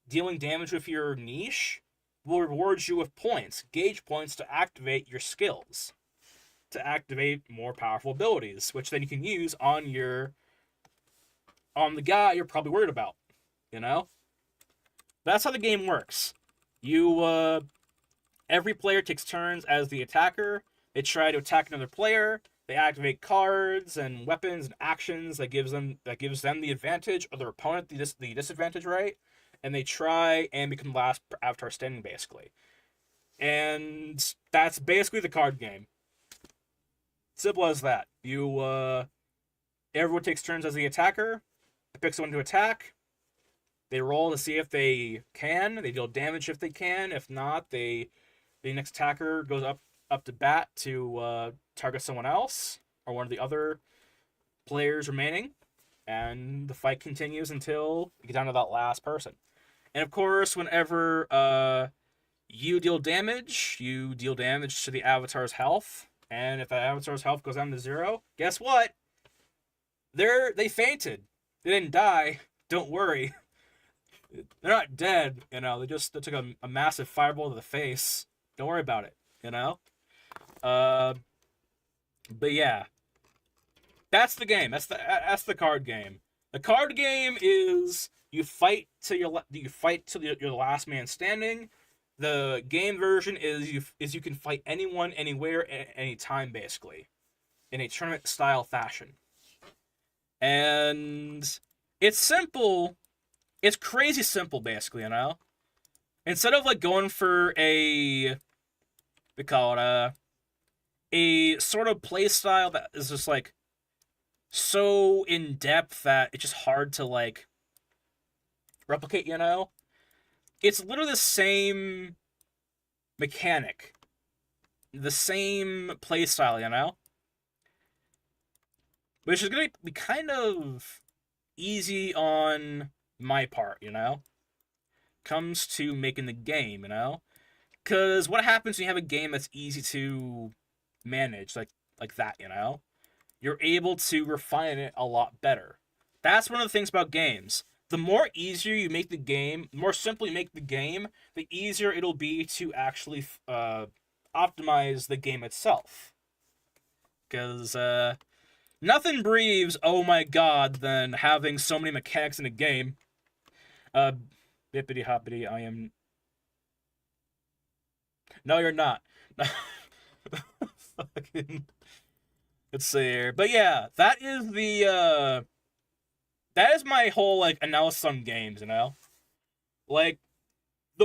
dealing damage with your niche, will reward you with points, gauge points to activate your skills, to activate more powerful abilities, which then you can use on the guy you're probably worried about, That's how the game works. Every player takes turns as the attacker. They try to attack another player. They activate cards and weapons and actions that gives them the advantage, or their opponent the disadvantage, right? and they try and become the last avatar standing, basically. And that's basically the card game. Simple as that. Everyone takes turns as the attacker. They pick someone to attack. They roll to see if they can. They deal damage if they can. If not, the next attacker goes up to bat to target someone else or one of the other players remaining, and the fight continues until you get down to that last person. And of course, whenever you deal damage to the avatar's health, and if the avatar's health goes down to 0, guess what? They fainted. They didn't die. Don't worry. They're not dead, they took a massive fireball to the face. Don't worry about it, But yeah. That's the game. That's the card game. The card game is you fight till you're the last man standing. The game version is you can fight anyone, anywhere, at any time, basically, in a tournament style fashion. And it's simple. It's crazy simple, basically, Instead of going for a sort of play style that is just so in depth that it's just hard to replicate, It's literally the same mechanic, the same play style, which is gonna be kind of easy on my part, comes to making the game, because what happens when you have a game that's easy to manage like that, you're able to refine it a lot better. That's one of the things about games. The more easier you make the game, the more simple you make the game, the easier it'll be to actually optimize the game itself. Because nothing breathes, oh my god, than having so many mechanics in a game. Bippity hoppity, I am... No, you're not. Fucking... Let's see here. But yeah, that is my whole, analysis on games, The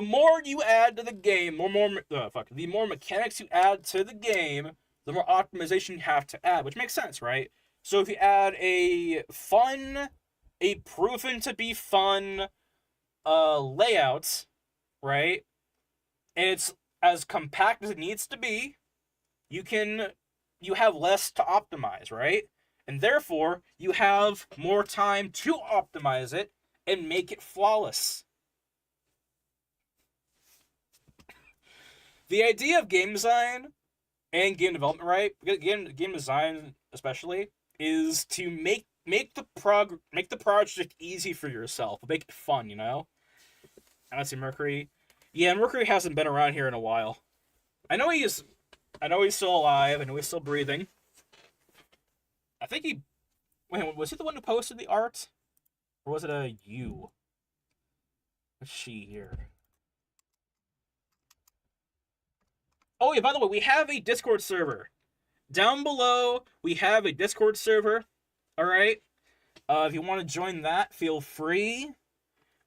more you add to the game, the more mechanics you add to the game, the more optimization you have to add, which makes sense, right? So if you add a proven to be fun layout, right, and it's as compact as it needs to be, you have less to optimize, right? And therefore, you have more time to optimize it and make it flawless. The idea of game design and game development, right? Game design especially, is to make the project easy for yourself, make it fun, I don't see Mercury. Yeah, Mercury hasn't been around here in a while. I know he's still alive. I know he's still breathing. I think wait, was he the one who posted the art? Or was it you? What's she here? Oh yeah, by the way, we have a Discord server. Down below, we have a Discord server. Alright? If you want to join that, feel free.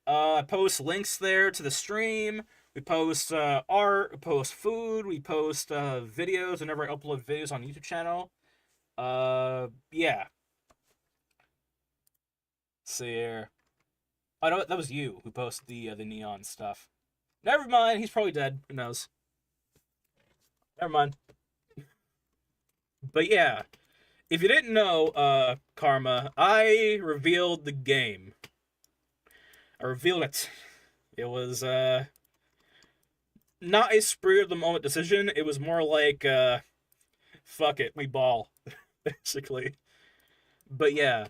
I post links there to the stream. We post art, we post food, we post videos whenever I upload videos on the YouTube channel. Yeah. Let's see here. Oh, no, that was you who posted the neon stuff. Never mind, he's probably dead. Who knows? Never mind. But yeah, if you didn't know, Karma, I revealed the game. I revealed it. It was, not a spur-of-the-moment decision. It was more like, fuck it, we ball, basically. But yeah.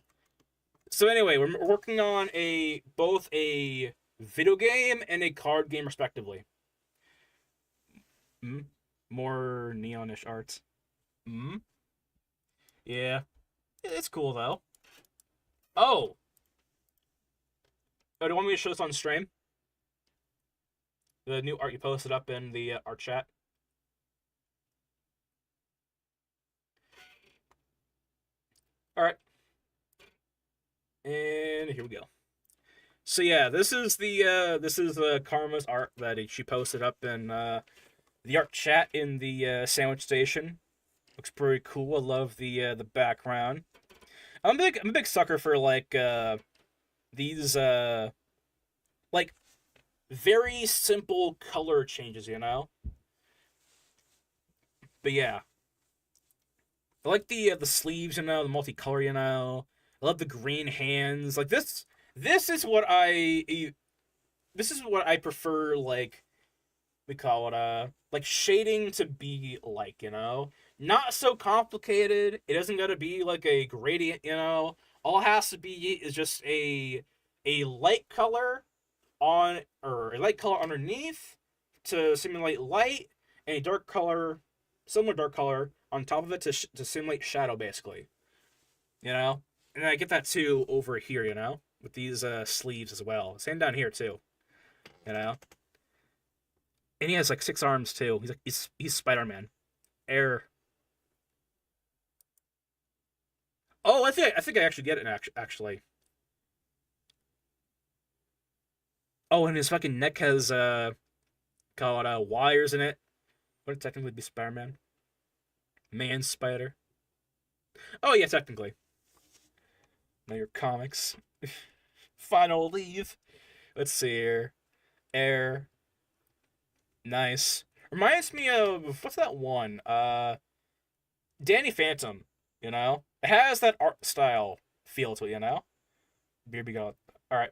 So anyway, we're working on both a video game and a card game, respectively. More neonish art. Yeah. It's cool, though. Oh! Do you want me to show this on stream? The new art you posted up in the art chat. Alright. And here we go. So yeah, this is the Karma's art that she posted up in the art chat in the sandwich station. Looks pretty cool. I love the background. I'm a big sucker for like these like very simple color changes, you know. But yeah, I like the sleeves, you know, the multicolor, you know. I love the green hands. Like this. This is what I prefer. Like we call it like shading to be like, you know, not so complicated. It doesn't gotta be like a gradient, you know. All it has to be is just a light color on or a light color underneath to simulate light, and a dark color, similar dark color on top of it to simulate shadow, basically. You know, and I get that too over here, you know, with these sleeves as well. Same down here too, you know. And he has like 6 arms too. He's Spider-Man. Air. Oh, I think I actually get it actually. Oh, and his fucking neck has called wires in it. Would it technically be Spider-Man? Man Spider. Oh yeah, technically. Now your comics. Final leave. Let's see here. Air. Nice. Reminds me of what's that one? Danny Phantom, you know? It has that art style feel to it, you know? Here we go. Alright.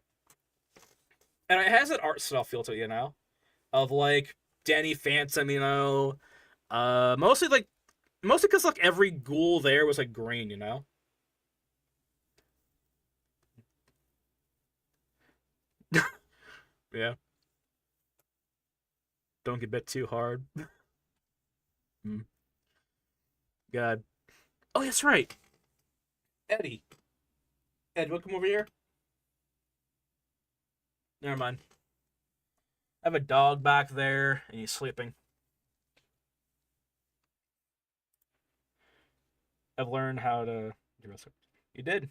And it has that art style feel to it, you know? Of like Danny Phantom, you know. Mostly because like every ghoul there was like green, you know? Yeah. Don't get bit too hard. Hmm. God. Oh, that's right. Eddie. Ed, will come over here? Never mind. I have a dog back there, and he's sleeping. I've learned how to do this. You did.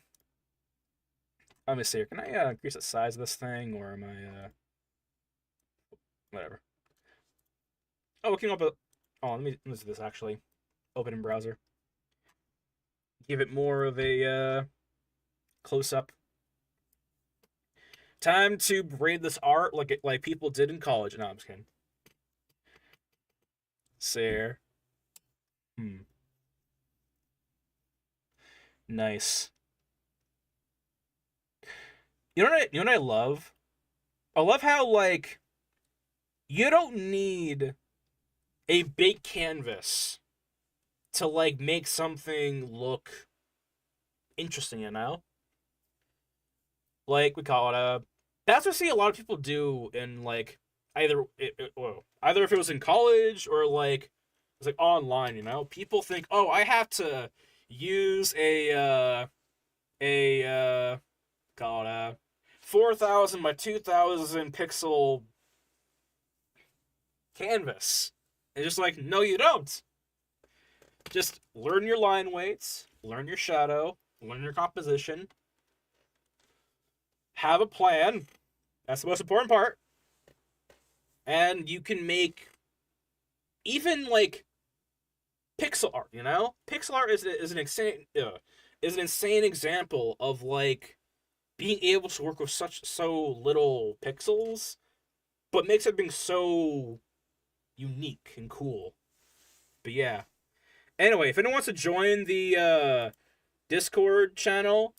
Let me see here. Can I increase the size of this thing, or am I whatever? Oh, we can open. Oh, let's do this actually. Open in browser. Give it more of a close up. Time to braid this art like people did in college. No, I'm just kidding. Sare. Nice. You know what I love? I love how like you don't need a big canvas to like make something look interesting, you know? Like we call it that's what I see a lot of people do in like either if it was in college or like it's like online, you know? People think, "Oh, I have to use a call it 4,000 by 2,000 pixel canvas." And just like, no, you don't. Just learn your line weights, learn your shadow, learn your composition, have a plan. That's the most important part. And you can make even like pixel art, you know? Pixel art is an insane example of like being able to work with so little pixels, but makes everything so unique and cool. But yeah. Anyway, if anyone wants to join the Discord channel,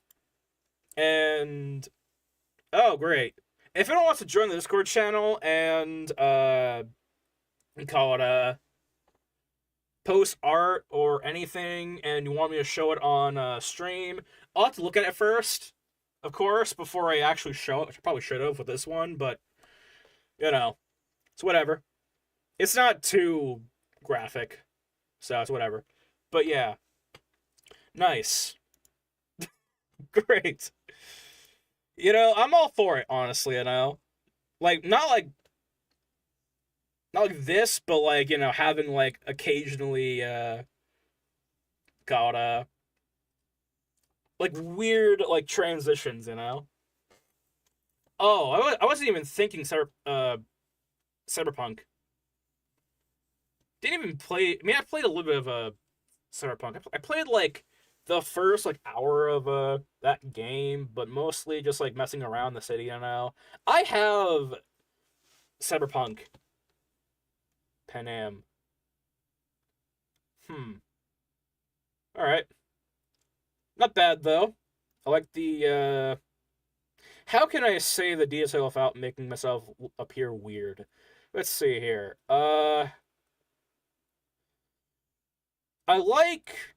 and oh great. If anyone wants to join the Discord channel and call it post art or anything, and you want me to show it on stream, I'll have to look at it first, of course, before I actually show it. I probably should have with this one, but you know, it's whatever. It's not too graphic, so it's whatever. But yeah, nice, great. You know, I'm all for it, honestly. You know, like not like this, but like, you know, having like occasionally got like weird like transitions, you know. Oh, I wasn't even thinking Cyberpunk. Didn't even play. I mean, I played a little bit of Cyberpunk. I played like the first like hour of that game, but mostly just like messing around the city. I have Cyberpunk Pan Am. All right. Not bad though. I like the how can I say the detail without making myself appear weird? Let's see here. I like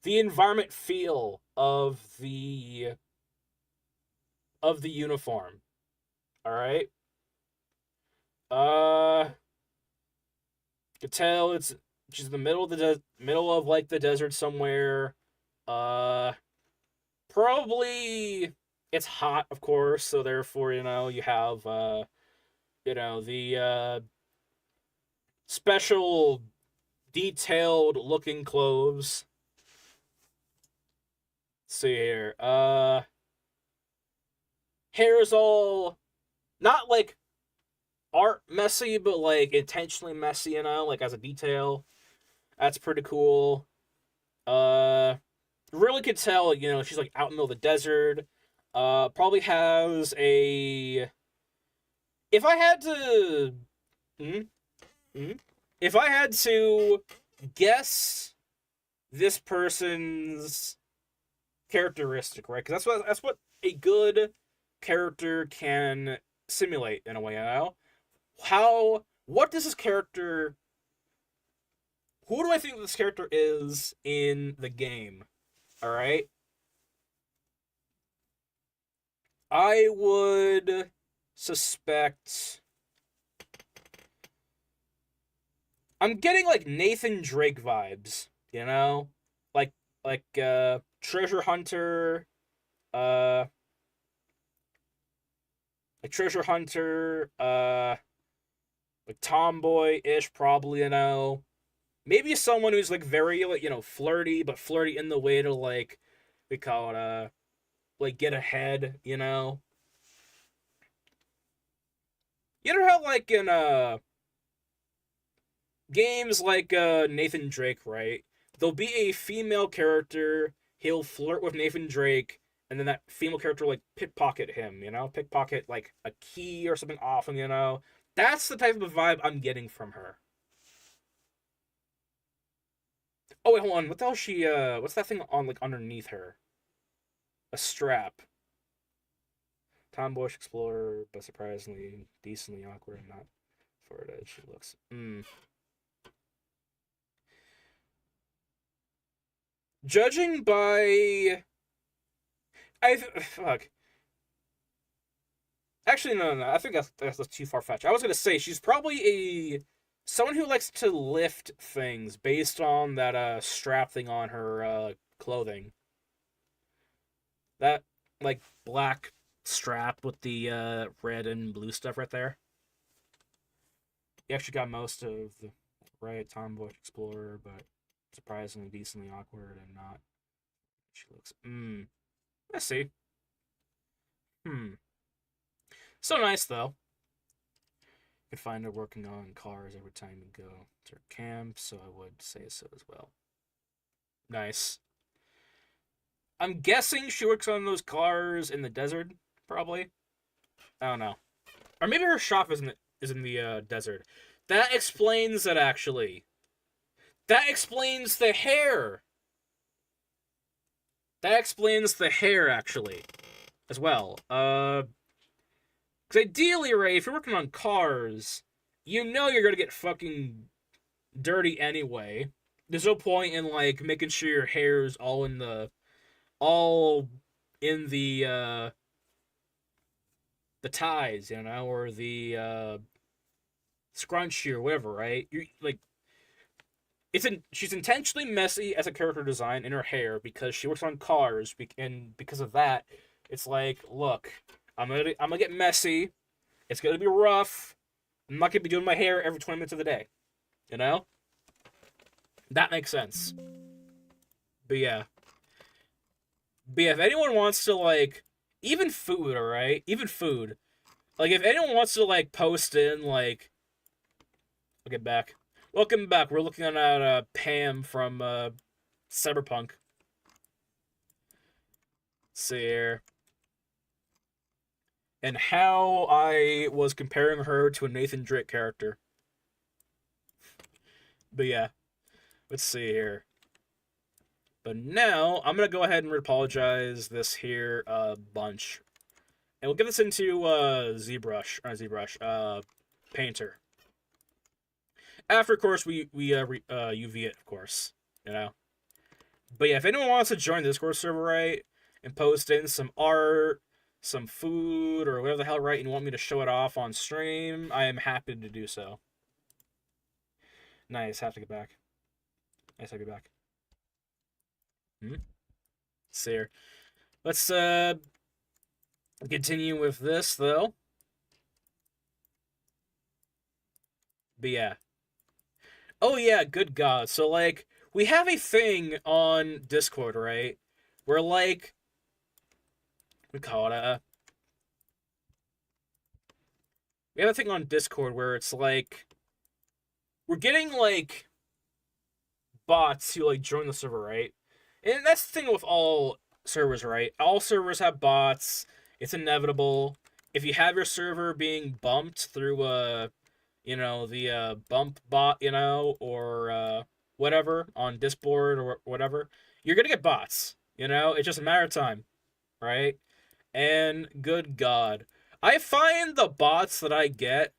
the environment feel of the uniform. All right. You can tell it's just in the middle of the middle of like the desert somewhere. Probably it's hot, of course, so therefore, you have the special detailed looking clothes. Let's see here. Hair's all not like art messy, but like intentionally messy, like as a detail. That's pretty cool. Really could tell, she's like out in the middle of the desert. Probably has a. If I had to, if I had to guess this person's characteristic, right? Because that's what a good character can simulate in a way. What does this character? Who do I think this character is in the game? All right. I would suspect. I'm getting like Nathan Drake vibes, like treasure hunter, like treasure hunter, like tomboy-ish, probably, maybe someone who's like very like flirty, but flirty in the way to like we call it like get ahead, You know how like in games like Nathan Drake, right? There'll be a female character, he'll flirt with Nathan Drake, and then that female character like pickpocket him, pickpocket like a key or something off him, That's the type of vibe I'm getting from her. Oh wait, hold on. What the hell is she what's that thing on like underneath her? A strap. Tomboyish explorer, but surprisingly decently awkward and not for it as she looks. Judging by fuck. Actually, no. I think that's too far-fetched. I was gonna say she's probably someone who likes to lift things based on that strap thing on her clothing. That like black strap with the red and blue stuff right there. You actually got most of the right tomboy explorer, but surprisingly decently awkward and not. She looks. Let's see. So nice though. You can find her working on cars every time you go to her camp, so I would say so as well. Nice. I'm guessing she works on those cars in the desert, probably. I don't know. Or maybe her shop is in the desert. That explains it, actually. That explains the hair. That explains the hair, actually, as well. Because ideally, Ray, if you're working on cars, you're gonna get fucking dirty anyway. There's no point in, like, making sure your hair is all in the ties, or the scrunchie or whatever, right? You're like, she's intentionally messy as a character design in her hair because she works on cars, and because of that, it's like, look, I'm gonna get messy. It's gonna be rough. I'm not gonna be doing my hair every 20 minutes of the day, That makes sense. But yeah, if anyone wants to, like, even food, alright? Even food. Like, if anyone wants to, like, post in, like... I'll get back. Welcome back. We're looking at Pam from Cyberpunk. Let's see here. And how I was comparing her to a Nathan Drake character. But yeah. Let's see here. But now, I'm going to go ahead and apologize this here bunch. And we'll get this into Painter. After, of course, we UV it, of course, you know. But yeah, if anyone wants to join the Discord server, right, and post in some art, some food, or whatever the hell, right, and want me to show it off on stream, I am happy to do so. Nice, have to get back. Nice, I'll be back. Let's see here. Let's continue with this, though. But yeah. Oh yeah, good God. So, like, we have a thing on Discord, right? Where, like, we call it we have a thing on Discord where it's like, we're getting, like, bots who, like, join the server, right? And that's the thing with all servers, right? All servers have bots. It's inevitable. If you have your server being bumped through you know, the bump bot, you know, or whatever on Discord or whatever, you're gonna get bots. You know, it's just a matter of time, right? And good God, I find the bots that I get,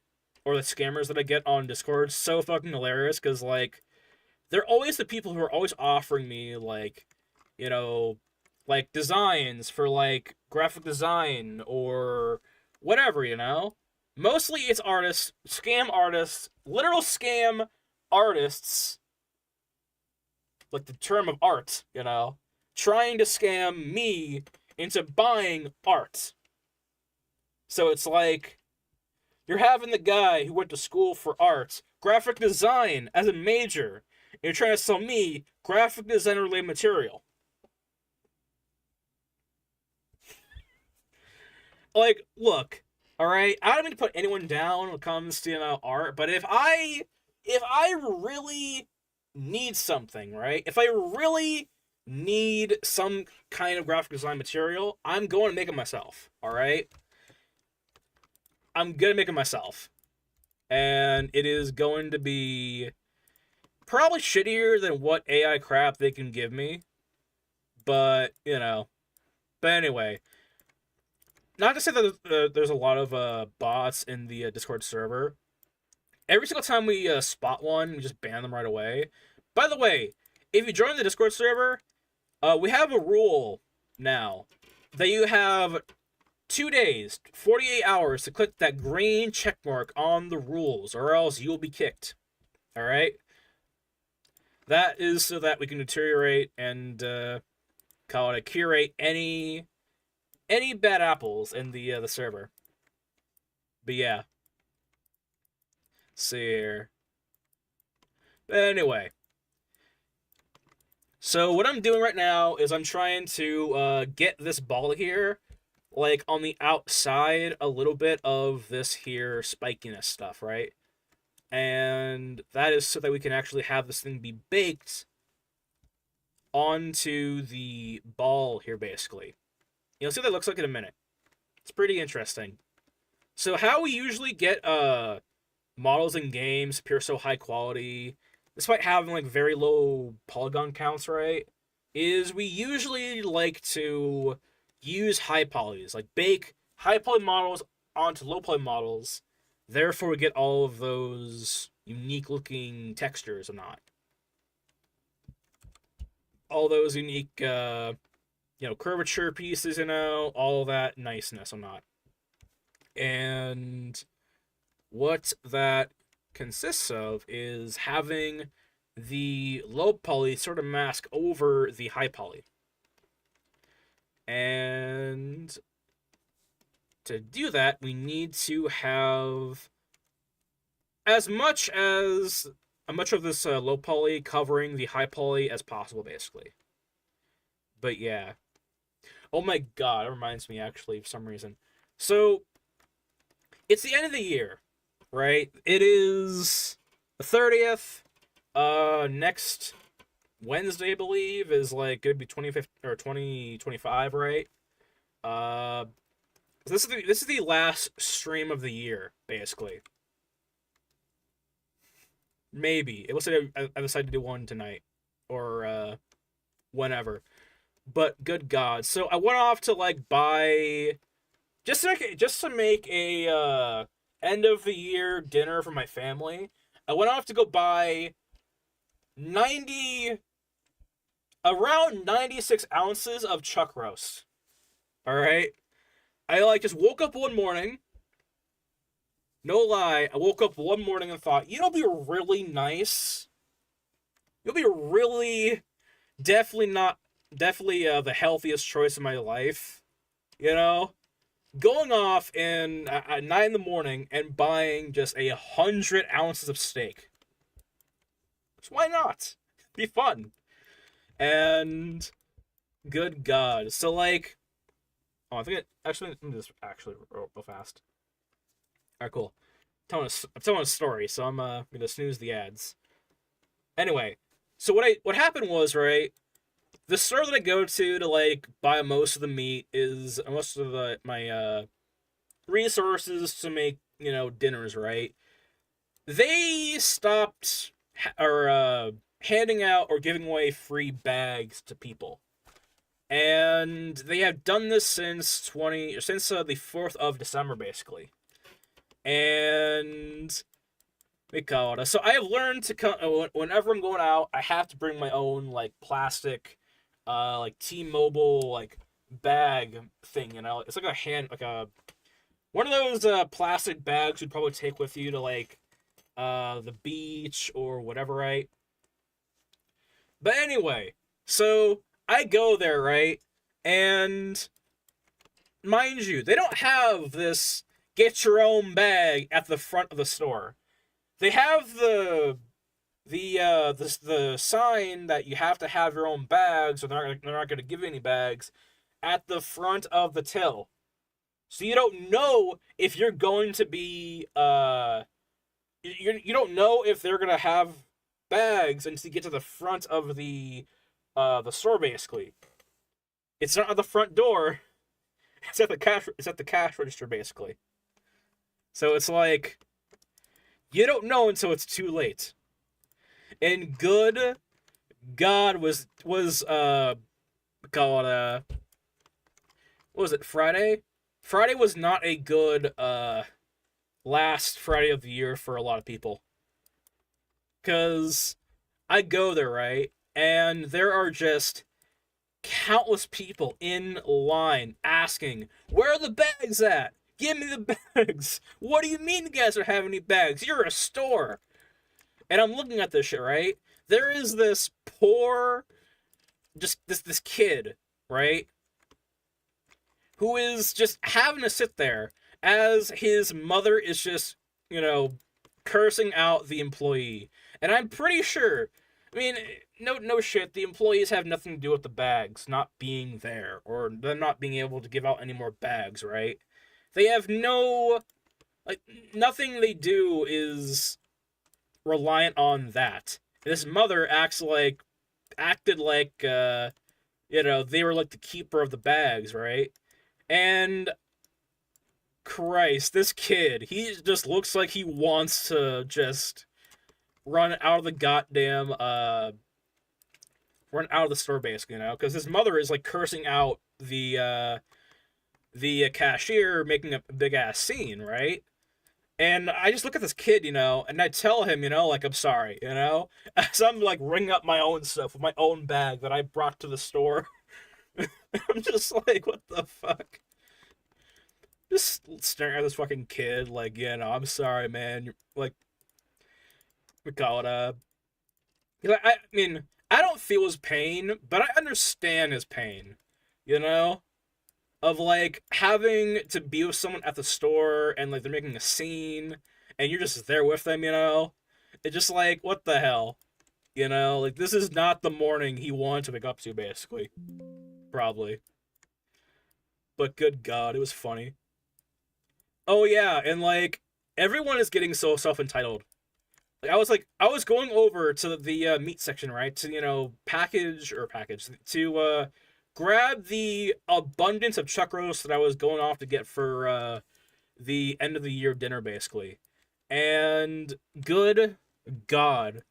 or the scammers that I get on Discord, so fucking hilarious, because, like, they're always the people who are always offering me, like, you know, like, designs for, like, graphic design, or whatever, you know? Mostly it's artists, scam artists, literal scam artists, like the term of art, you know, trying to scam me into buying art. So it's like, you're having the guy who went to school for art, graphic design as a major, and you're trying to sell me graphic design related material. Like, look, alright, I don't mean to put anyone down when it comes to, you know, art, but if I really need something, right? If I really need some kind of graphic design material, I'm going to make it myself, alright? I'm going to make it myself. And it is going to be probably shittier than what AI crap they can give me. But, you know. But anyway. Not to say that there's a lot of bots in the Discord server. Every single time we spot one, we just ban them right away. By the way, if you join the Discord server, we have a rule now that you have 2 days, 48 hours to click that green checkmark on the rules, or else you will be kicked. Alright? That is so that we can deteriorate and curate any bad apples in the server. But yeah. See here. But anyway. So what I'm doing right now is I'm trying to get this ball here, like, on the outside a little bit of this here spikiness stuff, right? And that is so that we can actually have this thing be baked onto the ball here, basically. You'll see what that looks like in a minute. It's pretty interesting. So how we usually get models in games appear so high quality, despite having, like, very low polygon counts, right, is we usually like to use high polys, like bake high poly models onto low poly models. Therefore, we get all of those unique looking textures or not. All those unique, you know, curvature pieces, you know, all that niceness or not. And what that consists of is having the low poly sort of mask over the high poly. And to do that, we need to have as much of this low poly covering the high poly as possible, basically. But yeah. Oh my god, it reminds me actually for some reason. So, it's the end of the year, right? It is the 30th. Next Wednesday, I believe, is like gonna be 25th or 2025, right? Uh, this is the last stream of the year, basically. Maybe it looks like I decided to do one tonight, or whenever. But good God, so I went off to like buy just to make a end of the year dinner for my family. I went off to go buy 90 around 96 ounces of chuck roast. All right, I like just woke up one morning. No lie, I woke up one morning and thought, you know, it'd be really nice. It'll be really definitely the healthiest choice of my life. You know, going off at 9 in the morning and buying just 100 ounces of steak. So why not? Be fun. And good God, so like, oh, I think actually let me just actually real fast. All right, cool. I'm telling a story, so I'm gonna snooze the ads. Anyway, so what happened was, right, the store that I go to like buy most of the meat is most of my resources to make, you know, dinners, right? They stopped handing out or giving away free bags to people. And they have done this since the 4th of December, basically. And we call it. So I have learned to whenever I'm going out, I have to bring my own like plastic, like T-Mobile like bag thing. You know, it's like one of those plastic bags you'd probably take with you to like the beach or whatever, right? But anyway, so I go there, right, and mind you, they don't have this get your own bag at the front of the store. They have the sign that you have to have your own bags, or they're not going to give you any bags at the front of the till. So you don't know if you're going to be you don't know if they're going to have bags until you get to the front of the store, basically. It's not at the front door. It's at the cash register, basically. So it's like, you don't know until it's too late. And good God was called what was it, Friday? Friday was not a good last Friday of the year for a lot of people. Cause I go there, right? And there are just countless people in line asking, where are the bags at? Give me the bags. What do you mean you guys don't have any bags? You're a store. And I'm looking at this shit, right? There is this poor, just this kid, right? Who is just having to sit there as his mother is just, you know, cursing out the employee. And I'm pretty sure, I mean, no shit, the employees have nothing to do with the bags not being there, or them not being able to give out any more bags, right? They have nothing they do is reliant on that. This mother acted like, you know, they were like the keeper of the bags, right? And Christ, this kid, he just looks like he wants to just run out of the goddamn, run out of the store, basically, you know? Because his mother is, like, cursing out the cashier, making a big-ass scene, right? And I just look at this kid, you know, and I tell him, you know, like, I'm sorry, you know? As I'm, like, ringing up my own stuff with my own bag that I brought to the store. I'm just like, what the fuck? Just staring at this fucking kid, like, you know, I'm sorry, man. You're, like, we call it, I mean, I don't feel his pain, but I understand his pain, you know? Of, like, having to be with someone at the store, and, like, they're making a scene, and you're just there with them, you know? It's just like, what the hell? You know? Like, this is not the morning he wanted to wake up to, basically. Probably. but good God, it was funny. Oh yeah, and like everyone is getting so self-entitled. I was going over to the meat section, right? To package to grab the abundance of chuck roast that I was going off to get for the end of the year dinner, basically. And good God,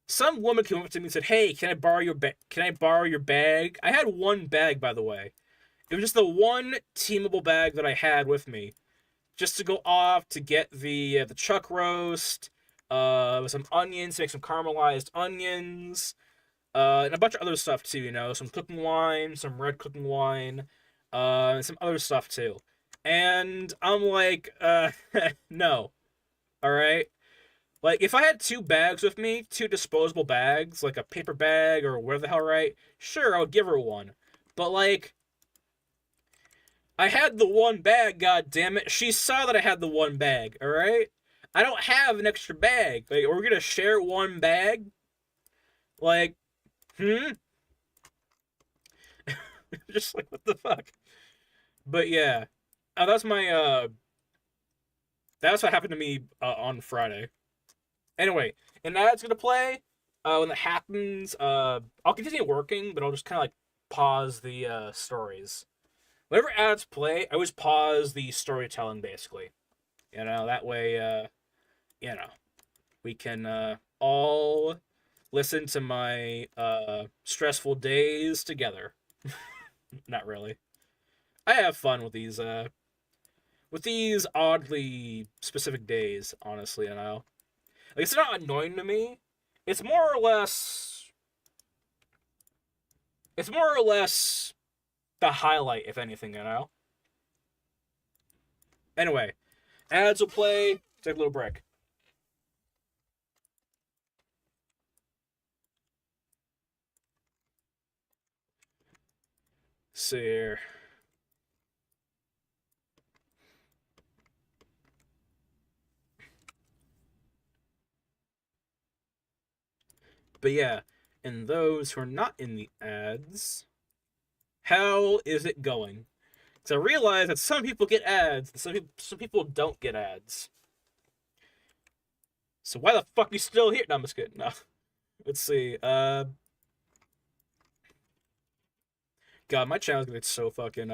some woman came up to me and said, "Hey, can I borrow your Can I borrow your bag?" I had one bag, by the way. It was just the one teamable bag that I had with me, just to go off to get the chuck roast, some onions, make some caramelized onions, and a bunch of other stuff too. Some cooking wine, some red cooking wine, and some other stuff too. And I'm like, no, all right. Like, if I had two bags with me, two disposable bags, like a paper bag or whatever the hell, right? Sure, I would give her one. But, like, I had the one bag, god damn it. She saw that I had the one bag, alright? I don't have an extra bag. Like, we're gonna share one bag? Like, Just like, what the fuck? But yeah. That's my, that's what happened to me on Friday. Anyway, and that's gonna play. When that happens, I'll continue working, but I'll just kind of like pause the stories. Whenever ads play, I always pause the storytelling, basically. That way, we can all listen to my stressful days together. Not really. I have fun with these oddly specific days, honestly, Like, it's not annoying to me. It's more or less the highlight, if anything, Anyway, ads will play. Take a little break. See here. But yeah, and those who are not in the ads, how is it going? Because I realize that some people get ads, and some people don't get ads. So why the fuck are you still here? No, I'm just kidding. No. Let's see. God, my channel's gonna get so fucking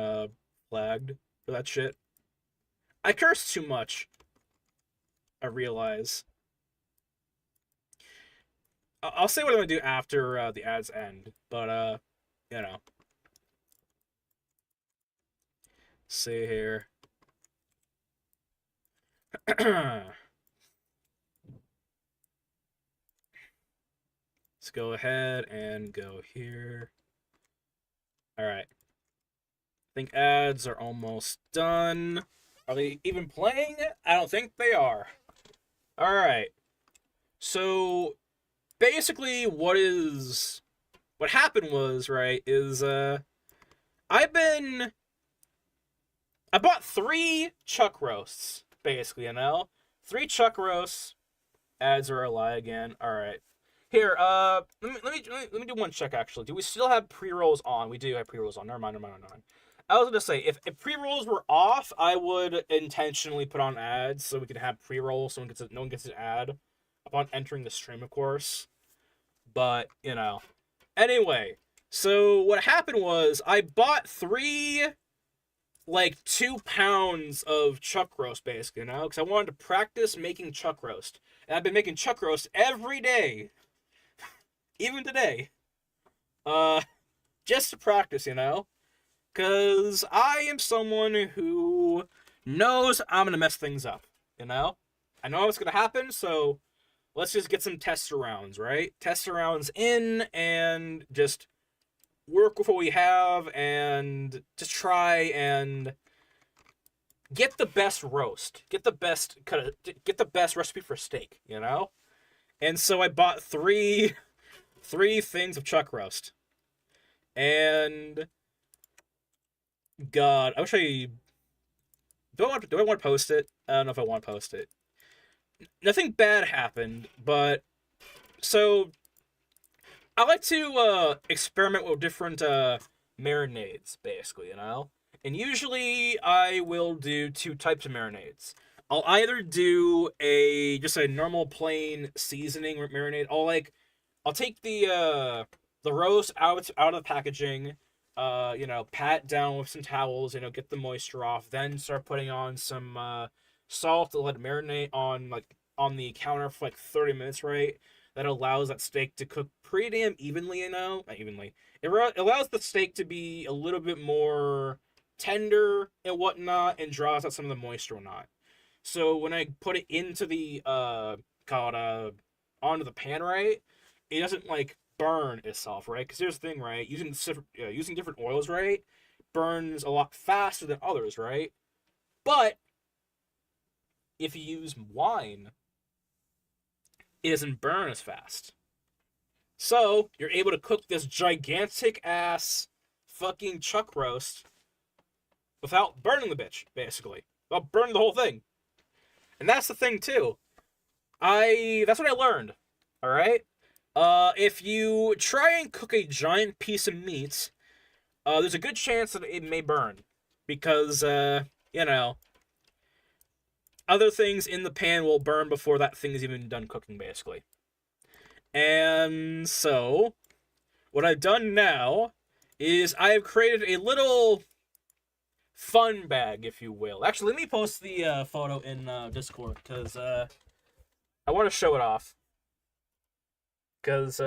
flagged for that shit. I curse too much. I realize. I'll say what I'm gonna do after the ads end, but see here. Let's go ahead and go here. Alright. I think ads are almost done. Are they even playing? I don't think they are. Alright. So, basically, what happened was, right, is, I bought 3 chuck roasts, basically, 3 chuck roasts. Ads are a lie again. Alright. Here, let me do one check, actually. Do we still have pre-rolls on? We do have pre-rolls on. Never mind. I was gonna say, if pre-rolls were off, I would intentionally put on ads so we could have pre-rolls so no one gets an ad upon entering the stream, of course. But, Anyway, so what happened was I bought 3, like, 2 pounds of chuck roast, basically, because I wanted to practice making chuck roast. And I've been making chuck roast every day. Even today. Just to practice, Because I am someone who knows I'm going to mess things up, I know what's going to happen, so let's just get some test rounds, right? Test rounds in and just work with what we have and just try and get the best roast. Get the best recipe for steak, And so I bought 3 things of chuck roast. And God, I wish do I want to post it? I don't know if I want to post it. Nothing bad happened, but so I like to experiment with different marinades, basically, And usually I will do 2 types of marinades. I'll either do just a normal plain seasoning marinade. I'll take the roast out of the packaging, pat it down with some towels, get the moisture off, then start putting on some salt to let it marinate on the counter for like 30 minutes, right? That allows that steak to cook pretty damn evenly, not evenly. It allows the steak to be a little bit more tender and whatnot, and draws out some of the moisture or not. So when I put it into the onto the pan, right, it doesn't like burn itself, right? Because here's the thing, right? Using different oils, right, burns a lot faster than others, right? But if you use wine, it doesn't burn as fast. So you're able to cook this gigantic ass fucking chuck roast without burning the bitch, basically. Without burning the whole thing. And that's the thing too. That's what I learned. Alright? If you try and cook a giant piece of meat, there's a good chance that it may burn. Because, other things in the pan will burn before that thing is even done cooking, basically. And so, what I've done now is I've created a little fun bag, if you will. Actually, let me post the photo in Discord, because I want to show it off. Because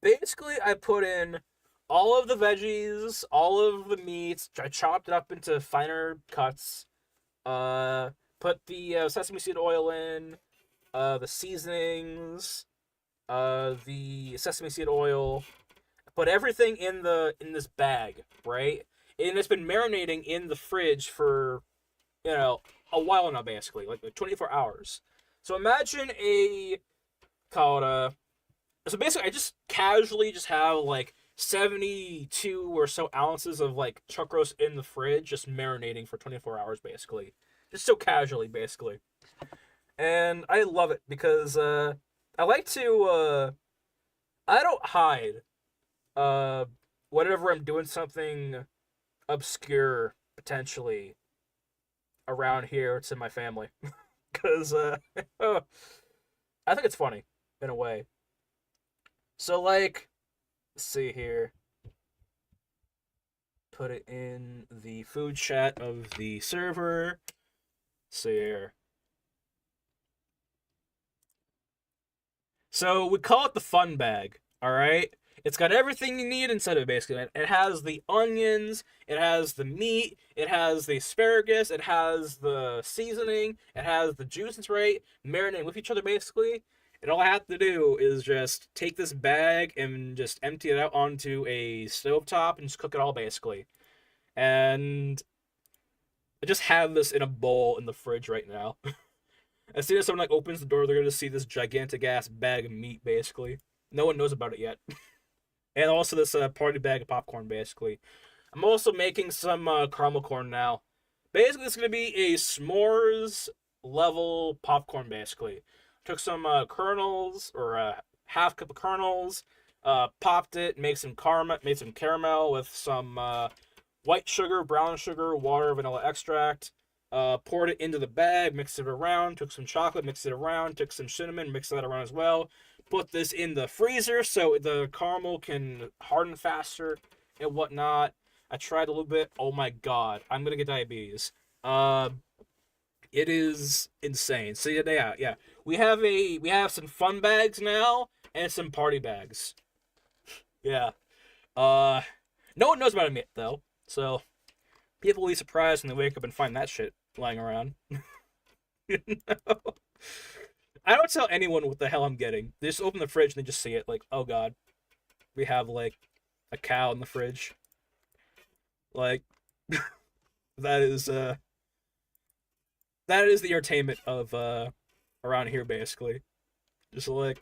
basically I put in all of the veggies, all of the meats, I chopped it up into finer cuts, put the sesame seed oil in, the seasonings, the sesame seed oil, put everything in this bag, right? And it's been marinating in the fridge for, a while now, basically, like 24 hours. So imagine so basically I just casually just have like 72 or so ounces of like chuck roast in the fridge, just marinating for 24 hours, basically. Just so casually, basically. And I love it because I like to I don't hide whenever I'm doing something obscure, potentially, around here. It's in my family. Because I think it's funny, in a way. So, like, let's see here. Put it in the food chat of the server. See here. So, we call it the fun bag, alright? It's got everything you need inside of it, basically. It has the onions, it has the meat, it has the asparagus, it has the seasoning, it has the juices, right? Marinating with each other, basically. And all I have to do is just take this bag and just empty it out onto a stovetop and just cook it all, basically. And I just have this in a bowl in the fridge right now. As soon as someone opens the door, they're going to see this gigantic ass bag of meat, basically. No one knows about it yet. And also this party bag of popcorn, basically. I'm also making some caramel corn now. Basically, it's going to be a s'mores level popcorn, basically. Took some kernels, or half cup of kernels, popped it, made some caramel with some white sugar, brown sugar, water, vanilla extract. Poured it into the bag, mixed it around, took some chocolate, mixed it around, took some cinnamon, mixed that around as well. Put this in the freezer so the caramel can harden faster and whatnot. I tried a little bit. Oh my god, I'm gonna get diabetes. It is insane. So yeah. We have some fun bags now and some party bags. Yeah. No one knows about it though, so people will be surprised when they wake up and find that shit lying around. I don't tell anyone what the hell I'm getting. They just open the fridge and they just see it, like, oh god, we have like a cow in the fridge. Like, that is the entertainment of around here, basically. Just like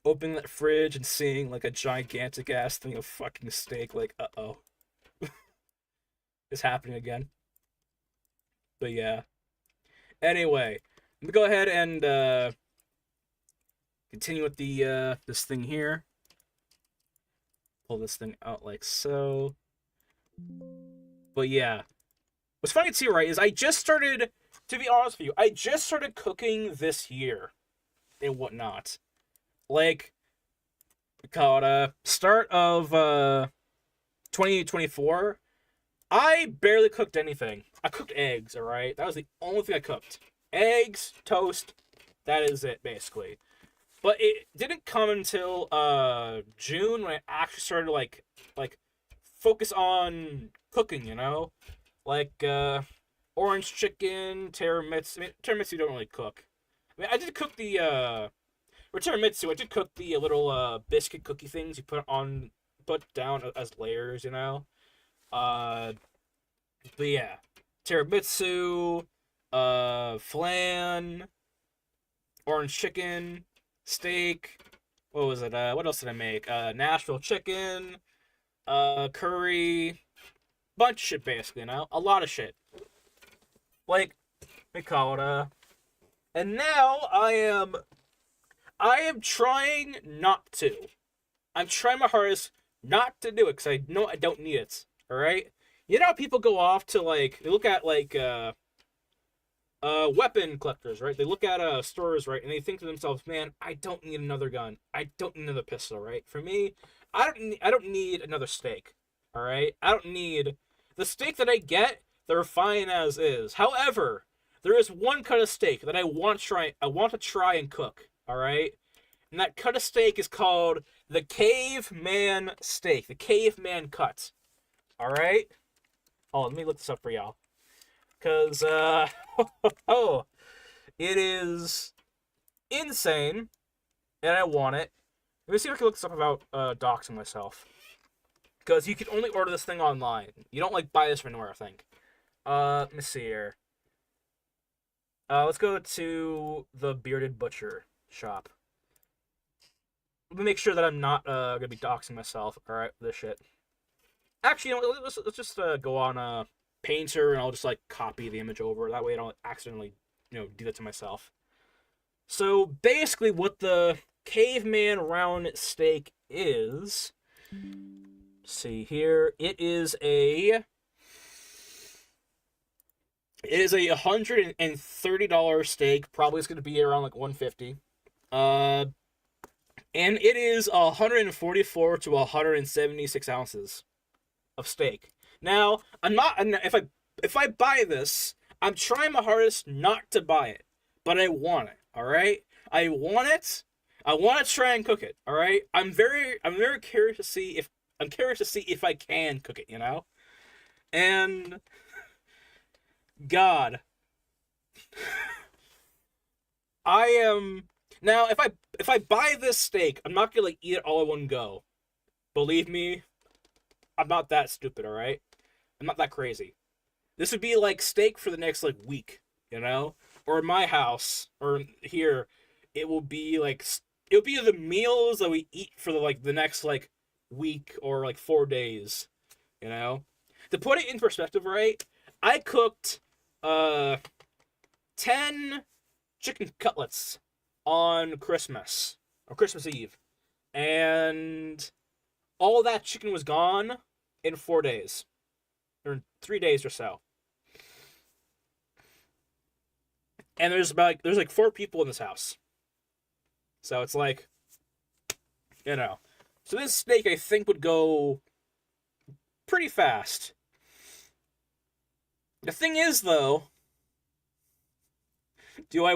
opening that fridge and seeing like a gigantic ass thing of fucking steak, like, uh-oh. It's happening again. But yeah. Anyway, let me go ahead and continue with the this thing here. Pull this thing out like so. But yeah. What's funny too, right, is I just started, to be honest with you, I just started cooking this year and whatnot. Like, we call it start of 2024. I barely cooked anything. I cooked eggs, alright? That was the only thing I cooked. Eggs, toast, that is it, basically. But it didn't come until June when I actually started like focus on cooking, you know? Like orange chicken, tiramisu. I mean, tiramisu don't really cook. I mean, I did cook the or tiramisu. I did cook the little biscuit cookie things you put down as layers, you know. But yeah, tiramisu, flan, orange chicken, steak. What was it? What else did I make? Nashville chicken, curry, bunch of shit basically, you know? A lot of shit. Like, we call it, and now I am trying not to. I'm trying my hardest not to do it, because I know I don't need it, alright? You know how people go off to, like, they look at, like, weapon collectors, right? They look at, stores, right? And they think to themselves, man, I don't need another gun. I don't need another pistol, right? For me, I don't need another steak, alright? I don't need... The steak that I get, they're fine as is. However, there is one cut of steak that I want to try and cook, alright? And that cut of steak is called the caveman steak. The caveman cut. Alright? Oh, let me look this up for y'all. Because, oh, it is insane, and I want it. Let me see if I can look this up about doxing myself. Because you can only order this thing online. You don't, like, buy this from anywhere, I think. Let me see here. Let's go to the Bearded Butcher shop. Let me make sure that I'm not going to be doxing myself, alright, with this shit. Actually, you know, let's just go on Painter, and I'll just, like, copy the image over. That way I don't accidentally, you know, do that to myself. So, basically, what the caveman round steak is... see here. It is a $130 steak. Probably it's going to be around, like, $150. And it is 144 to 176 ounces of steak. Now, if I buy this, I'm trying my hardest not to buy it, but I want it. All right, I want it. I want to try and cook it. All right, I'm very curious to see if I can cook it. You know, and God, I am now. If I buy this steak, I'm not gonna, like, eat it all in one go. Believe me, I'm not that stupid. All right. I'm not that crazy. This would be like steak for the next, like, week, you know? Or in my house, or here, it will be the meals that we eat for the next, like, week or, like, 4 days, you know? To put it in perspective, right? I cooked 10 chicken cutlets on Christmas, or Christmas Eve, and all that chicken was gone in 4 days. Or 3 days or so. And there's like 4 people in this house. So it's like, you know. So this steak, I think, would go pretty fast. The thing is, though, do I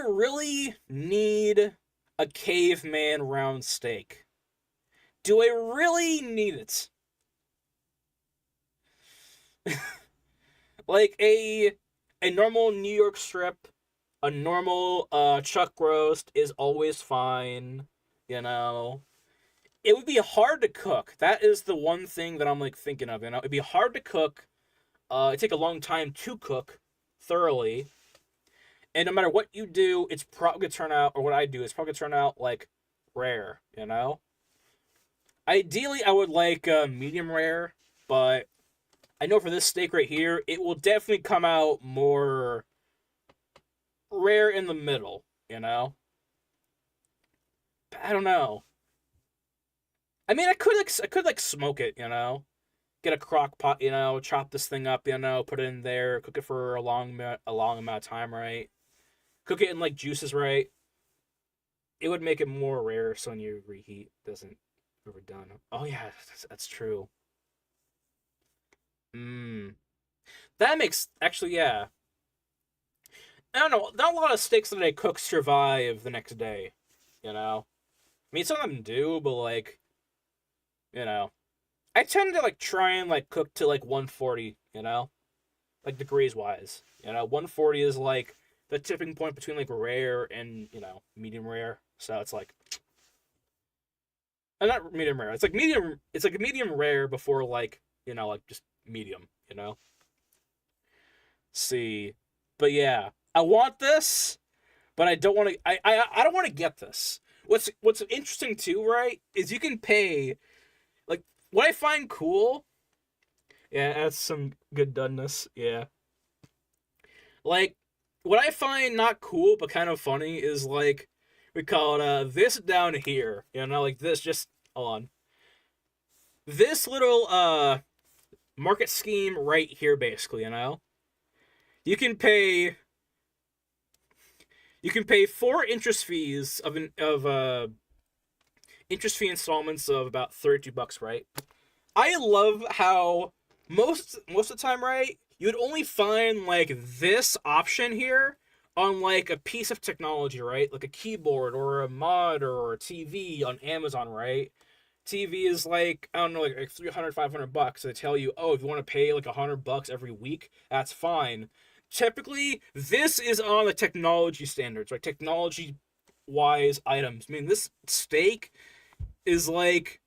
really need a caveman round steak? Do I really need it? Like a normal New York strip, a normal chuck roast is always fine, you know. It would be hard to cook. That is the one thing that I'm, like, thinking of, you know. It'd be hard to cook. It'd take a long time to cook thoroughly. And no matter what you do, it's probably going to turn out, or what I do, it's probably going to turn out, like, rare, you know. Ideally, I would like medium rare, but I know for this steak right here, it will definitely come out more rare in the middle, you know? But I don't know. I mean, I could like smoke it, you know, get a crock pot, you know, chop this thing up, you know, put it in there, cook it for a long amount of time, right? Cook it in like juices, right? It would make it more rare, so when you reheat, it doesn't overdone. Oh yeah, that's true. Mmm. That makes actually, yeah. I don't know. Not a lot of steaks that I cook survive the next day. You know. I mean, some of them do, but like, you know, I tend to like try and like cook to like 140. You know, like degrees wise. You know, 140 is like the tipping point between like rare and medium rare. So it's like, not medium rare. It's like medium. It's like a medium rare before like like just medium. You know. See, but yeah, I want this, but I don't want to. I don't want to get this. What's interesting too, right? Is you can pay, like, what I find cool. Yeah, that's some good doneness. Yeah, like what I find not cool but kind of funny is like we call it this down here. You know, like this. Just hold on. This little market scheme right here, basically. You know, you can pay. You can pay 4 interest fees of interest fee installments of about $32, right? I love how most of the time, right, you would only find like this option here on like a piece of technology, right? Like a keyboard or a monitor or a TV on Amazon, right? TV is like, I don't know, like 300, $500. They tell you, oh, if you want to pay like $100 every week, that's fine. Typically, this is on the technology standards, right? Technology wise items. I mean, this steak is like,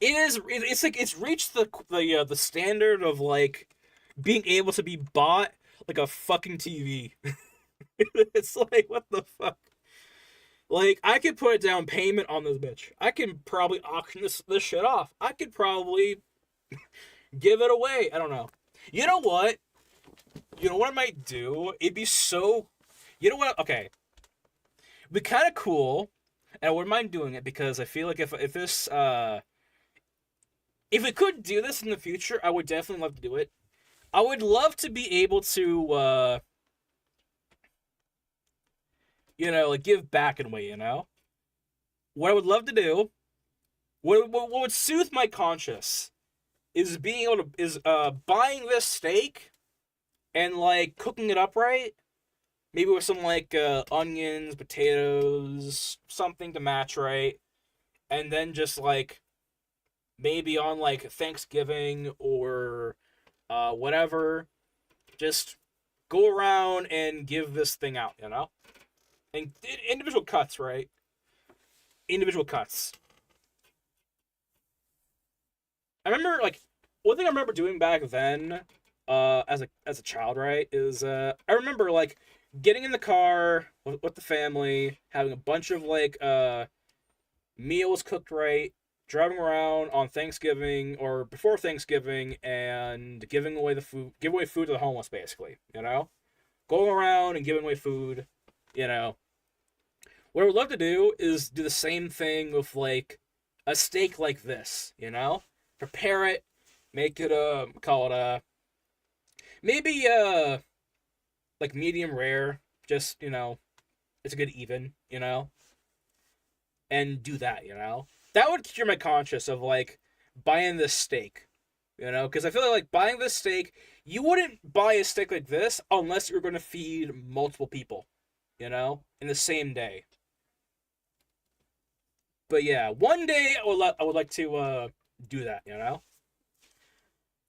it's like it's reached the standard of like being able to be bought like a fucking TV. It's like, what the fuck? Like, I could put a down payment on this bitch. I can probably auction this shit off. I could probably give it away. I don't know. You know what? You know what I might do? It'd be so... You know what? Okay. It'd be kind of cool, and I wouldn't mind doing it because I feel like if this... If we could do this in the future, I would definitely love to do it. I would love to be able to, like give back in a way, you know? What I would love to do, what would soothe my conscience, is being able to, buying this steak and, like, cooking it up right. Maybe with some, like, onions, potatoes, something to match right. And then just, like, maybe on, like, Thanksgiving or whatever, just go around and give this thing out, you know? And individual cuts, right? Individual cuts. I remember, like, one thing I remember doing back then, as a child, right, is I remember like getting in the car with the family, having a bunch of like meals cooked right, driving around on Thanksgiving or before Thanksgiving, and giving away food to the homeless, basically, you know, going around and giving away food, you know. What I would love to do is do the same thing with like a steak like this, you know, prepare it, make it call it maybe like medium rare, just, it's a good even, and do that, that would cure my conscience of like buying this steak, because I feel like buying this steak, you wouldn't buy a steak like this unless you're going to feed multiple people, in the same day. But yeah, one day I would like to do that,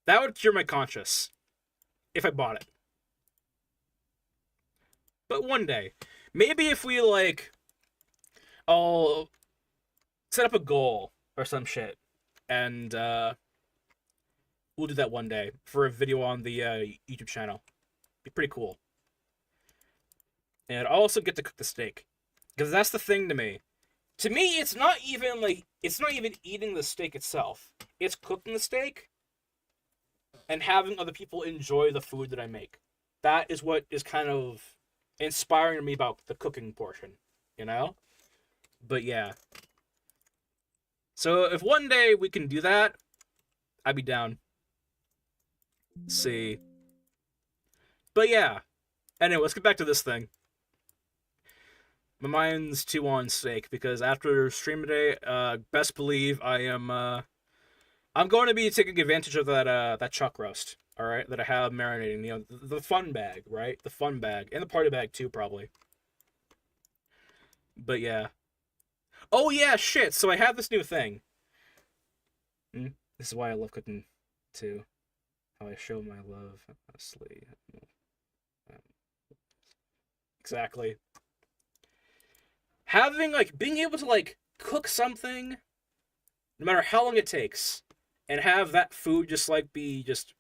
that would cure my conscience if I bought it. But one day, maybe if we like, I'll set up a goal or some shit, and we'll do that one day for a video on the YouTube channel. Be pretty cool. And I'll also get to cook the steak, because that's the thing to me. To me, it's not even eating the steak itself. It's cooking the steak and having other people enjoy the food that I make. That is what is kind of inspiring me about the cooking portion, But yeah. So if one day we can do that, I'd be down. See. But yeah. Anyway, let's get back to this thing. My mind's too on stake because after stream today, best believe I'm going to be taking advantage of that chuck roast. All right, that I have marinating. You know, the fun bag, right? The fun bag and the party bag too, probably. But yeah. Oh yeah, shit. So I have this new thing. This is why I love cooking too. How I show my love, honestly. Exactly. Having, like, being able to, like, cook something, no matter how long it takes, and have that food just, like, be just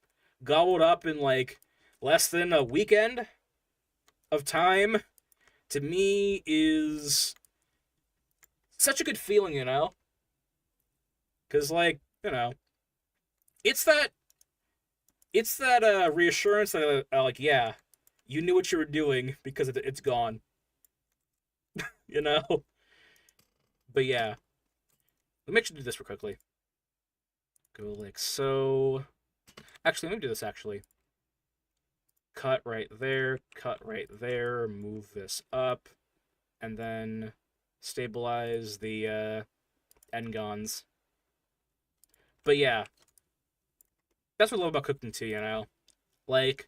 gobbled up in, like, less than a weekend of time, to me, is such a good feeling, you know? Because, like, you know, it's that reassurance that, like, yeah, you knew what you were doing because it's gone. You know? But yeah. Let me actually do this real quickly. Go like so. Actually, let me do this actually. Cut right there, move this up, and then stabilize the n-gons. But yeah. That's what I love about cooking too, you know? Like,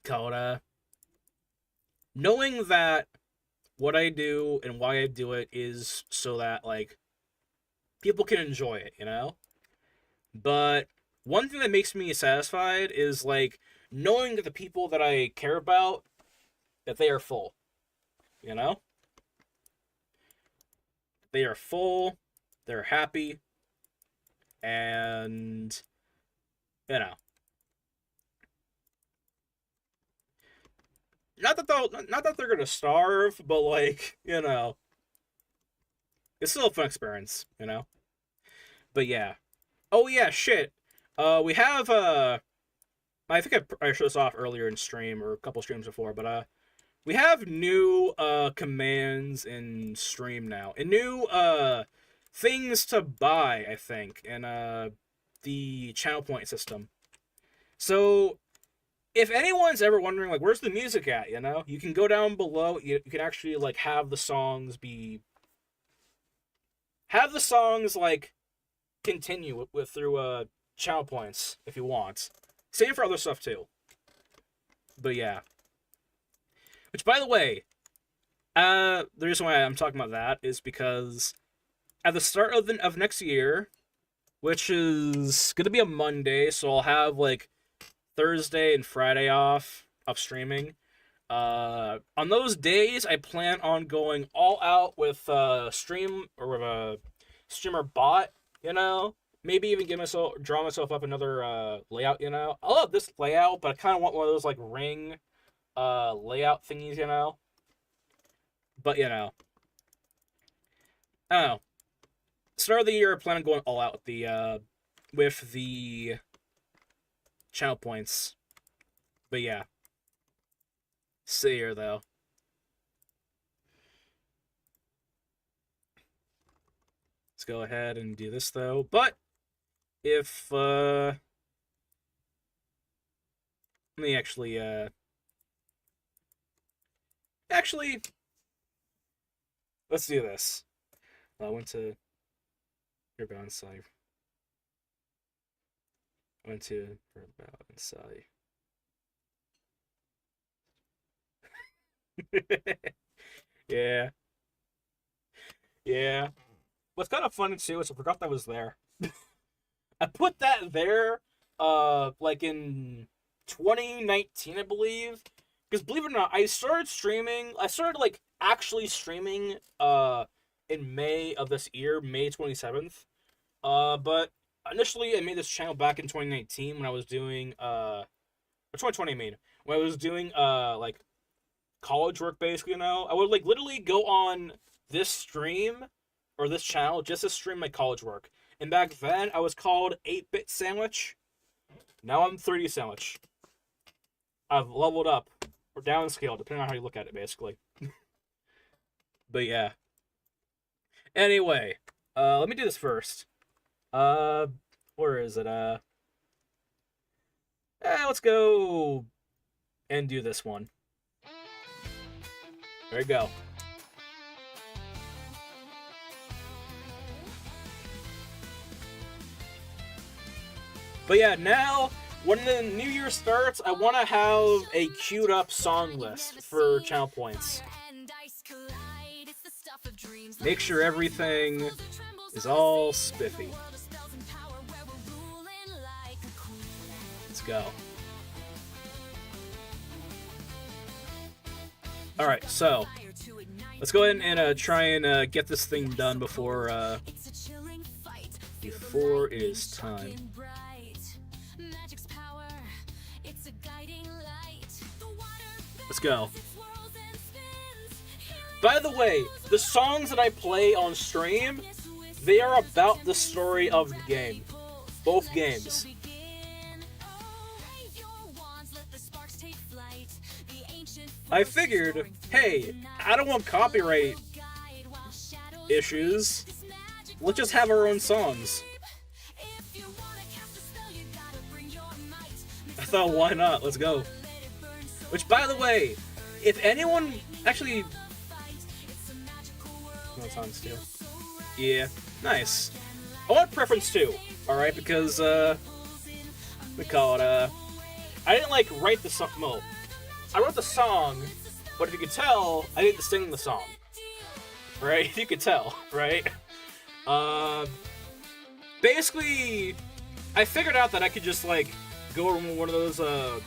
Coda. Knowing that what I do and why I do it is so that, like, people can enjoy it, you know? But one thing that makes me satisfied is, like, knowing that the people that I care about, that they are full, you know? They are full, they're happy, and, you know. Not that they're gonna starve, but, like, you know, it's still a fun experience, you know? But yeah. Oh yeah, shit. We have, I think I showed this off earlier in stream, or a couple streams before, but, we have new, commands in stream now. And new, things to buy, I think, in, the channel point system. So, if anyone's ever wondering, like, where's the music at, you know? You can go down below, you can actually, like, have the songs, like, continue with through, channel points, if you want. Same for other stuff, too. But, yeah. Which, by the way, the reason why I'm talking about that is because at the start of next year, which is going to be a Monday, so I'll have, like, Thursday and Friday off of streaming. On those days, I plan on going all out with stream or with a streamer bot. You know, maybe even draw myself up another layout. You know, I love this layout, but I kind of want one of those like ring layout thingies. You know, but you know, I don't know. Start of the year, I plan on going all out with the channel points. But yeah. See here, though. Let's go ahead and do this, though. But, if, let me actually, let's do this. I went to your balance side. I went to your balance side. Yeah. Yeah. What's kind of funny too is I forgot that was there. I put that there, like in 2019, I believe. Because believe it or not, I started like actually streaming, in May of this year, May 27th. But initially I made this channel back in 2019 when I was doing, or 2020, I mean, when I was doing, like, college work, basically, you know? I would, like, literally go on this stream, or this channel, just to stream my college work. And back then, I was called 8-Bit Sandwich. Now I'm 3D Sandwich. I've leveled up, or downscaled, depending on how you look at it, basically. But yeah. Anyway, Let me do this first. Where is it? Let's go and do this one. There you go. But yeah, now, when the new year starts, I want to have a queued up song list for channel points. Make sure everything is all spiffy. Let's go. Alright, so let's go ahead and try and get this thing done before it is time. Let's go. By the way, the songs that I play on stream, they are about the story of the game. Both games. I figured, hey, I don't want copyright issues. Let's just have our own songs. I thought, why not? Let's go. Which, by the way, if anyone actually... No songs too. Yeah, nice. I want preference too, alright, because, we call it, I didn't, like, write the song, well, I wrote the song, but if you could tell, I didn't sing the song. Right? You could tell, right? Basically, I figured out that I could just, like, go over one of those,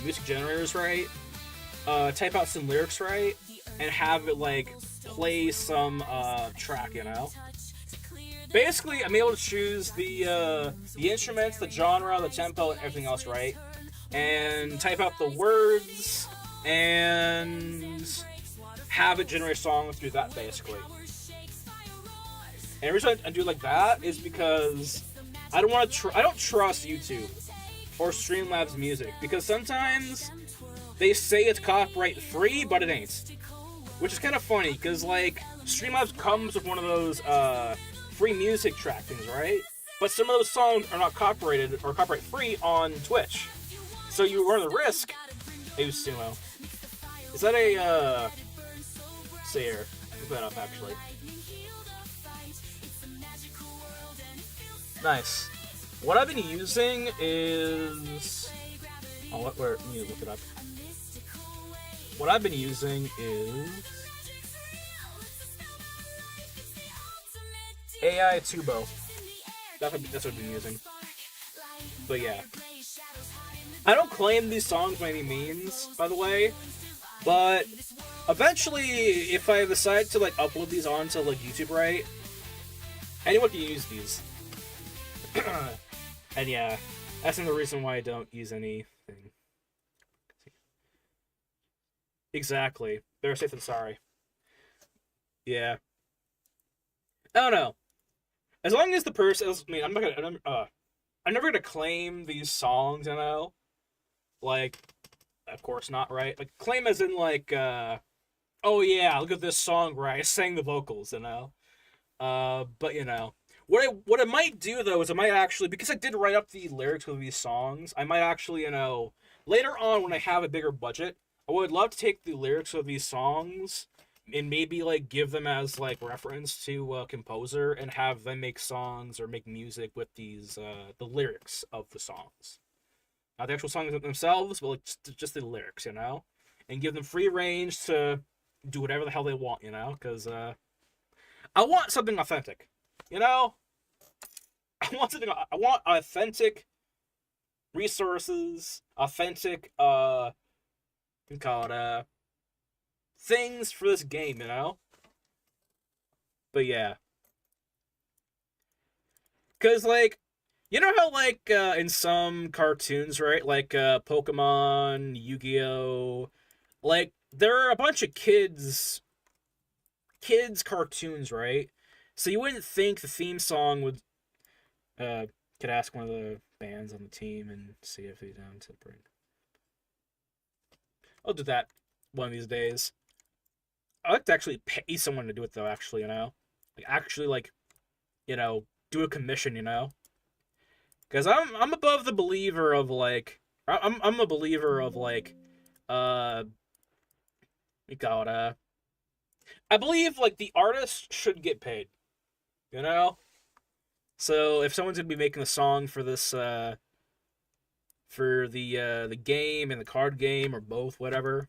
music generators, right? Type out some lyrics, right? And have it, like, play some, track, you know? Basically, I'm able to choose the instruments, the genre, the tempo, and everything else, right? And type out the words, and have it generate a song through that, basically. And the reason I do like that is because I don't trust YouTube or Streamlabs music, because sometimes they say it's copyright free, but it ain't. Which is kind of funny, because, like, Streamlabs comes with one of those, free music track things, right? But some of those songs are not copyrighted or copyright free on Twitch. So you run the risk. Hey, Sumo. Is that a, say here. Look that up, actually. Nice. What I've been using is... Oh, where? Let me look it up. What I've been using is... AI Tubo. That's what I've been using. But yeah. I don't claim these songs by any means, by the way. But eventually, if I decide to, like, upload these onto, like, YouTube, right? Anyone can use these. And yeah, that's the reason why I don't use anything. Exactly. Better safe than sorry. Yeah. I don't know. As long as the person, I mean, I'm never gonna claim these songs, you know? Like, of course not, right? Like, claim as in, like, oh yeah, look at this song where I sang the vocals, you know? But, you know. What I might do, though, is I might actually, because I did write up the lyrics of these songs, I might actually, you know, later on when I have a bigger budget, I would love to take the lyrics of these songs and maybe, like, give them as, like, reference to a composer and have them make songs or make music with these, the lyrics of the songs. Not the actual songs themselves, but, like, just the lyrics, you know? And give them free range to do whatever the hell they want, you know? Because, I want something authentic. You know, I want authentic resources, authentic, we call it, things for this game, you know? But yeah. Because, like, you know how, like, in some cartoons, right? Like, Pokemon, Yu-Gi-Oh! Like, there are a bunch of kids cartoons, right? So you wouldn't think the theme song would, could ask one of the bands on the team and see if he's down to bring. I'll do that one of these days. I'd like to actually pay someone to do it, though, actually, you know? Like, actually, like, do a commission, Because I'm above the believer of, like, I'm a believer of, like, we call it, I believe, like, the artist should get paid, So if someone's gonna be making a song for this, for the game and the card game or both, whatever,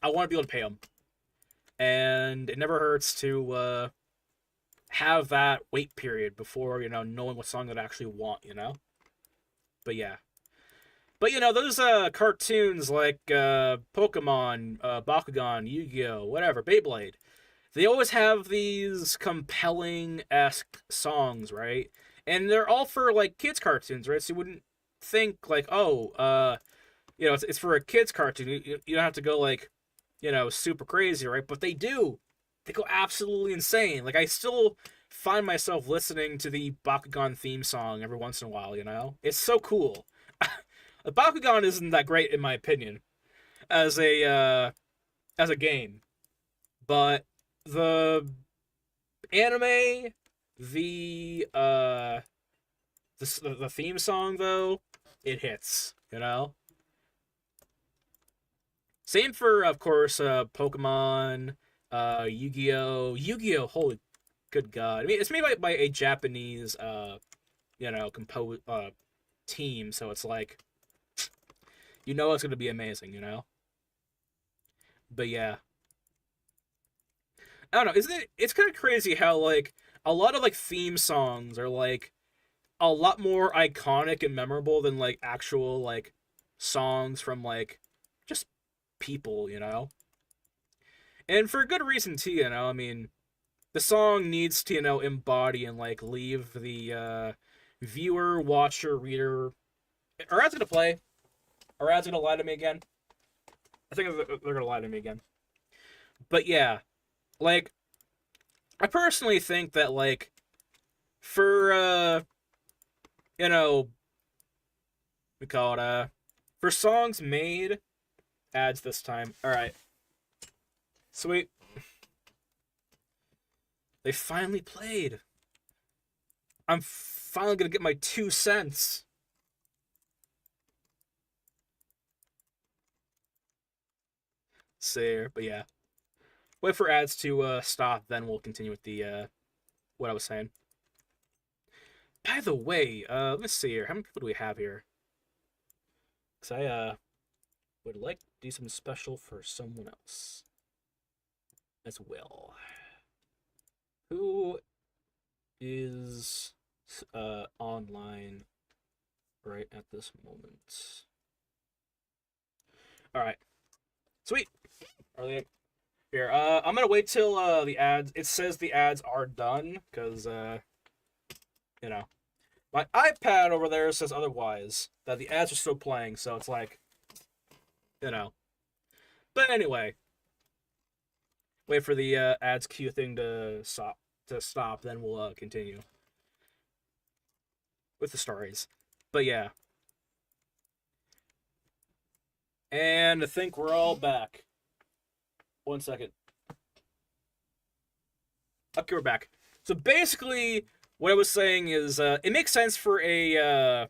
I want to be able to pay them. And it never hurts to have that wait period before, knowing what song I'd actually want, But yeah. But, those cartoons like Pokemon, Bakugan, Yu-Gi-Oh!, whatever, Beyblade, they always have these compelling-esque songs, right? And they're all for, like, kids' cartoons, right? So you wouldn't think, like, it's for a kids' cartoon. You don't have to go, like, super crazy, right? But they do. They go absolutely insane. Like, I still find myself listening to the Bakugan theme song every once in a while, It's so cool. Bakugan isn't that great, in my opinion, as a game. But the anime, the theme song, though, it hits, Same for, of course, Pokemon, Yu-Gi-Oh! Yu-Gi-Oh! Holy good god. I mean, it's made by a Japanese, team, so it's like, it's gonna be amazing, But yeah. I don't know, it's kind of crazy how, like, a lot of, like, theme songs are, like, a lot more iconic and memorable than, like, actual, like, songs from, like, just people, And for good reason, too, I mean, the song needs to, embody and, like, leave the viewer, watcher, reader... Are ads gonna play? Are ads gonna lie to me again? I think they're gonna lie to me again. But yeah, like, I personally think that, like, for, we call it, for songs made, ads this time. Alright. Sweet. They finally played. I'm finally gonna get my 2 cents. But yeah. Wait for ads to stop, then we'll continue with the what I was saying. By the way, let's see here. How many people do we have here? Because I would like to do something special for someone else as well. Who is online right at this moment? Alright. Sweet. Are they... Here, I'm gonna wait till the ads... It says the ads are done, because, my iPad over there says otherwise, that the ads are still playing, so it's like, But anyway, wait for the ads queue thing to stop, then we'll continue with the stories. But yeah. And I think we're all back. 1 second. Okay, we're back. So basically, what I was saying is, it makes sense for a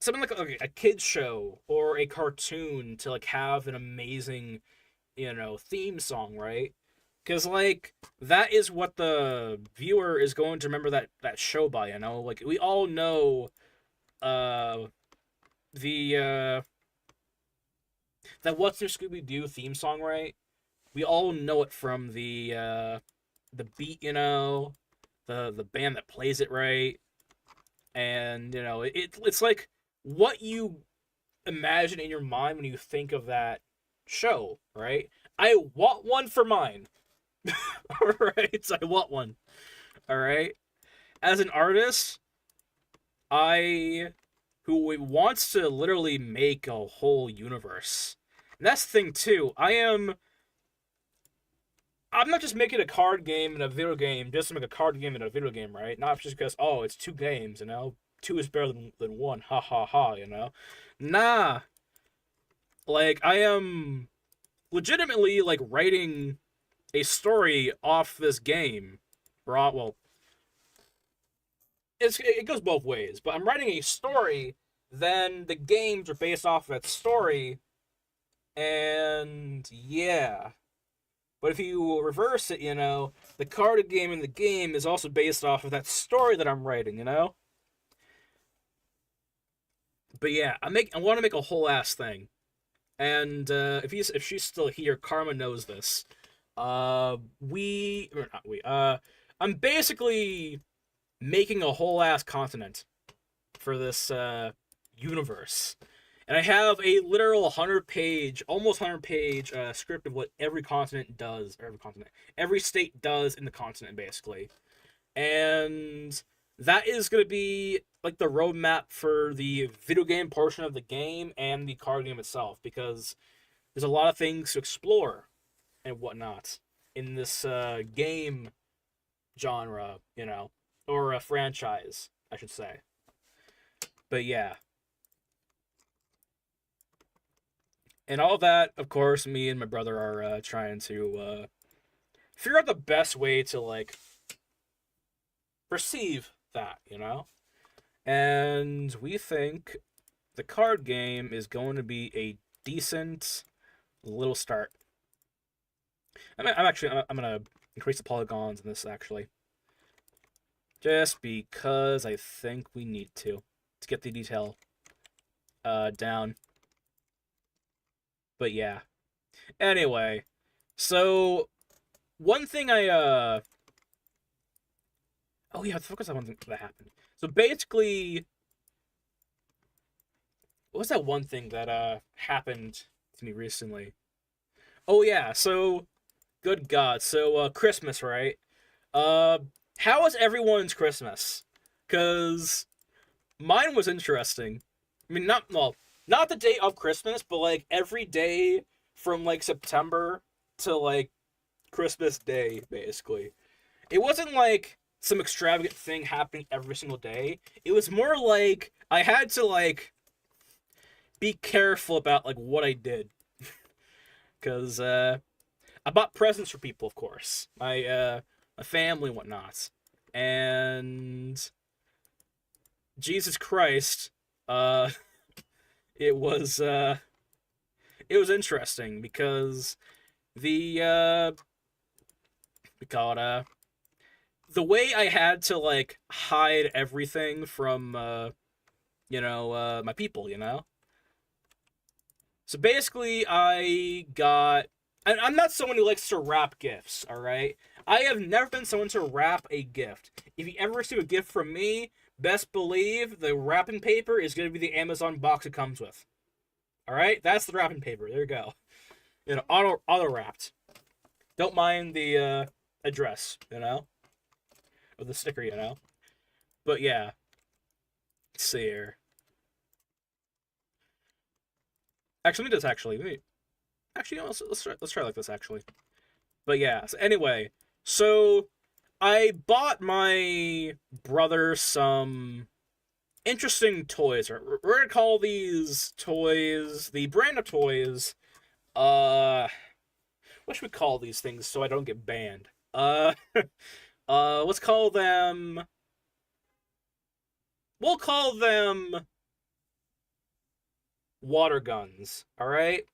something like a kid's show or a cartoon to, like, have an amazing, theme song, right? Because, like, that is what the viewer is going to remember that show by, Like, we all know, that What's Your Scooby-Doo theme song, right? We all know it from the beat, the band that plays it, right? And, it's like what you imagine in your mind when you think of that show, right? I want one for mine. Alright? I want one. Alright? As an artist, who wants to literally make a whole universe. And that's the thing, too. I'm not just making a card game and a video game just to make a card game and a video game, right? Not just because, it's 2 games, 2 is better than 1. Ha ha ha, Nah. Like, I am legitimately, like, writing a story off this game. Well, it goes both ways, but I'm writing a story, then the games are based off of that story, and yeah. But if you reverse it, you know, the card game in the game is also based off of that story that I'm writing, you know? But yeah, I want to make a whole ass thing. And if she's still here, Karma knows this. I'm basically making a whole ass continent for this universe. And I have a literal 100-page, almost 100-page script of what every continent does, or every state does in the continent, basically. And that is going to be like the roadmap for the video game portion of the game and the card game itself, because there's a lot of things to explore and whatnot in this game genre, you know, or a franchise, I should say. But yeah. And all that, of course, me and my brother are trying to figure out the best way to, like, perceive that, you know? And we think the card game is going to be a decent little start. I'm going to increase the polygons in this, actually. Just because I think we need to get the detail down. But yeah. Anyway, so one thing oh yeah, let's focus on one thing that happened. So basically, what was that one thing that happened to me recently? Oh yeah, so good God, so Christmas, right? How was everyone's Christmas? 'Cause mine was interesting. I mean, not the day of Christmas, but like every day from like September to like Christmas Day, basically. It wasn't like some extravagant thing happening every single day. It was more like I had to like be careful about like what I did. Cause I bought presents for people, of course. My family and whatnot. And Jesus Christ, it was interesting because the way I had to like hide everything from my people, you know. So basically, I'm not someone who likes to wrap gifts. All right, I have never been someone to wrap a gift. If you ever receive a gift from me, best believe the wrapping paper is going to be the Amazon box it comes with. All right, that's the wrapping paper. There you go. You know, auto wrapped. Don't mind the address, you know, or the sticker, you know. But yeah, let's see here. Actually, let's try like this actually. But yeah. So anyway, so I bought my brother some interesting toys. We're gonna call these toys, the brand of toys, what should we call these things so I don't get banned? Let's call them, we'll call them water guns, alright?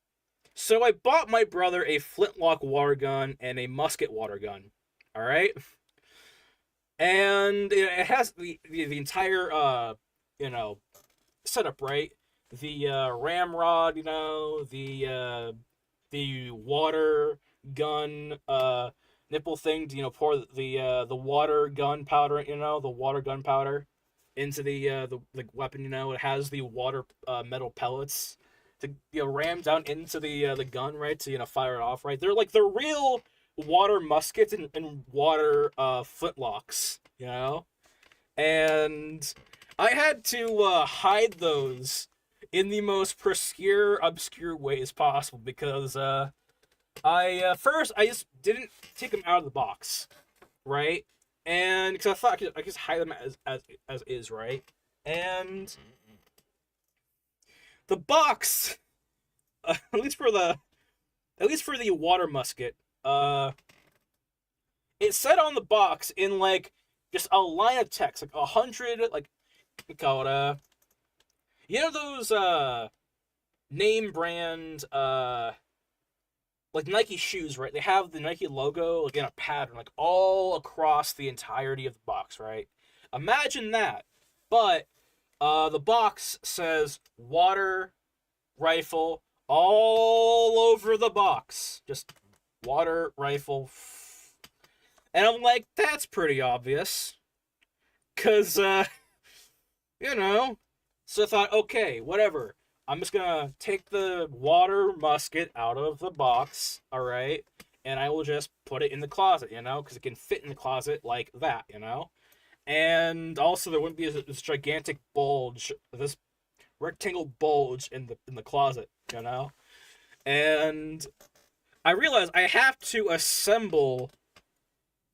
So I bought my brother a flintlock water gun and a musket water gun, alright? And it has the entire, setup, right? The ramrod, you know, the water gun nipple thing to, you know, pour the water gunpowder, you know, the water gunpowder into the weapon, you know. It has the water metal pellets to, you know, ram down into the gun, right, to, you know, fire it off, right? They're like the real water muskets and water flintlocks, you know. And I had to hide those in the most obscure ways possible because first I just didn't take them out of the box, right? And because I thought I could just hide them as is, right? And the box, at least for the water musket, it said on the box in, like, just a line of text, like 100, like, we call it, you know those, name brand, like Nike shoes, right? They have the Nike logo, like, in a pattern, like, all across the entirety of the box, right? Imagine that. But, the box says water rifle all over the box. Just water rifle. And I'm like, that's pretty obvious. Because, you know. So I thought, okay, whatever. I'm just gonna take the water musket out of the box, alright? And I will just put it in the closet, you know? Because it can fit in the closet like that, you know? And also there wouldn't be this gigantic bulge, this rectangle bulge in the closet, you know? And I realized I have to assemble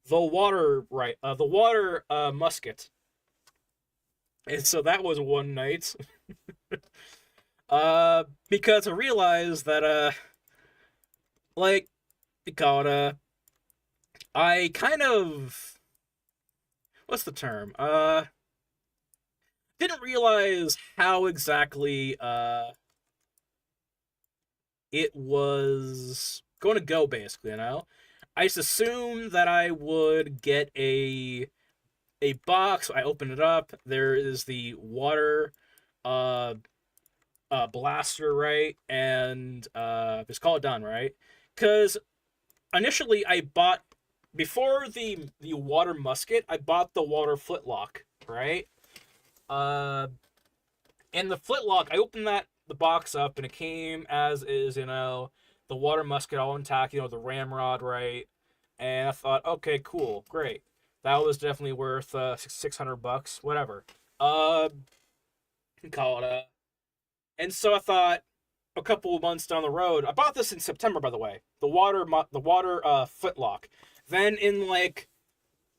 the water musket. And so that was one night. Because I realized that, like, I kind of, what's the term? Didn't realize how exactly, it was going to go, basically, you know? I just assumed that I would get a box. I open it up. There is the water, blaster, right? And just call it done, right? Because initially I bought, before the water musket, I bought the water flintlock, right? And the flintlock, I opened the box up, and it came as is, you know, the water musket all intact, you know, the ramrod, right? And I thought, okay, cool, great. That was definitely worth $600, whatever. Call it And so I thought, a couple of months down the road, I bought this in September, by the way, the water flintlock. Then in, like,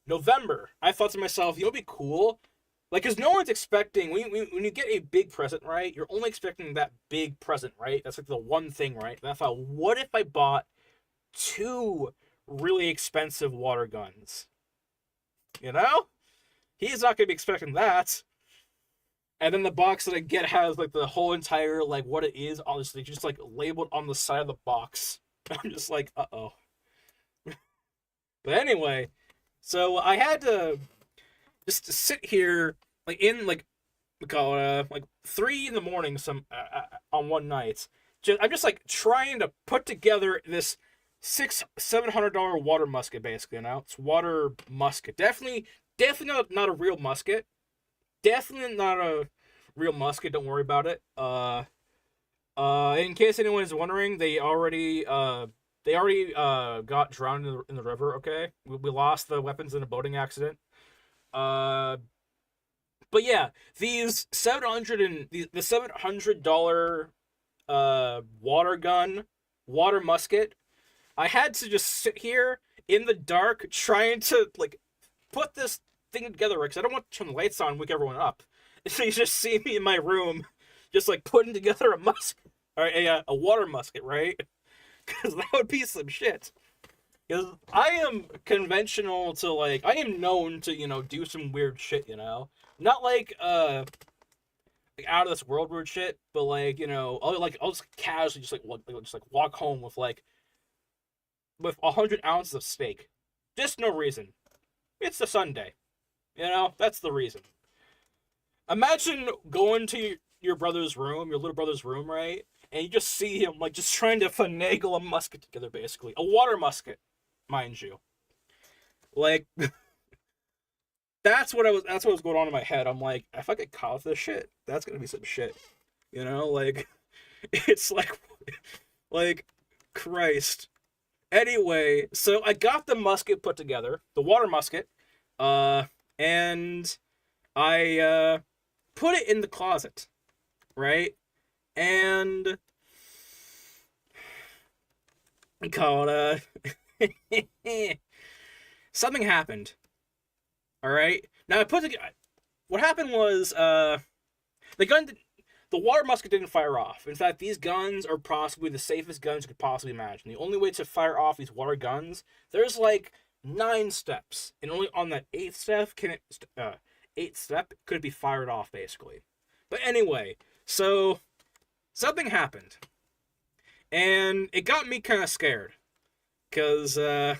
November, I thought to myself, you know, it'd be cool, like, because no one's expecting, when you get a big present, right, you're only expecting that big present, right? That's, like, the one thing, right? And I thought, what if I bought 2 really expensive water guns? You know? He's not going to be expecting that. And then the box that I get has, like, the whole entire, like, what it is, honestly, just, like, labeled on the side of the box. I'm just like, uh-oh. But anyway, so I had to just sit here, like, in, like, we call it, like, 3 in the morning on one night. I'm just, like, trying to put together this $700 water musket, basically, you know? It's water musket. Definitely not a real musket. Definitely not a real musket. Don't worry about it. In case anyone is wondering, they already got drowned in the river. Okay, we lost the weapons in a boating accident. But yeah, these the $700 water gun, water musket. I had to just sit here in the dark trying to, like, put this thing together, because I don't want to turn the lights on and wake everyone up. So you just see me in my room, just, like, putting together a musket, or a water musket, right? Because that would be some shit. Because I am conventional to, like, I am known to, you know, do some weird shit, you know? Not like out of this world weird shit, but, like, you know, I'll just casually just walk home with 100 ounces of steak. Just no reason. It's a Sunday. You know, that's the reason. Imagine going to your brother's room, your little brother's room, right? And you just see him, like, just trying to finagle a musket together, basically. A water musket, mind you. Like, that's what was going on in my head. I'm like, if I get caught with this shit, that's gonna be some shit. You know, like, it's like, Christ. Anyway, so I got the musket put together, the water musket, and I put it in the closet, right? And called something happened. All right. Now what happened was the water musket didn't fire off. In fact, these guns are possibly the safest guns you could possibly imagine. The only way to fire off these water guns, there's, like, 9 steps, and only on that 8th step could it be fired off, basically. But anyway, so something happened, and it got me kind of scared, because I'm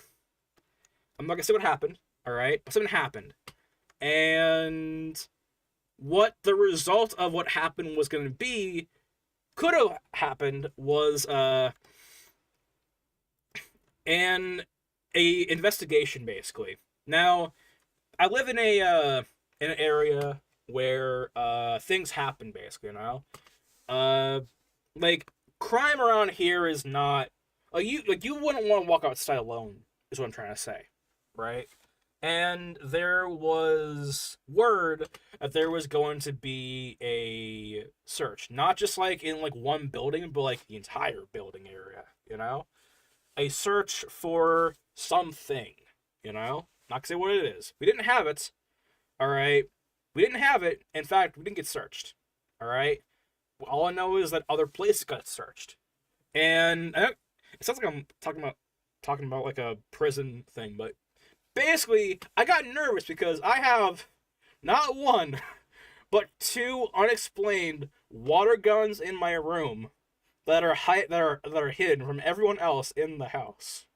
not gonna say what happened, all right? But something happened, and what the result of what happened was going to be, could have happened, was an investigation, basically. Now, I live in an area where things happen, basically, you know? Like, crime around here is not, you wouldn't want to walk outside alone, is what I'm trying to say, right? And there was word that there was going to be a search, not just like in like one building, but like the entire building area, you know? A search for something, you know? Not to say what it is. We didn't have it, all right? We didn't have it. In fact, we didn't get searched, all right? All I know is that other places got searched. And it sounds like I'm talking about like a prison thing, but basically, I got nervous because I have not one, but 2 unexplained water guns in my room that are hidden from everyone else in the house.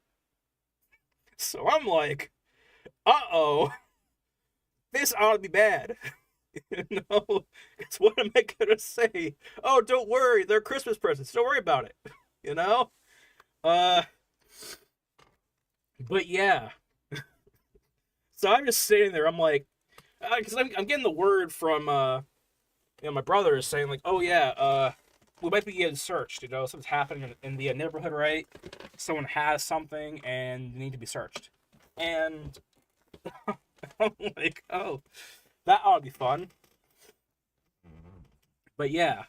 So I'm like, uh-oh, this ought to be bad. You know, it's what am I gonna say? Oh, don't worry, they're Christmas presents. Don't worry about it. You know, but yeah. So I'm just sitting there. I'm like, because I'm getting the word from my brother is saying like, oh yeah, we might be getting searched. You know, something's happening in the neighborhood, right? Someone has something and they need to be searched. And I'm like, oh, that ought to be fun. But yeah.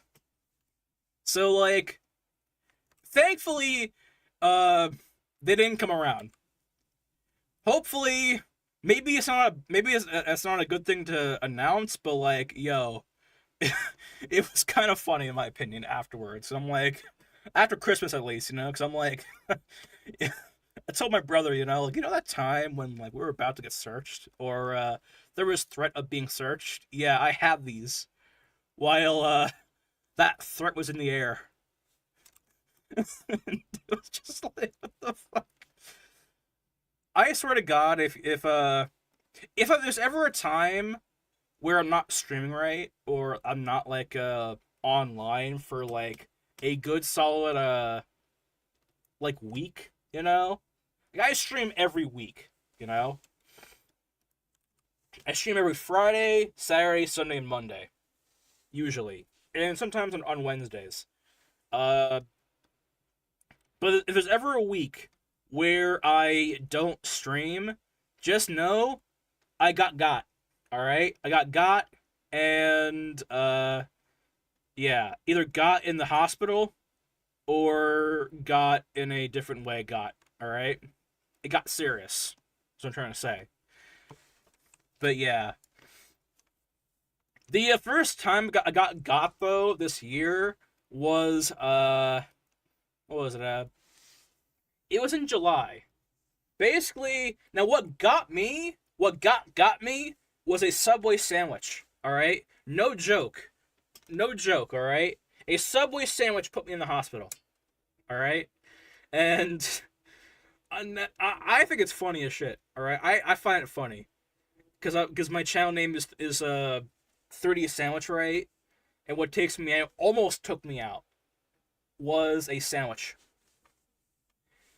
So like, thankfully, they didn't come around. Hopefully. Maybe it's not a good thing to announce, but like, yo, it was kind of funny in my opinion afterwards. So I'm like, after Christmas at least, you know, because I'm like, I told my brother, you know, like, you know that time when like we were about to get searched, or there was threat of being searched. Yeah, I had these while that threat was in the air. It was just like, what the fuck? I swear to God, if there's ever a time where I'm not streaming right, or I'm not like online for like a good solid like week, you know, like, I stream every week, you know. I stream every Friday, Saturday, Sunday, and Monday, usually, and sometimes on Wednesdays. But if there's ever a week where I don't stream, just know I got. Alright? I got, and, yeah, either got in the hospital, or got in a different way alright? It got serious, that's what I'm trying to say. But yeah. The first time I got though, this year, was, what was it, it was in July. Basically, now what got me was a Subway sandwich, alright? No joke, alright? A Subway sandwich put me in the hospital, alright? And I think it's funny as shit, alright? I find it funny. Because my channel name is 30 Sandwich, right? And what almost took me out was a sandwich.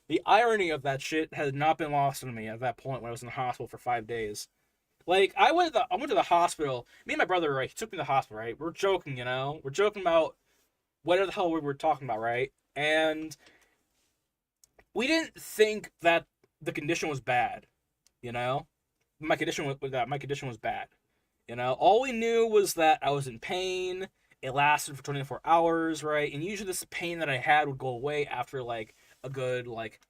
The irony of that shit has not been lost on me at that point when I was in the hospital for 5 days. Like, I went to the hospital. Me and my brother, right? He took me to the hospital, right? We're joking, you know? We're joking about whatever the hell we were talking about, right? And we didn't think that the condition was bad, you know? My condition was bad. You know? All we knew was that I was in pain. It lasted for 24 hours, right? And usually this pain that I had would go away after, like, a good, like,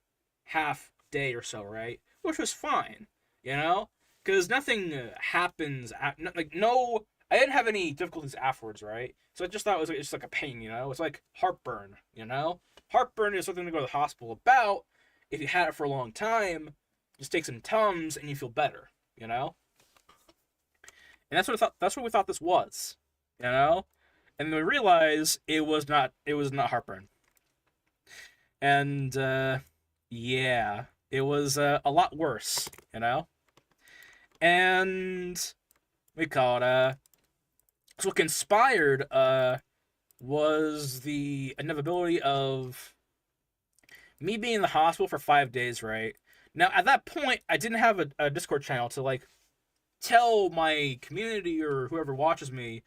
half day or so, right? Which was fine, you know? Because nothing happens, I didn't have any difficulties afterwards, right? So I just thought it was just like a pain, you know? It's like heartburn, you know? Heartburn is something to go to the hospital about if you had it for a long time, Just take some Tums and you feel better, you know? And that's what we thought this was, you know? And then we realized it was not heartburn. And yeah, it was a lot worse, you know? And we call it so what conspired was the inevitability of me being in the hospital for 5 days, right? Now, at that point, I didn't have a Discord channel to, like, tell my community or whoever watches me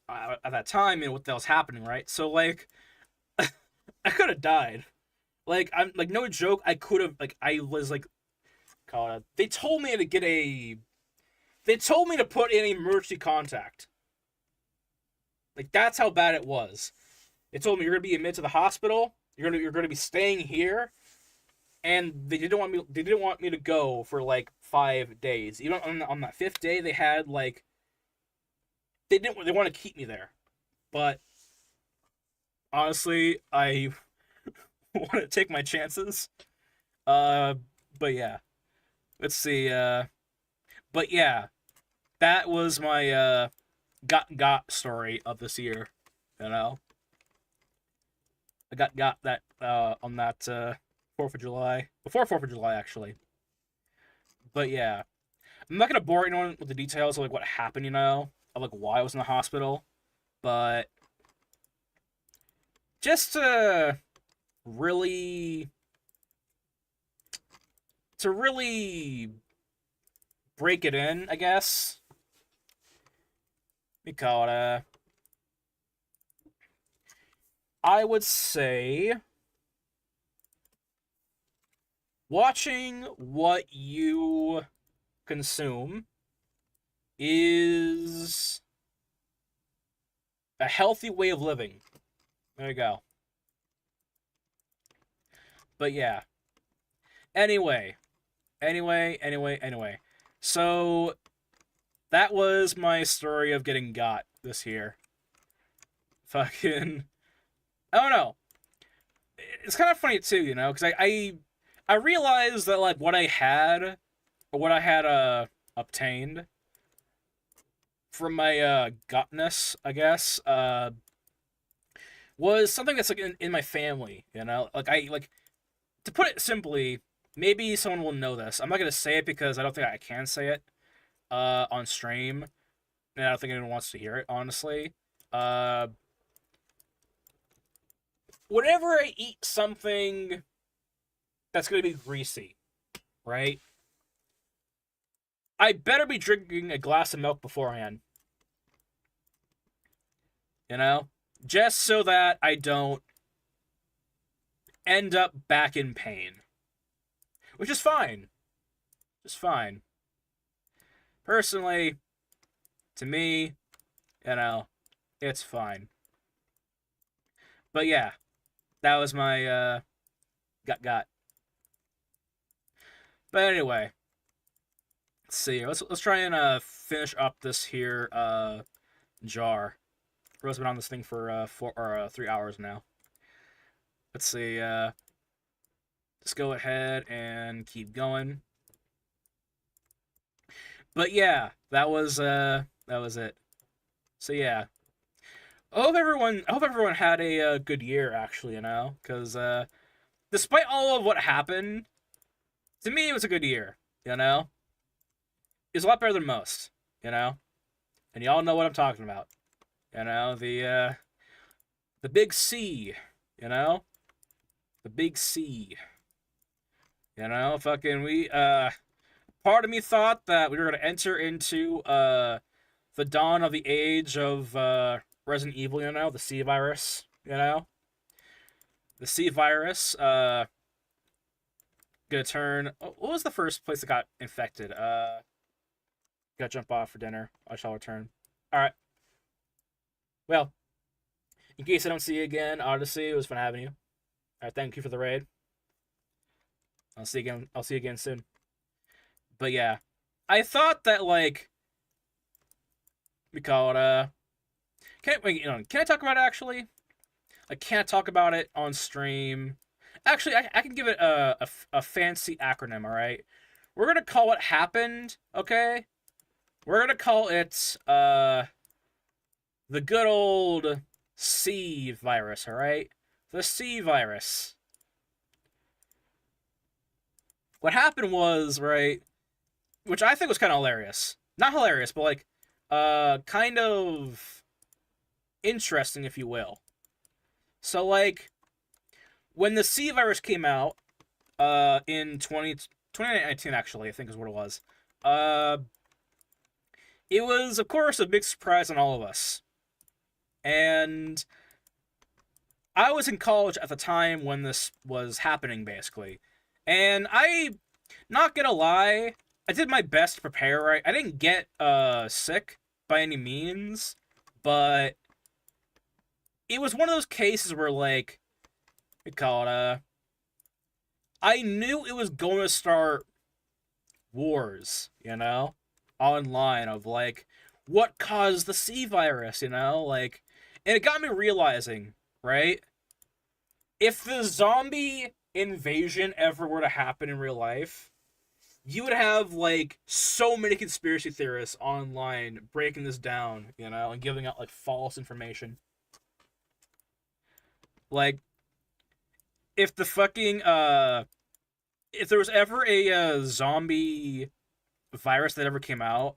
at that time and what the hell's happening, right? So, like, I could have died. Like, I'm, like, no joke, I could have, like, I was, like, they told me to put in emergency contact. Like, that's how bad it was. They told me you're gonna be admitted to the hospital. You're gonna be staying here, and they didn't want me to go for like 5 days. Even on that 5th day, they had like they want to keep me there, but honestly, I want to take my chances. But yeah, let's see. But yeah, that was my got story of this year, you know. I got that on that 4th of July, before 4th of July actually. But yeah, I'm not gonna bore anyone with the details of like what happened, you know, of like why I was in the hospital, but just to really break it in, I guess. We call it I would say watching what you consume is a healthy way of living. There you go. But yeah. Anyway. So that was my story of getting got this year. Fucking I don't know. It's kind of funny too, you know, because I realized that like what I had obtained from my gotness, I guess, was something that's like in my family, you know, like to put it simply, maybe someone will know this. I'm not gonna say it because I don't think I can say it on stream, and I don't think anyone wants to hear it, honestly. Whenever I eat something that's going to be greasy, right? I better be drinking a glass of milk beforehand. You know? Just so that I don't end up back in pain. Which is fine. Just fine. Personally, to me, you know, it's fine. But yeah. That was my got. But anyway, let's see. Let's try and finish up this here jar. Ro's been on this thing for 3 hours now. Let's see. Just go ahead and keep going. But yeah, that was it. So yeah. I hope everyone had a good year, actually, you know? Because, despite all of what happened, to me, it was a good year, you know? It was a lot better than most, you know? And y'all know what I'm talking about. You know, the big C, you know? The big C. You know, fucking, part of me thought that we were going to enter into, the dawn of the age of, Resident Evil, you know, the C virus, you know? The C virus, gonna turn... What was the first place that got infected? Gotta jump off for dinner. I shall return. Alright. Well, in case I don't see you again, Odyssey, it was fun having you. Alright, thank you for the raid. I'll see you again soon. But yeah. I thought that, like... We call it, Can I talk about it, actually? I can't talk about it on stream. Actually, I can give it a fancy acronym, alright? we're gonna call what happened, okay? We're gonna call it, the good old C virus, alright? The C virus. What happened was, right, which I think was kind of hilarious. Not hilarious, but, like, kind of interesting, if you will. So, like, when the C virus came out, in 2019, actually, I think is what it was, it was, of course, a big surprise on all of us. And I was in college at the time when this was happening, basically. And not gonna lie, I did my best to prepare, right? I didn't get, sick by any means, but it was one of those cases where, like, we call it, I knew it was going to start wars, you know? Online of, like, what caused the C virus, you know? Like, and it got me realizing, right? If the zombie invasion ever were to happen in real life, you would have, like, so many conspiracy theorists online breaking this down, you know, and giving out, like, false information. Like, if the fucking, if there was ever a, zombie virus that ever came out,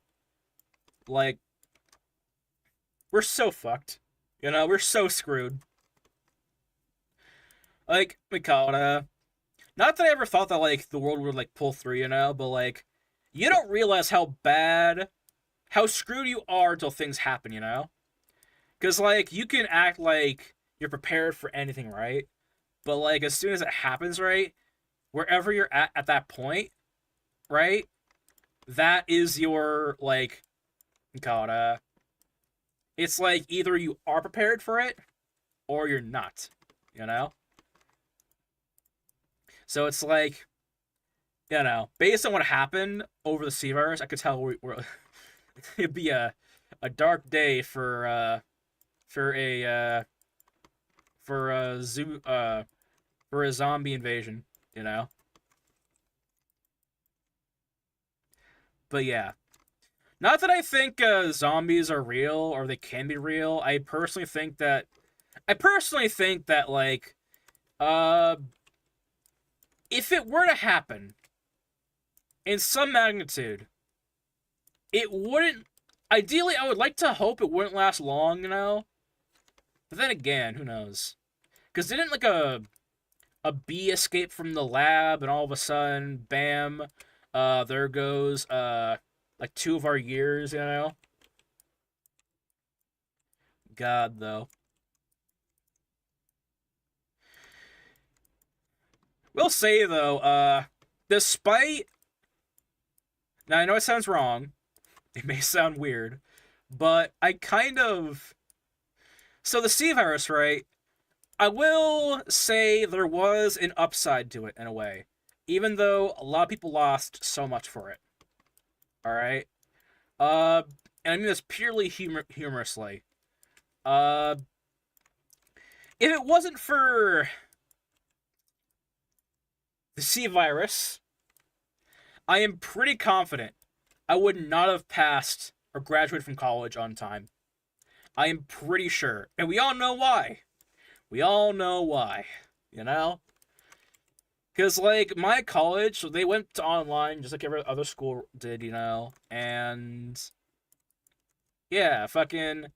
like, we're so fucked. You know, we're so screwed. Like, we call it, not that I ever thought that, like, the world would, like, pull through, you know, but, like, you don't realize how screwed you are until things happen, you know? Because, like, you can act like you're prepared for anything, right? But, like, as soon as it happens, right, wherever you're at that point, right, that is your, like, call it, it's like either you are prepared for it or you're not, you know? So it's like, you know, based on what happened over the C virus, I could tell we're it'd be a dark day for a zombie invasion, you know? But yeah. Not that I think zombies are real or they can be real. I personally think that like if it were to happen in some magnitude, it wouldn't, ideally I would like to hope it wouldn't last long, you know? But then again, who knows? Cuz didn't like a bee escape from the lab and all of a sudden, bam, there goes like 2 of our years, you know? God, though. We'll say, though, despite... Now, I know it sounds wrong. It may sound weird. But I kind of... So the C virus, right? I will say there was an upside to it, in a way. Even though a lot of people lost so much for it. Alright? And I mean this purely humorously. If it wasn't for the C virus, I am pretty confident I would not have passed or graduated from college on time. I am pretty sure. And we all know why. We all know why. You know? Because, like, my college, they went to online just like every other school did, you know? And... yeah, fucking...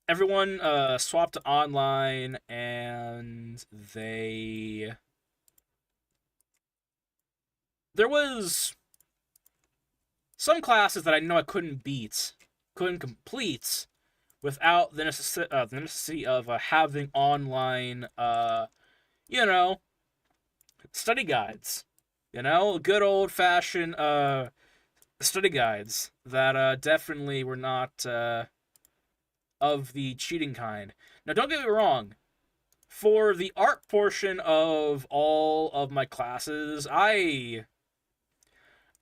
everyone swapped to online, and they... there was some classes that I know I couldn't complete, without the necessity of having online, you know, study guides. You know, good old-fashioned study guides that definitely were not of the cheating kind. Now, don't get me wrong. For the art portion of all of my classes, I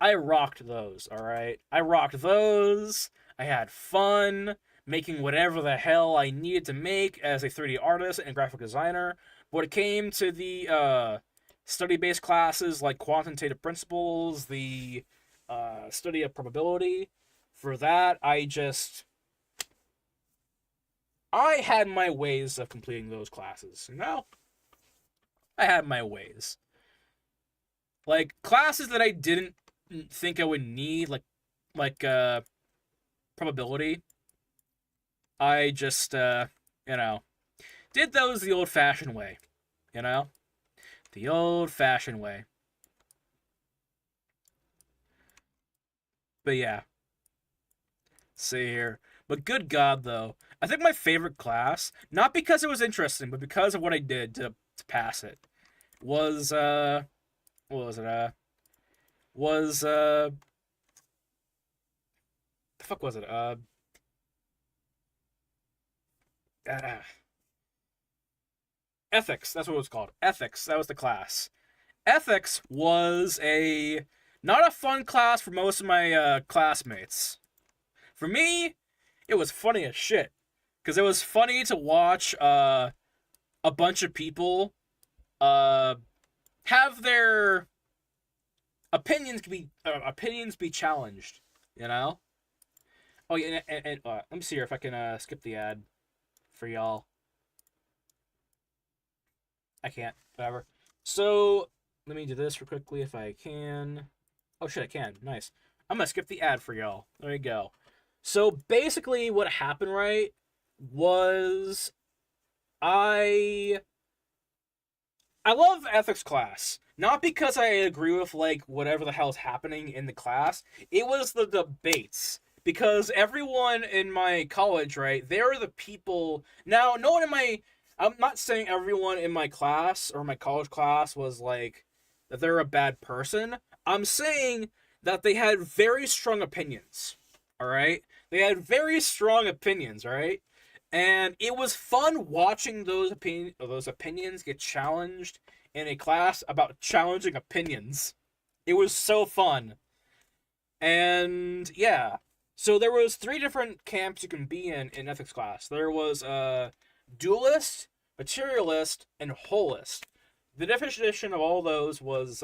rocked those, alright? I rocked those. I had fun making whatever the hell I needed to make as a 3D artist and graphic designer. But when it came to the study-based classes like quantitative principles, the study of probability. For that, I had my ways of completing those classes, you know? I had my ways. Like, classes that I didn't think I would need, like probability, I just, you know, did those the old-fashioned way, you know? The old-fashioned way. But yeah. See here. But good God, though. I think my favorite class, not because it was interesting, but because of what I did to pass it, was, what was it, the fuck was it, ethics, that's what it was called. Ethics, that was the class. Ethics was not a fun class for most of my classmates. For me, it was funny as shit. Because it was funny to watch a bunch of people have their opinions be challenged, you know? Oh, yeah, and let me see here if I can skip the ad for y'all. I can't. Whatever. So, let me do this real quickly if I can. Oh, shit, I can. Nice. I'm going to skip the ad for y'all. There you go. So, basically, what happened, right, was I love ethics class. Not because I agree with, like, whatever the hell's happening in the class. It was the debates. Because everyone in my college, right, they're the people... Now, no one in my... I'm not saying everyone in my class or my college class was, like, that they're a bad person. I'm saying that they had very strong opinions, alright? They had very strong opinions, right? And it was fun watching those opinions get challenged in a class about challenging opinions. It was so fun. And yeah. So there was 3 different camps you can be in ethics class. There was dualist, materialist, and holist. The definition of all those was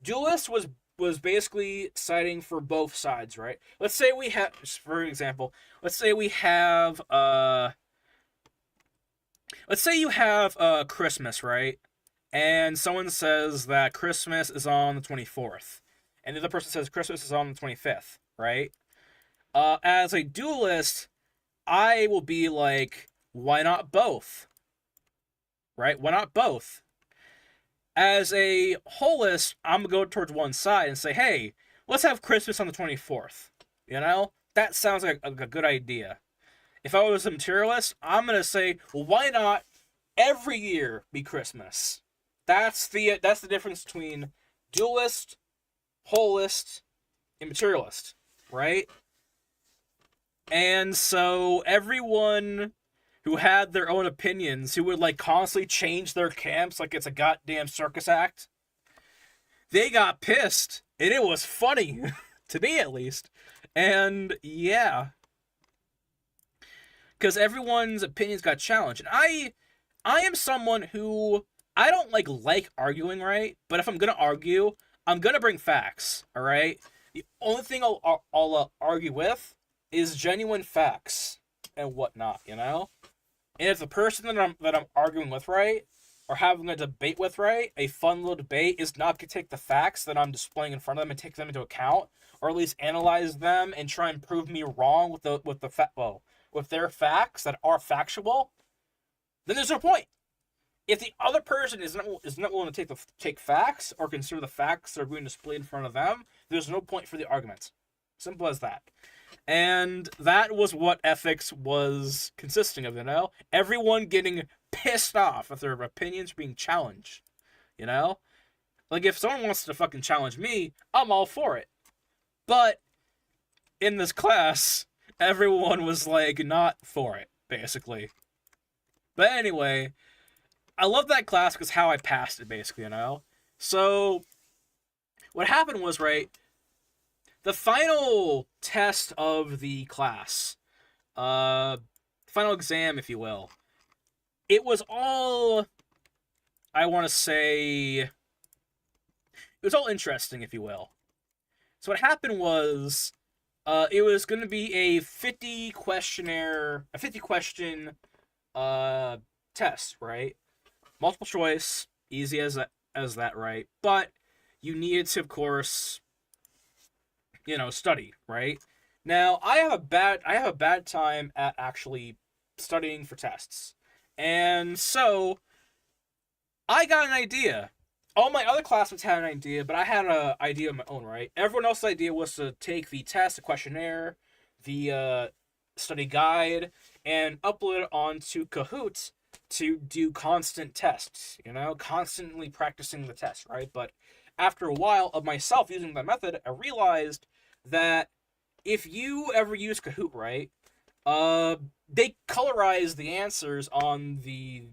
dualist was basically citing for both sides, right? Let's say we have, for example, let's say you have Christmas, right? And someone says that Christmas is on the 24th. And the other person says Christmas is on the 25th, right? As a dualist, I will be like, why not both? Right? Why not both? As a holist, I'm going to go towards one side and say, hey, let's have Christmas on the 24th. You know? That sounds like a good idea. If I was a materialist, I'm going to say, well, why not every year be Christmas? That's the difference between dualist, holist, and materialist, right? And so everyone who had their own opinions, who would like constantly change their camps like it's a goddamn circus act, they got pissed. And it was funny, to me at least. And yeah. Because everyone's opinions got challenged. And I am someone who, I don't like arguing, right? But if I'm going to argue, I'm going to bring facts, alright? The only thing I'll argue with is genuine facts and whatnot, you know? And if the person that I'm arguing with, right, or having a debate with, right, a fun little debate is not going to take the facts that I'm displaying in front of them and take them into account, or at least analyze them and try and prove me wrong with their facts that are factual, then there's no point. If the other person is not willing to take facts or consider the facts that are being displayed in front of them, there's no point for the argument. Simple as that. And that was what ethics was consisting of, you know? Everyone getting pissed off if their opinions being challenged, you know? Like, if someone wants to fucking challenge me, I'm all for it. But in this class, everyone was, like, not for it, basically. But anyway, I love that class because how I passed it, basically, you know? So, what happened was, right, the final test of the class, final exam, if you will, it was all, I want to say, was all interesting, if you will. So what happened was, it was going to be a 50 question test, right? Multiple choice, easy as that, right? But you needed to, of course, study, right? Now, I have a bad time at actually studying for tests. And so I got an idea. All my other classmates had an idea, but I had an idea of my own, right? Everyone else's idea was to take the test, the questionnaire, the study guide, and upload it onto Kahoot to do constant tests, constantly practicing the test, right? But after a while of myself using that method, I realized that if you ever use Kahoot, right, they colorize the answers on the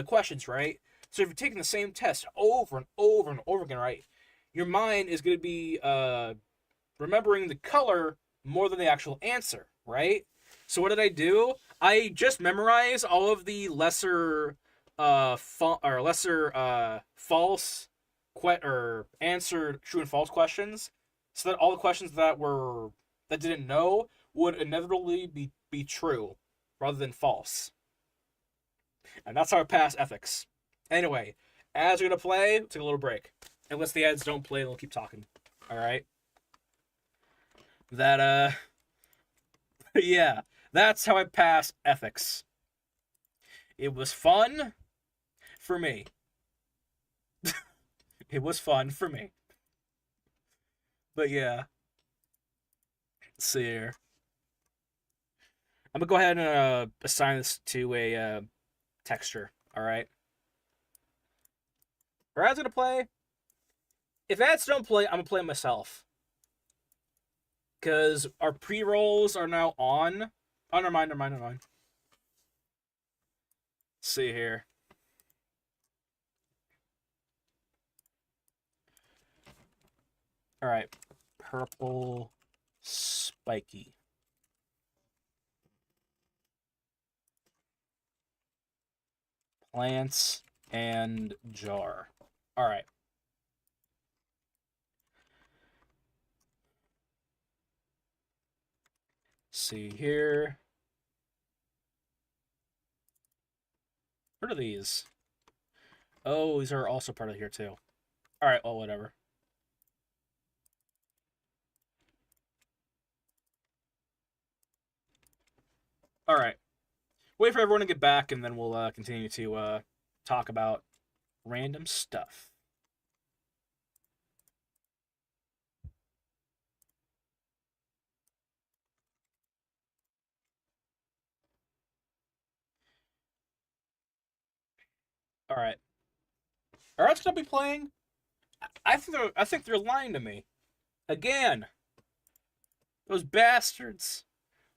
questions, right? So if you're taking the same test over and over and over again, right, your mind is going to be remembering the color more than the actual answer, right? So what did I do? I just memorized all of the lesser false or answered true and false questions, so that all the questions that didn't know would inevitably be true rather than false. And that's how I pass ethics. Anyway, ads are gonna play. Take a little break. Unless the ads don't play, they'll keep talking. All right. That yeah, that's how I pass ethics. It was fun for me. It was fun for me. But yeah. Let's see here. I'm gonna go ahead and assign this to a texture. All right. Are ads gonna play? If ads don't play, I'm gonna play myself. Because our pre-rolls are now on. Oh, never mind. Let's see here. Alright. Purple spiky. Plants and jar. Alright. See here. What are these? Oh, these are also part of here too. Alright, well, whatever. Alright. Wait for everyone to get back, and then we'll continue to talk about random stuff. Alright. Are I gonna be playing? I think they're lying to me. Again. Those bastards.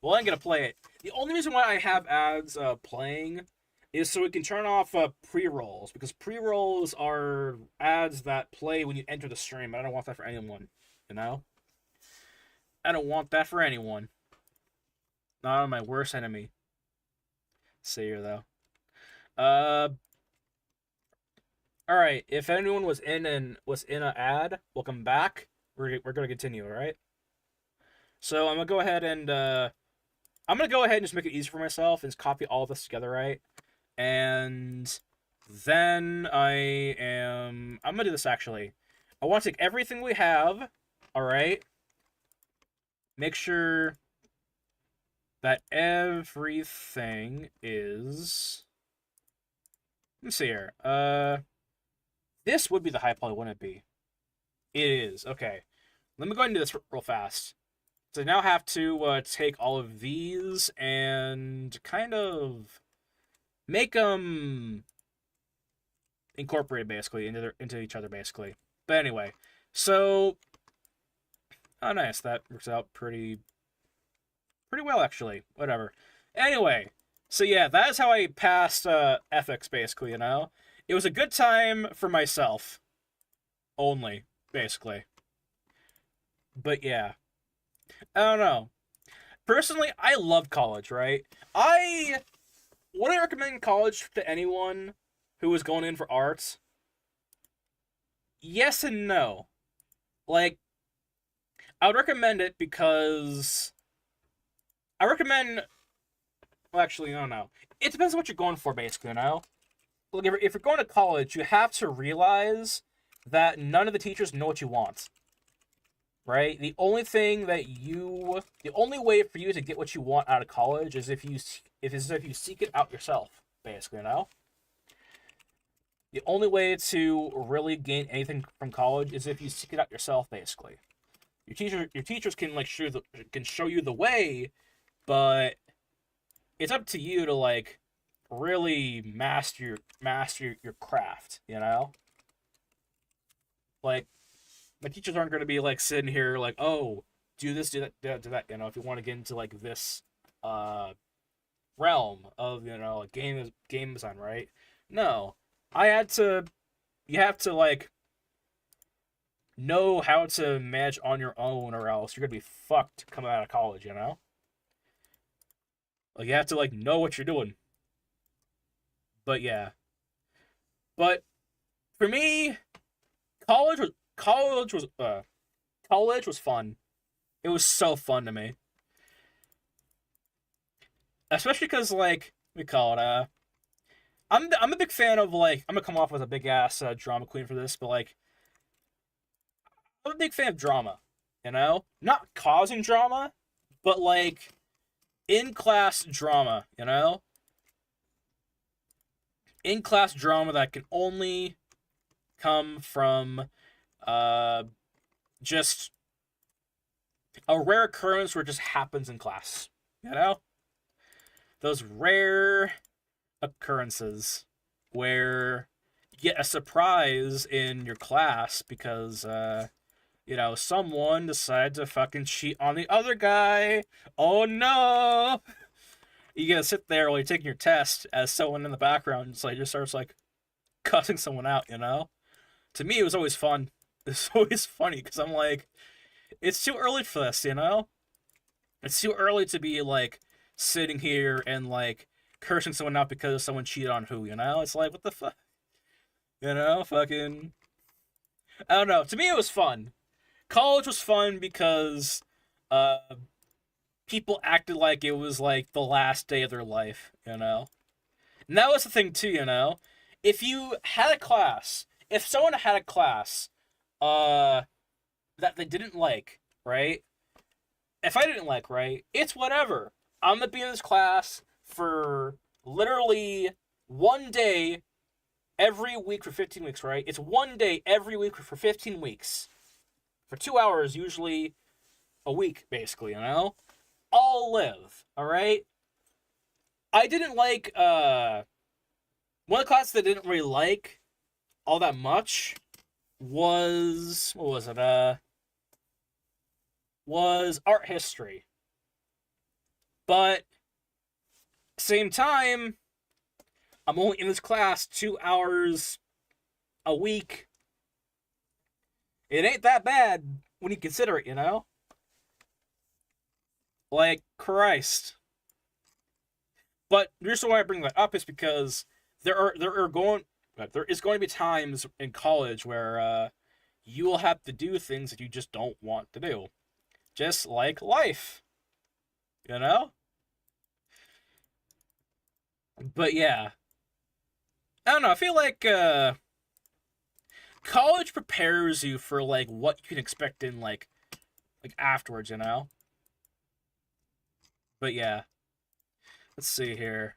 Well, I ain't gonna play it. The only reason why I have ads playing is so we can turn off pre-rolls, because pre-rolls are ads that play when you enter the stream. I don't want that for anyone, I don't want that for anyone. Not my worst enemy. See here though. All right. If anyone was in an ad, welcome back. We're gonna continue. All right. So I'm gonna go ahead and just make it easy for myself and just copy all of this together, right? And then I'm gonna do this actually. I want to take everything we have. All right. Make sure that everything is. Let me see here. This would be the high poly, wouldn't it be? It is. Okay. Let me go ahead and do this real fast. So I now have to take all of these and kind of make them incorporated basically into each other basically. But anyway, so oh nice, that works out pretty well actually. Whatever. Anyway, so yeah, that is how I passed ethics basically. It was a good time for myself only basically. But yeah. I don't know. Personally, I love college, right? Would I recommend college to anyone who is going in for arts? Yes and no. Like, I would recommend it because I recommend. Well, actually, no. It depends on what you're going for, basically. You know, like if you're going to college, you have to realize that none of the teachers know what you want. Right? The only way for you to get what you want out of college is if you seek it out yourself, basically. You know. The only way to really gain anything from college is if you seek it out yourself, basically. Your teachers can like show you the way, but it's up to you to like really master your craft, you know? Like my teachers aren't going to be like sitting here like, "Oh, do this, do that, do that," you know, if you want to get into like this realm of, you know, like game design, right? No. You have to like know how to manage on your own, or else you're gonna be fucked coming out of college, you know? Like, you have to, like, know what you're doing. But, yeah. But, for me, college was fun. It was so fun to me. Especially because, like, we call it, I'm a big fan of, like, I'm gonna come off as a big-ass drama queen for this, but, like, I'm a big fan of drama, you know? Not causing drama, but, like, in-class drama, you know? In-class drama that can only come from just a rare occurrence where it just happens in class, you know? Those rare occurrences where you get a surprise in your class because, you know, someone decided to fucking cheat on the other guy. Oh no! You gotta sit there while you're taking your test as someone in the background just starts like cussing someone out, you know? To me, it was always fun. It's always funny because I'm like, it's too early for this, you know? It's too early to be like sitting here and like cursing someone out because someone cheated on who, you know? It's like, what the fuck? You know, fucking. I don't know. To me, it was fun. College was fun because people acted like it was like the last day of their life, you know? And that was the thing too, you know? If someone had a class that they didn't like, right? If I didn't like, right? It's whatever. I'm gonna be in this class for literally one day every week for 15 weeks, right? It's one day every week for 15 weeks. For 2 hours, usually a week, basically, you know? I'll live, alright? I didn't like, one of the classes that I didn't really like all that much was, was art history. But, same time, I'm only in this class 2 hours a week. It ain't that bad when you consider it, you know? Like, Christ. But the reason why I bring that up is because there is going to be times in college where you will have to do things that you just don't want to do. Just like life. You know? But yeah. I don't know, I feel like college prepares you for like what you can expect in like afterwards, you know? But yeah. Let's see here.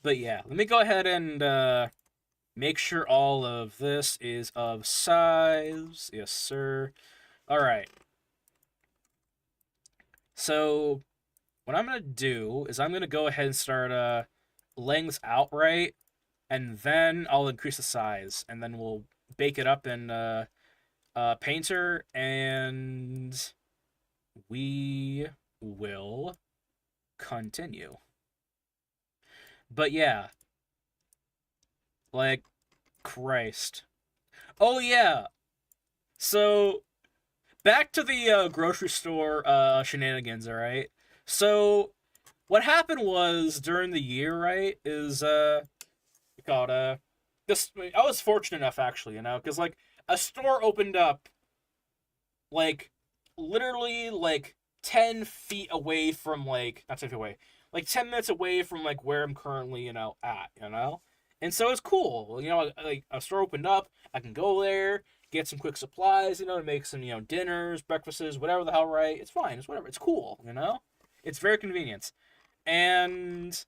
But yeah, let me go ahead and make sure all of this is of size. Yes, sir. Alright. So, what I'm going to do is I'm going to go ahead and start laying this out right, and then I'll increase the size, and then we'll bake it up in Painter, and we will continue. But yeah, like, Christ. Oh yeah, so back to the grocery store shenanigans, alright? So, what happened was, during the year, right, is, we call it, I was fortunate enough, actually, you know, because, like, a store opened up, like, literally, like, 10 feet away from, like, not 10 feet away, like, 10 minutes away from, like, where I'm currently, you know, at, you know? And so it's cool, you know, like, a store opened up, I can go there, get some quick supplies, you know, to make some, you know, dinners, breakfasts, whatever the hell, right? It's fine, it's whatever, it's cool, you know? It's very convenient. And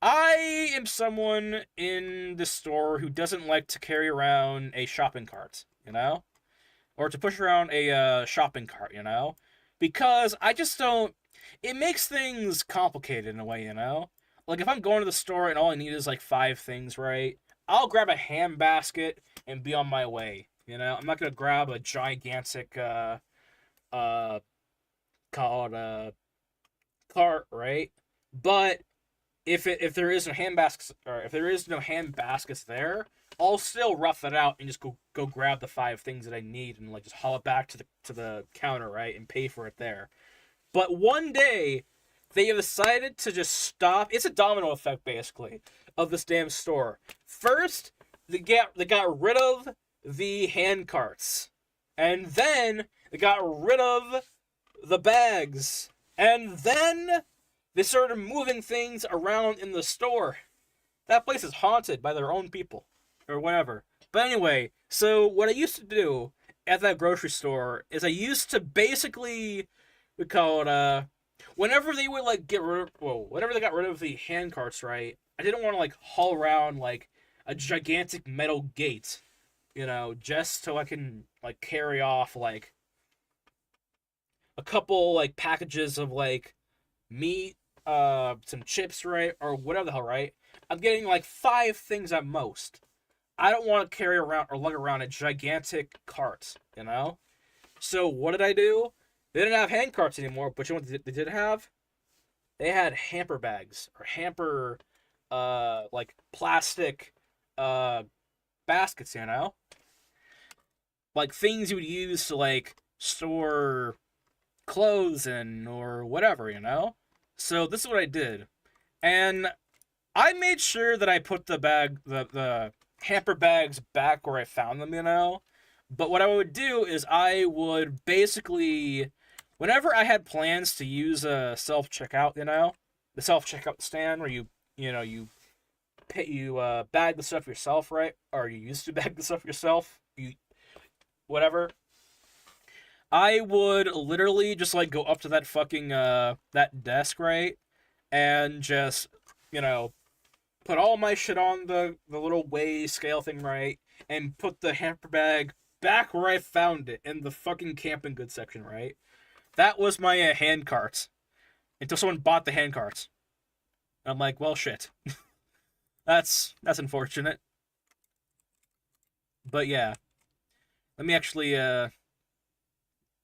I am someone in the store who doesn't like to carry around a shopping cart, you know? Or to push around a shopping cart, you know? Because I just don't... It makes things complicated in a way, you know? Like, if I'm going to the store and all I need is, like, 5 things, right? I'll grab a hand basket and be on my way, you know? I'm not gonna grab a gigantic, called, cart, right? But if there is no hand baskets, or if there is no hand baskets there, I'll still rough it out and just go grab the 5 things that I need and like just haul it back to the counter, right, and pay for it there. But one day they have decided to just stop. It's a domino effect basically of this damn store. First, they got rid of the hand carts, and then they got rid of the bags, and then they started moving things around in the store. That place is haunted by their own people. Or whatever. But anyway, so what I used to do at that grocery store is I used to basically, we call it, whenever they would, like, whenever they got rid of the hand carts, right, I didn't want to, like, haul around, like, a gigantic metal gate, you know, just so I can, like, carry off, like, a couple, like, packages of, like, meat, some chips, right, or whatever the hell, right? I'm getting, like, 5 things at most. I don't want to carry around or lug around a gigantic cart, you know? So what did I do? They didn't have hand carts anymore, but you know what they did have? They had hamper bags, or hamper, like, plastic, baskets, you know? Like, things you would use to, like, store clothes in, or whatever, you know? So this is what I did. And I made sure that I put the hamper bags back where I found them, you know? But what I would do is I would basically, whenever I had plans to use a self-checkout, you know? The self-checkout stand where you bag the stuff yourself, right? Or you used to bag the stuff yourself. Whatever. I would literally just, like, go up to that fucking, that desk, right? And just, you know, put all my shit on the little weigh scale thing, right? And put the hamper bag back where I found it, in the fucking camping goods section, right? That was my hand cart. Until someone bought the hand carts. I'm like, well, shit. That's unfortunate. But yeah. Let me actually,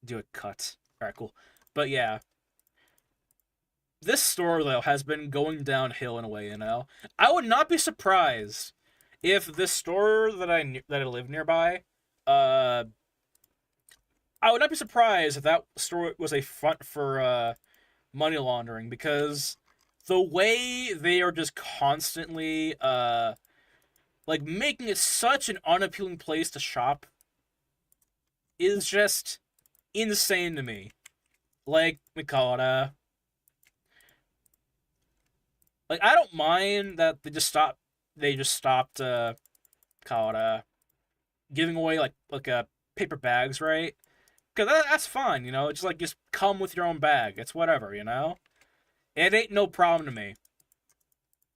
do a cut. Alright, cool. But yeah. This store, though, has been going downhill in a way, you know? I would not be surprised if this store that I live nearby, I would not be surprised if that store was a front for, money laundering, because the way they are just constantly, like, making it such an unappealing place to shop is just insane to me. Like, we call it, like, I don't mind that they just stopped, call it, giving away, like, paper bags, right? Because that's fine, you know? It's just, like, just come with your own bag. It's whatever, you know? It ain't no problem to me.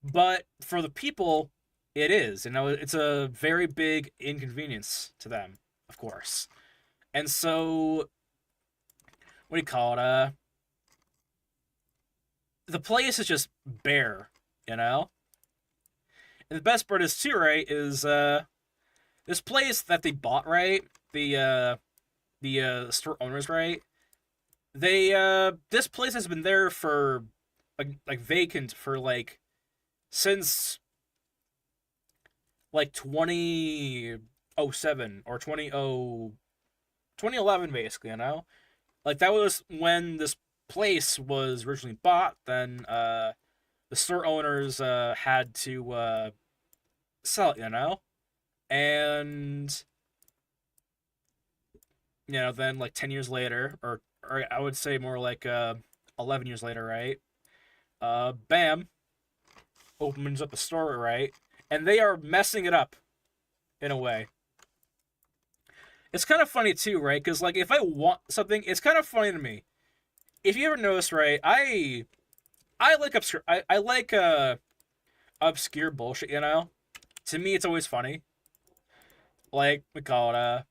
But for the people, it is. You know, it's a very big inconvenience to them, of course. And so, what do you call it? The place is just bare, you know? And the best part is, too, right, is, this place that they bought, right? The store owners, right? This place has been there for, like vacant for, like, since, like, 2007, or 2011, basically, you know? Like, that was when this place was originally bought. Then the store owners had to sell it, you know? And, you know, then like 10 years later, or I would say more like 11 years later, right? Bam, opens up the store, right? And they are messing it up in a way. It's kind of funny too, right? Because like if I want something, it's kind of funny to me. If you ever notice, right? I like obscure bullshit. You know, to me, it's always funny. Like we call it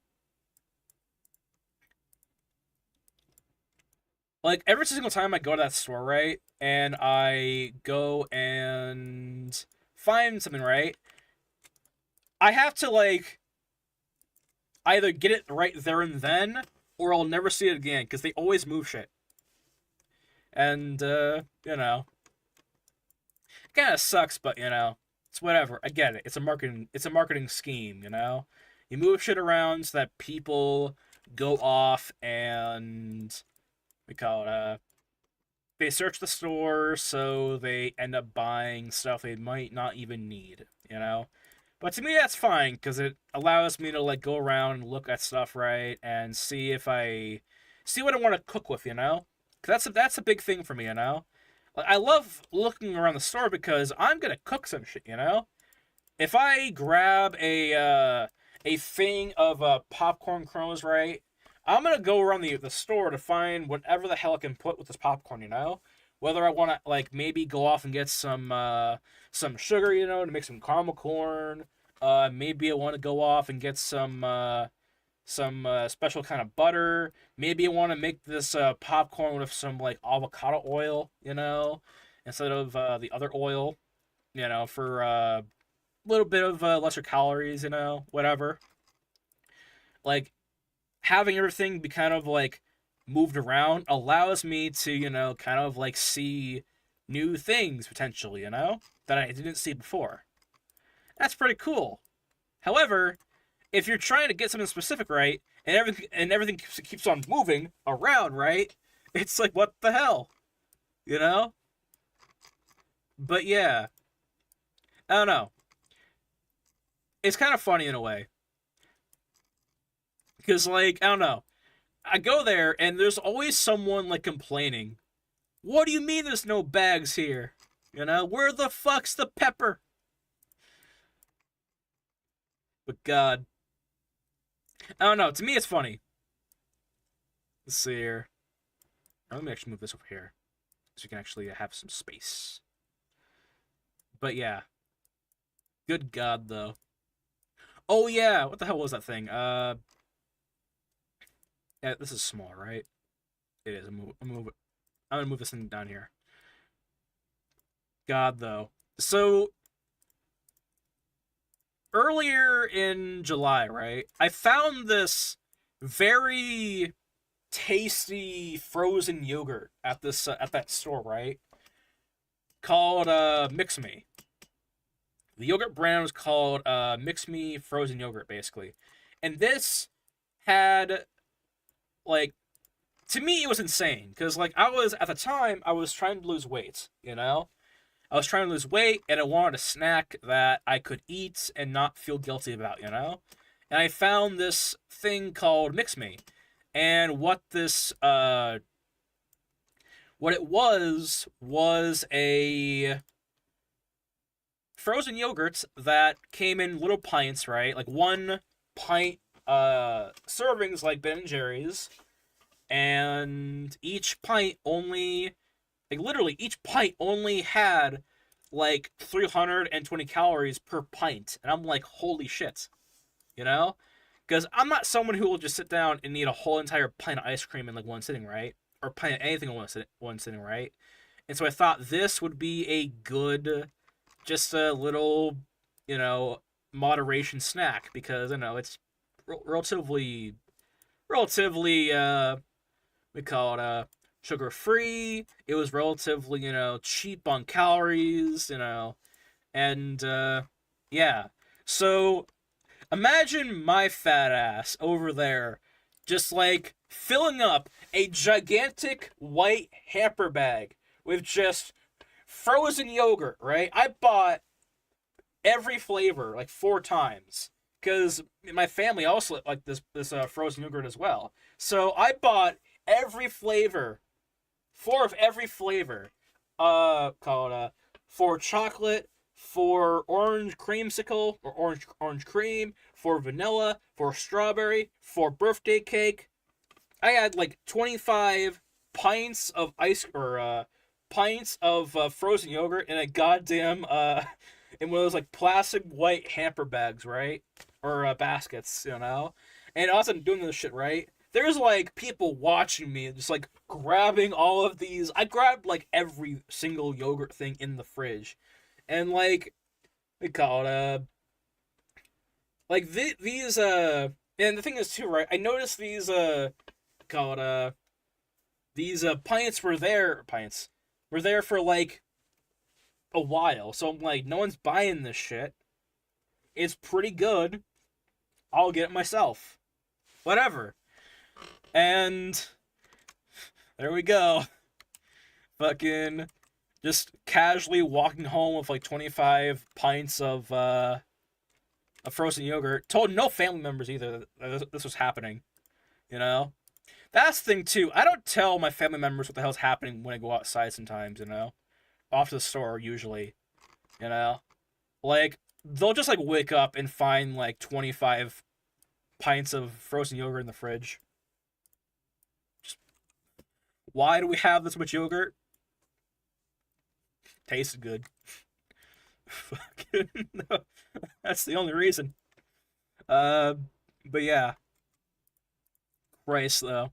like every single time I go to that store, right, and I go and find something, right, I have to like either get it right there and then, or I'll never see it again because they always move shit. And you know, it kind of sucks, but you know, it's whatever. I get it. It's a marketing scheme. You know, you move shit around so that people go off and we call it they search the store, so they end up buying stuff they might not even need. You know. But to me, that's fine, because it allows me to, like, go around and look at stuff, right, and see what I want to cook with, you know? Because that's a big thing for me, you know? Like, I love looking around the store because I'm going to cook some shit, you know? If I grab a thing of popcorn kernels, right, I'm going to go around the store to find whatever the hell I can put with this popcorn, you know? Whether I want to, like, maybe go off and get some sugar, you know, to make some caramel corn. Maybe I want to go off and get some special kind of butter. Maybe I want to make this popcorn with some, like, avocado oil, you know, instead of the other oil, you know, for a little bit of lesser calories, you know, whatever. Like, having everything be kind of, like, moved around allows me to, you know, kind of like see new things potentially, you know, that I didn't see before. That's pretty cool. However, if you're trying to get something specific right, and everything keeps on moving around, right, it's like, what the hell, you know? But yeah, I don't know. It's kind of funny in a way, because like I don't know. I go there, and there's always someone, like, complaining. What do you mean there's no bags here? You know, where the fuck's the pepper? But God. I don't know, to me it's funny. Let's see here. Let me actually move this over here, so we can actually have some space. But yeah. Good God, though. Oh yeah, what the hell was that thing? Yeah, this is small, right? It is. I'm gonna move this thing down here. God, though. So, earlier in July, right, I found this very tasty frozen yogurt at that store, right? Called MvsM. The yogurt brand was called MvsM Frozen Yogurt, basically, and this had, like, to me, it was insane, because, like, at the time, I was trying to lose weight, you know? I was trying to lose weight, and I wanted a snack that I could eat and not feel guilty about, you know? And I found this thing called MvsM, and what it was a frozen yogurt that came in little pints, right? Like, 1 pint servings like Ben & Jerry's, and each pint only had like 320 calories per pint, and I'm like, holy shit, you know? Because I'm not someone who will just sit down and eat a whole entire pint of ice cream in like one sitting, right? Or pint of anything in one sitting, right? And so I thought this would be a good, just a little, you know, moderation snack, because, you know, it's relatively we call it sugar free. It was relatively, you know, cheap on calories, you know, and yeah. So imagine my fat ass over there, just like filling up a gigantic white hamper bag with just frozen yogurt, right? I bought every flavor like 4 times, because my family also like this frozen yogurt as well. So I bought every flavor, 4 of every flavor, called for chocolate, for orange creamsicle or orange cream, for vanilla, for strawberry, for birthday cake. I had like 25 pints of frozen yogurt in a goddamn in one of those like plastic white hamper bags, right? Or baskets, you know. And also I'm doing this shit, right? There's like people watching me, just like grabbing all of these. I grabbed like every single yogurt thing in the fridge, and like we call it like these and the thing is too, right? I noticed these called these pints were there for like a while, so I'm like, no one's buying this shit. It's pretty good. I'll get it myself. Whatever. And there we go. Fucking just casually walking home with like 25 pints of frozen yogurt. Told no family members either that this was happening. You know? That's the thing too. I don't tell my family members what the hell's happening when I go outside sometimes, you know? Off to the store usually. You know? Like, they'll just like wake up and find like 25 pints of frozen yogurt in the fridge. Just, why do we have this much yogurt? Tasted good. Fucking no. That's the only reason. But yeah. Christ though.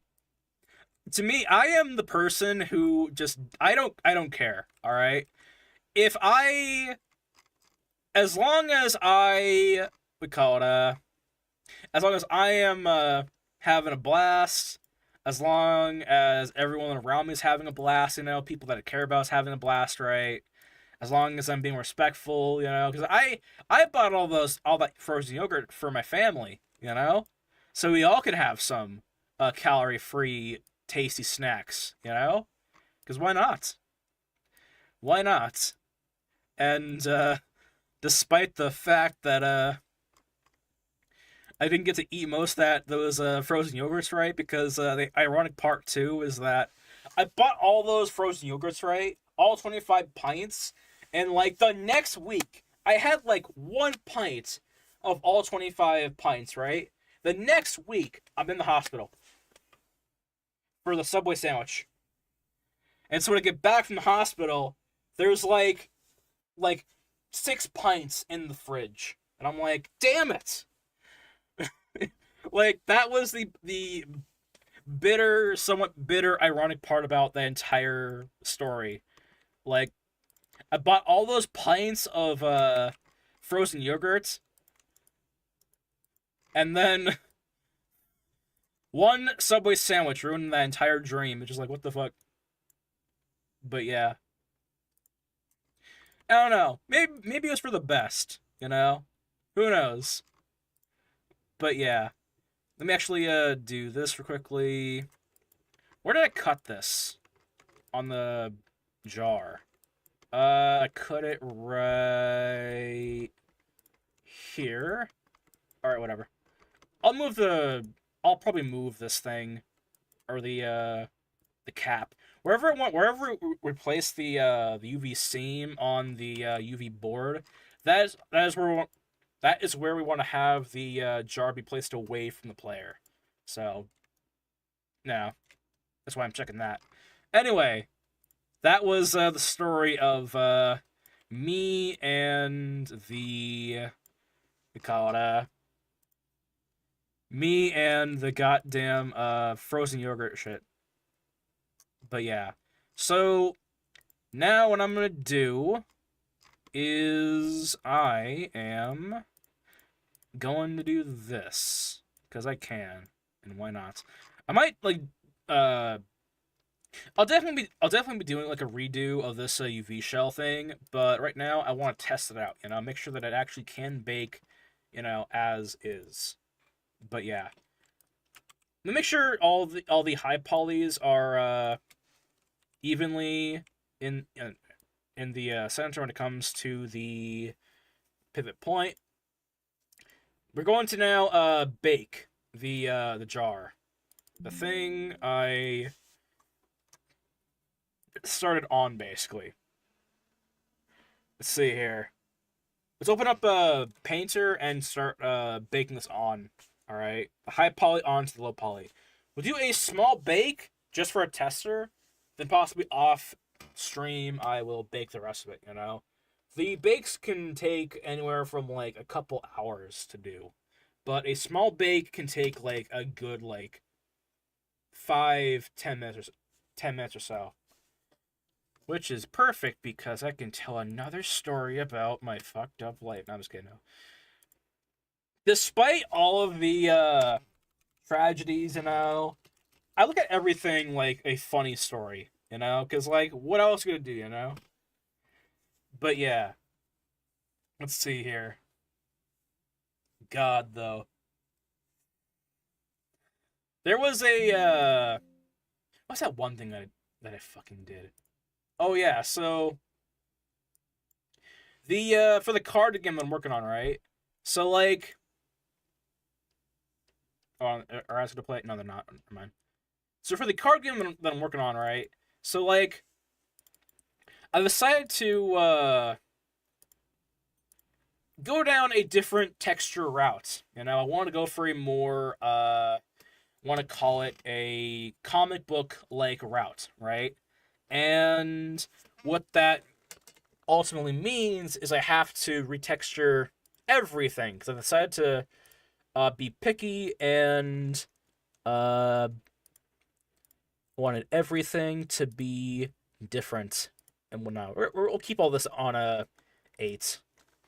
To me, I am the person who just I don't care, all right? If I as long as I we call it as long as I am having a blast, as long as everyone around me is having a blast, you know, people that I care about is having a blast, right? As long as I'm being respectful, you know, because I bought all that frozen yogurt for my family, you know, so we all can have some calorie-free, tasty snacks, you know, because why not? Why not? And despite the fact that I didn't get to eat most of those frozen yogurts, right? Because the ironic part too is that I bought all those frozen yogurts, right? All 25 pints, and like the next week I had like 1 pint of all 25 pints, right? The next week I'm in the hospital for the Subway sandwich. And so when I get back from the hospital, there's like 6 pints in the fridge. And I'm like, damn it! Like, that was the somewhat bitter, ironic part about the entire story. Like, I bought all those pints of frozen yogurts, and then 1 Subway sandwich ruined that entire dream. It's just like, what the fuck? But yeah. I don't know. Maybe it was for the best, you know? Who knows? But yeah. Let me actually do this real quickly. Where did I cut this? On the jar. I cut it right here. Alright, whatever. I'll probably move this thing. Or the cap. Wherever we place the UV seam on the UV board, that is where we want to have the jar be placed away from the player. So, no. That's why I'm checking that. Anyway, that was the story of me and the goddamn frozen yogurt shit. But yeah. So, now what I'm gonna do is I am going to do this because I can, and why not? I might like I'll definitely be doing like a redo of this UV shell thing, but right now I want to test it out, you know, make sure that it actually can bake, you know, as is. But yeah, let me make sure all the high polys are evenly in the center when it comes to the pivot point. we're going to now bake the jar. The thing I started on, basically. Let's see here. Let's open up Painter and start baking this on. All right, the high poly onto the low poly. We'll do a small bake just for a tester, then possibly off stream I will bake the rest of it. You know, the bakes can take anywhere from like a couple hours to do, but a small bake can take like a good like 5-10 minutes or 10 minutes or so. Which is perfect because I can tell another story about my fucked up life. No, I'm just kidding. No. Despite all of the tragedies, you know, I look at everything like a funny story, you know? Because, like, what else are you going to do, you know? But yeah. Let's see here. God, though. There was a, what's that one thing that I fucking did? Oh, yeah, so the, for the card game that I'm working on, right? So, like, oh, are I going to play it? No, they're not. Never mind. So, for the card game that I'm working on, right? So, like, I decided to, go down a different texture route. You know, I want to go for a more, want to call it a comic book-like route, right? And what that ultimately means is I have to retexture everything because I decided to be picky and wanted everything to be different and whatnot. We'll keep all this on a 8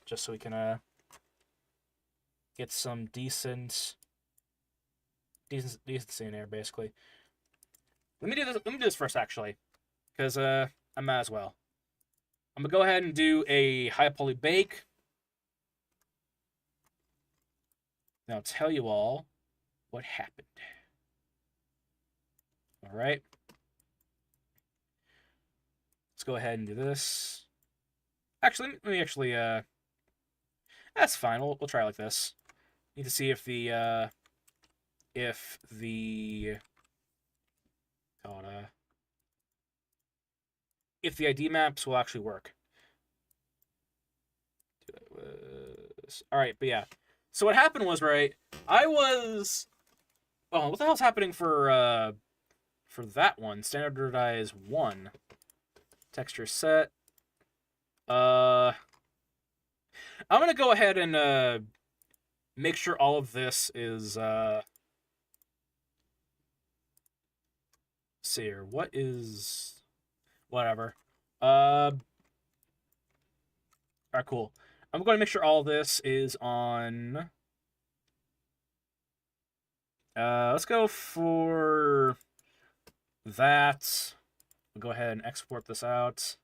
just so we can get some decency in there, basically. Let me do this first, actually. Because I might as well. I'm going to go ahead and do a high poly bake. Now I'll tell you all what happened. Alright. Let's go ahead and do this. Actually, let me actually, that's fine. We'll try it like this. Need to see if the, if the ID maps will actually work. Alright, but yeah. So what happened was, right, I was... Oh, what the hell's happening for that one? Standardize 1. Texture set. I'm gonna go ahead and, make sure all of this is, see here, what is... Whatever. Alright, cool. I'm going to make sure all this is on... let's go for that. We'll go ahead and export this out.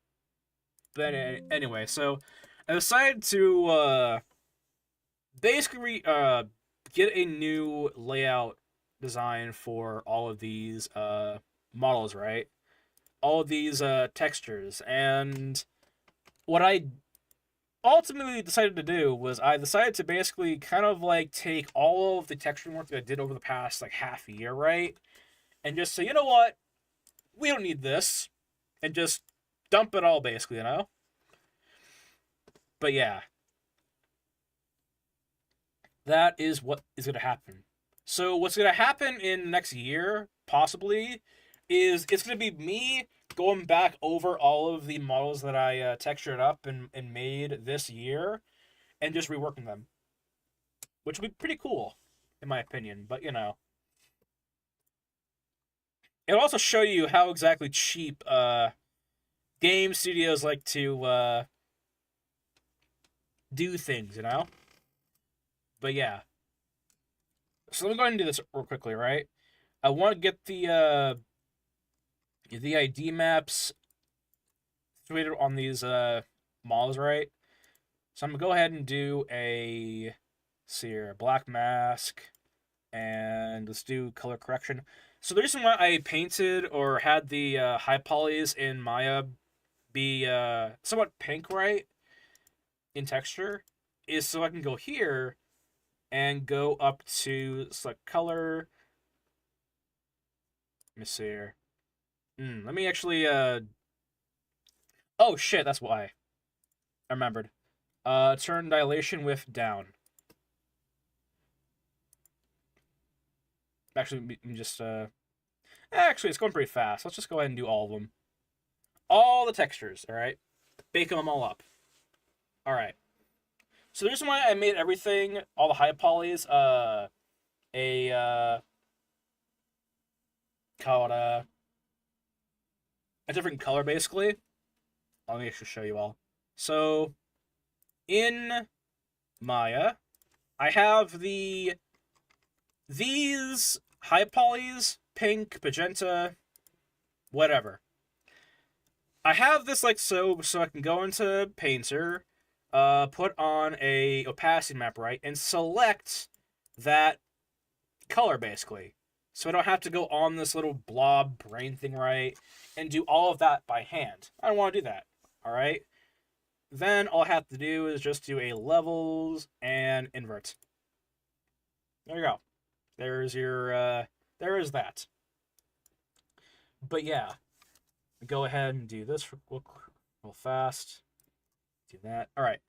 But anyway, so I decided to basically get a new layout design for all of these models, right? All of these textures, and what I ultimately decided to do was I decided to basically kind of like take all of the texturing work that I did over the past like half a year, right? And just say, you know what? We don't need this. And just dump it all, basically, you know? But yeah. That is what is going to happen. So what's going to happen in the next year, possibly, is it's going to be me going back over all of the models that I textured up and made this year and just reworking them. Which would be pretty cool, in my opinion, but you know. It'll also show you how exactly cheap game studios like to do things, you know? But yeah. So let me go ahead and do this real quickly, right? I want to get the ID maps situated on these models, right? So I'm going to go ahead and do a, see here, black mask, and let's do color correction. So the reason why I painted or had the high polys in Maya be somewhat pink, right, in texture, is so I can go here and go up to select color. Let me see here. Let me actually, oh shit, that's why. I remembered. Turn dilation width down. Actually, just, actually, it's going pretty fast. Let's just go ahead and do all of them. All the textures, alright? Bake them all up. Alright. So the reason why I made everything, all the high polys, called, a different color, basically. Let me actually show you all. So, in Maya, I have these high polys, pink, magenta, whatever. I have this like so I can go into Painter, put on a opacity map, right, and select that color basically. So I don't have to go on this little blob brain thing, right, and do all of that by hand. I don't want to do that. All right. Then all I have to do is just do a levels and invert. There you go. There's your there is that. But yeah, go ahead and do this real fast. Do that. All right.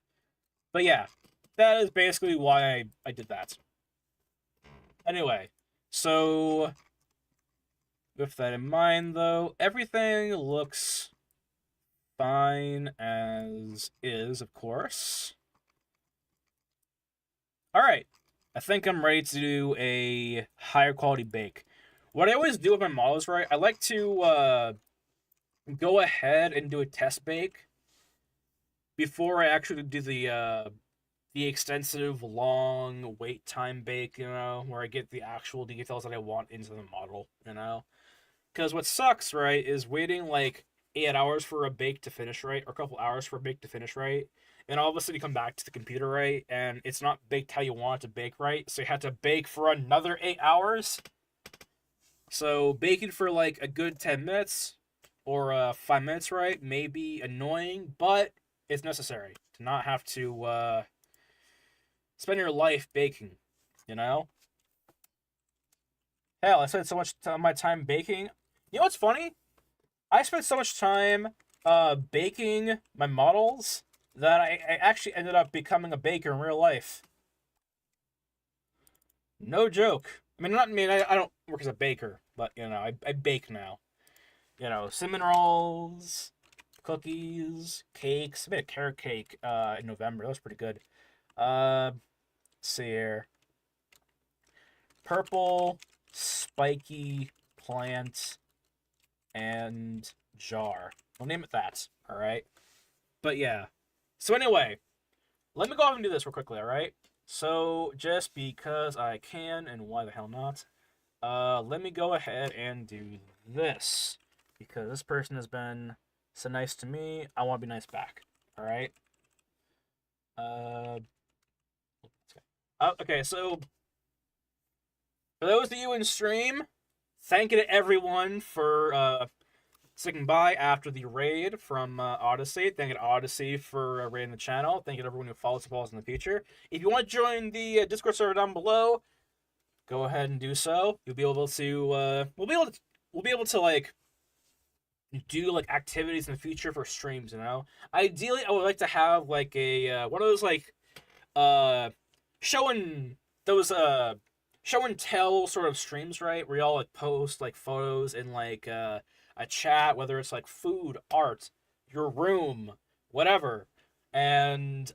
But yeah, that is basically why I did that. Anyway, so with that in mind, though, everything looks fine as is, of course. All right. I think I'm ready to do a higher quality bake. What I always do with my models, right, I like to go ahead and do a test bake before I actually do the extensive, long wait time bake, you know, where I get the actual details that I want into the model, you know? Because what sucks, right, is waiting like 8 hours for a bake to finish right, or a couple hours for a bake to finish right, and all of a sudden you come back to the computer, right, and it's not baked how you want it to bake right, so you have to bake for another 8 hours. So baking for like a good 10 minutes or 5 minutes, right, may be annoying, but it's necessary to not have to spend your life baking, you know? Hell, I spent so much of my time baking. You know what's funny? I spent so much time baking my models that I actually ended up becoming a baker in real life. No joke. I don't work as a baker, but, you know, I bake now. You know, cinnamon rolls, cookies, cakes. I made a carrot cake in November. That was pretty good. Let's see here. Purple, spiky plant, and jar. We'll name it that, alright? But yeah. So anyway, let me go ahead and do this real quickly, alright? So, just because I can, and why the hell not, let me go ahead and do this. Because this person has been so nice to me, I want to be nice back, alright? Okay, so for those of you in stream, thank you to everyone for sticking by after the raid from Odyssey. Thank you to Odyssey for raiding the channel. Thank you to everyone who follows us in the future. If you want to join the Discord server down below, go ahead and do so. You'll be able to we'll be able to like do like activities in the future for streams, you know. Ideally, I would like to have like a one of those like show and tell sort of streams, right? Where y'all like post like photos in like a chat, whether it's like food, art, your room, whatever, and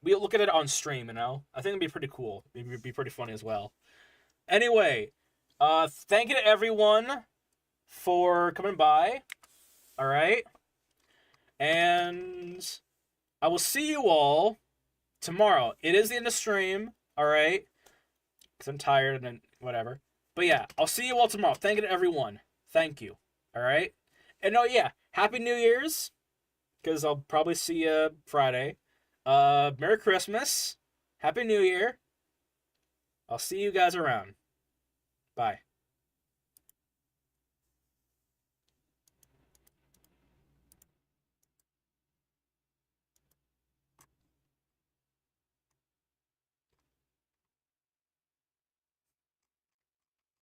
we look at it on stream, you know. I think it'd be pretty cool. It'd be pretty funny as well. Anyway, thank you to everyone for coming by. All right, and I will see you all tomorrow. It is the end of stream. All right, because I'm tired and whatever. But yeah, I'll see you all tomorrow. Thank you to everyone. Thank you. All right, and oh yeah, Happy New Year's, because I'll probably see you Friday. Merry Christmas. Happy New Year. I'll see you guys around. Bye.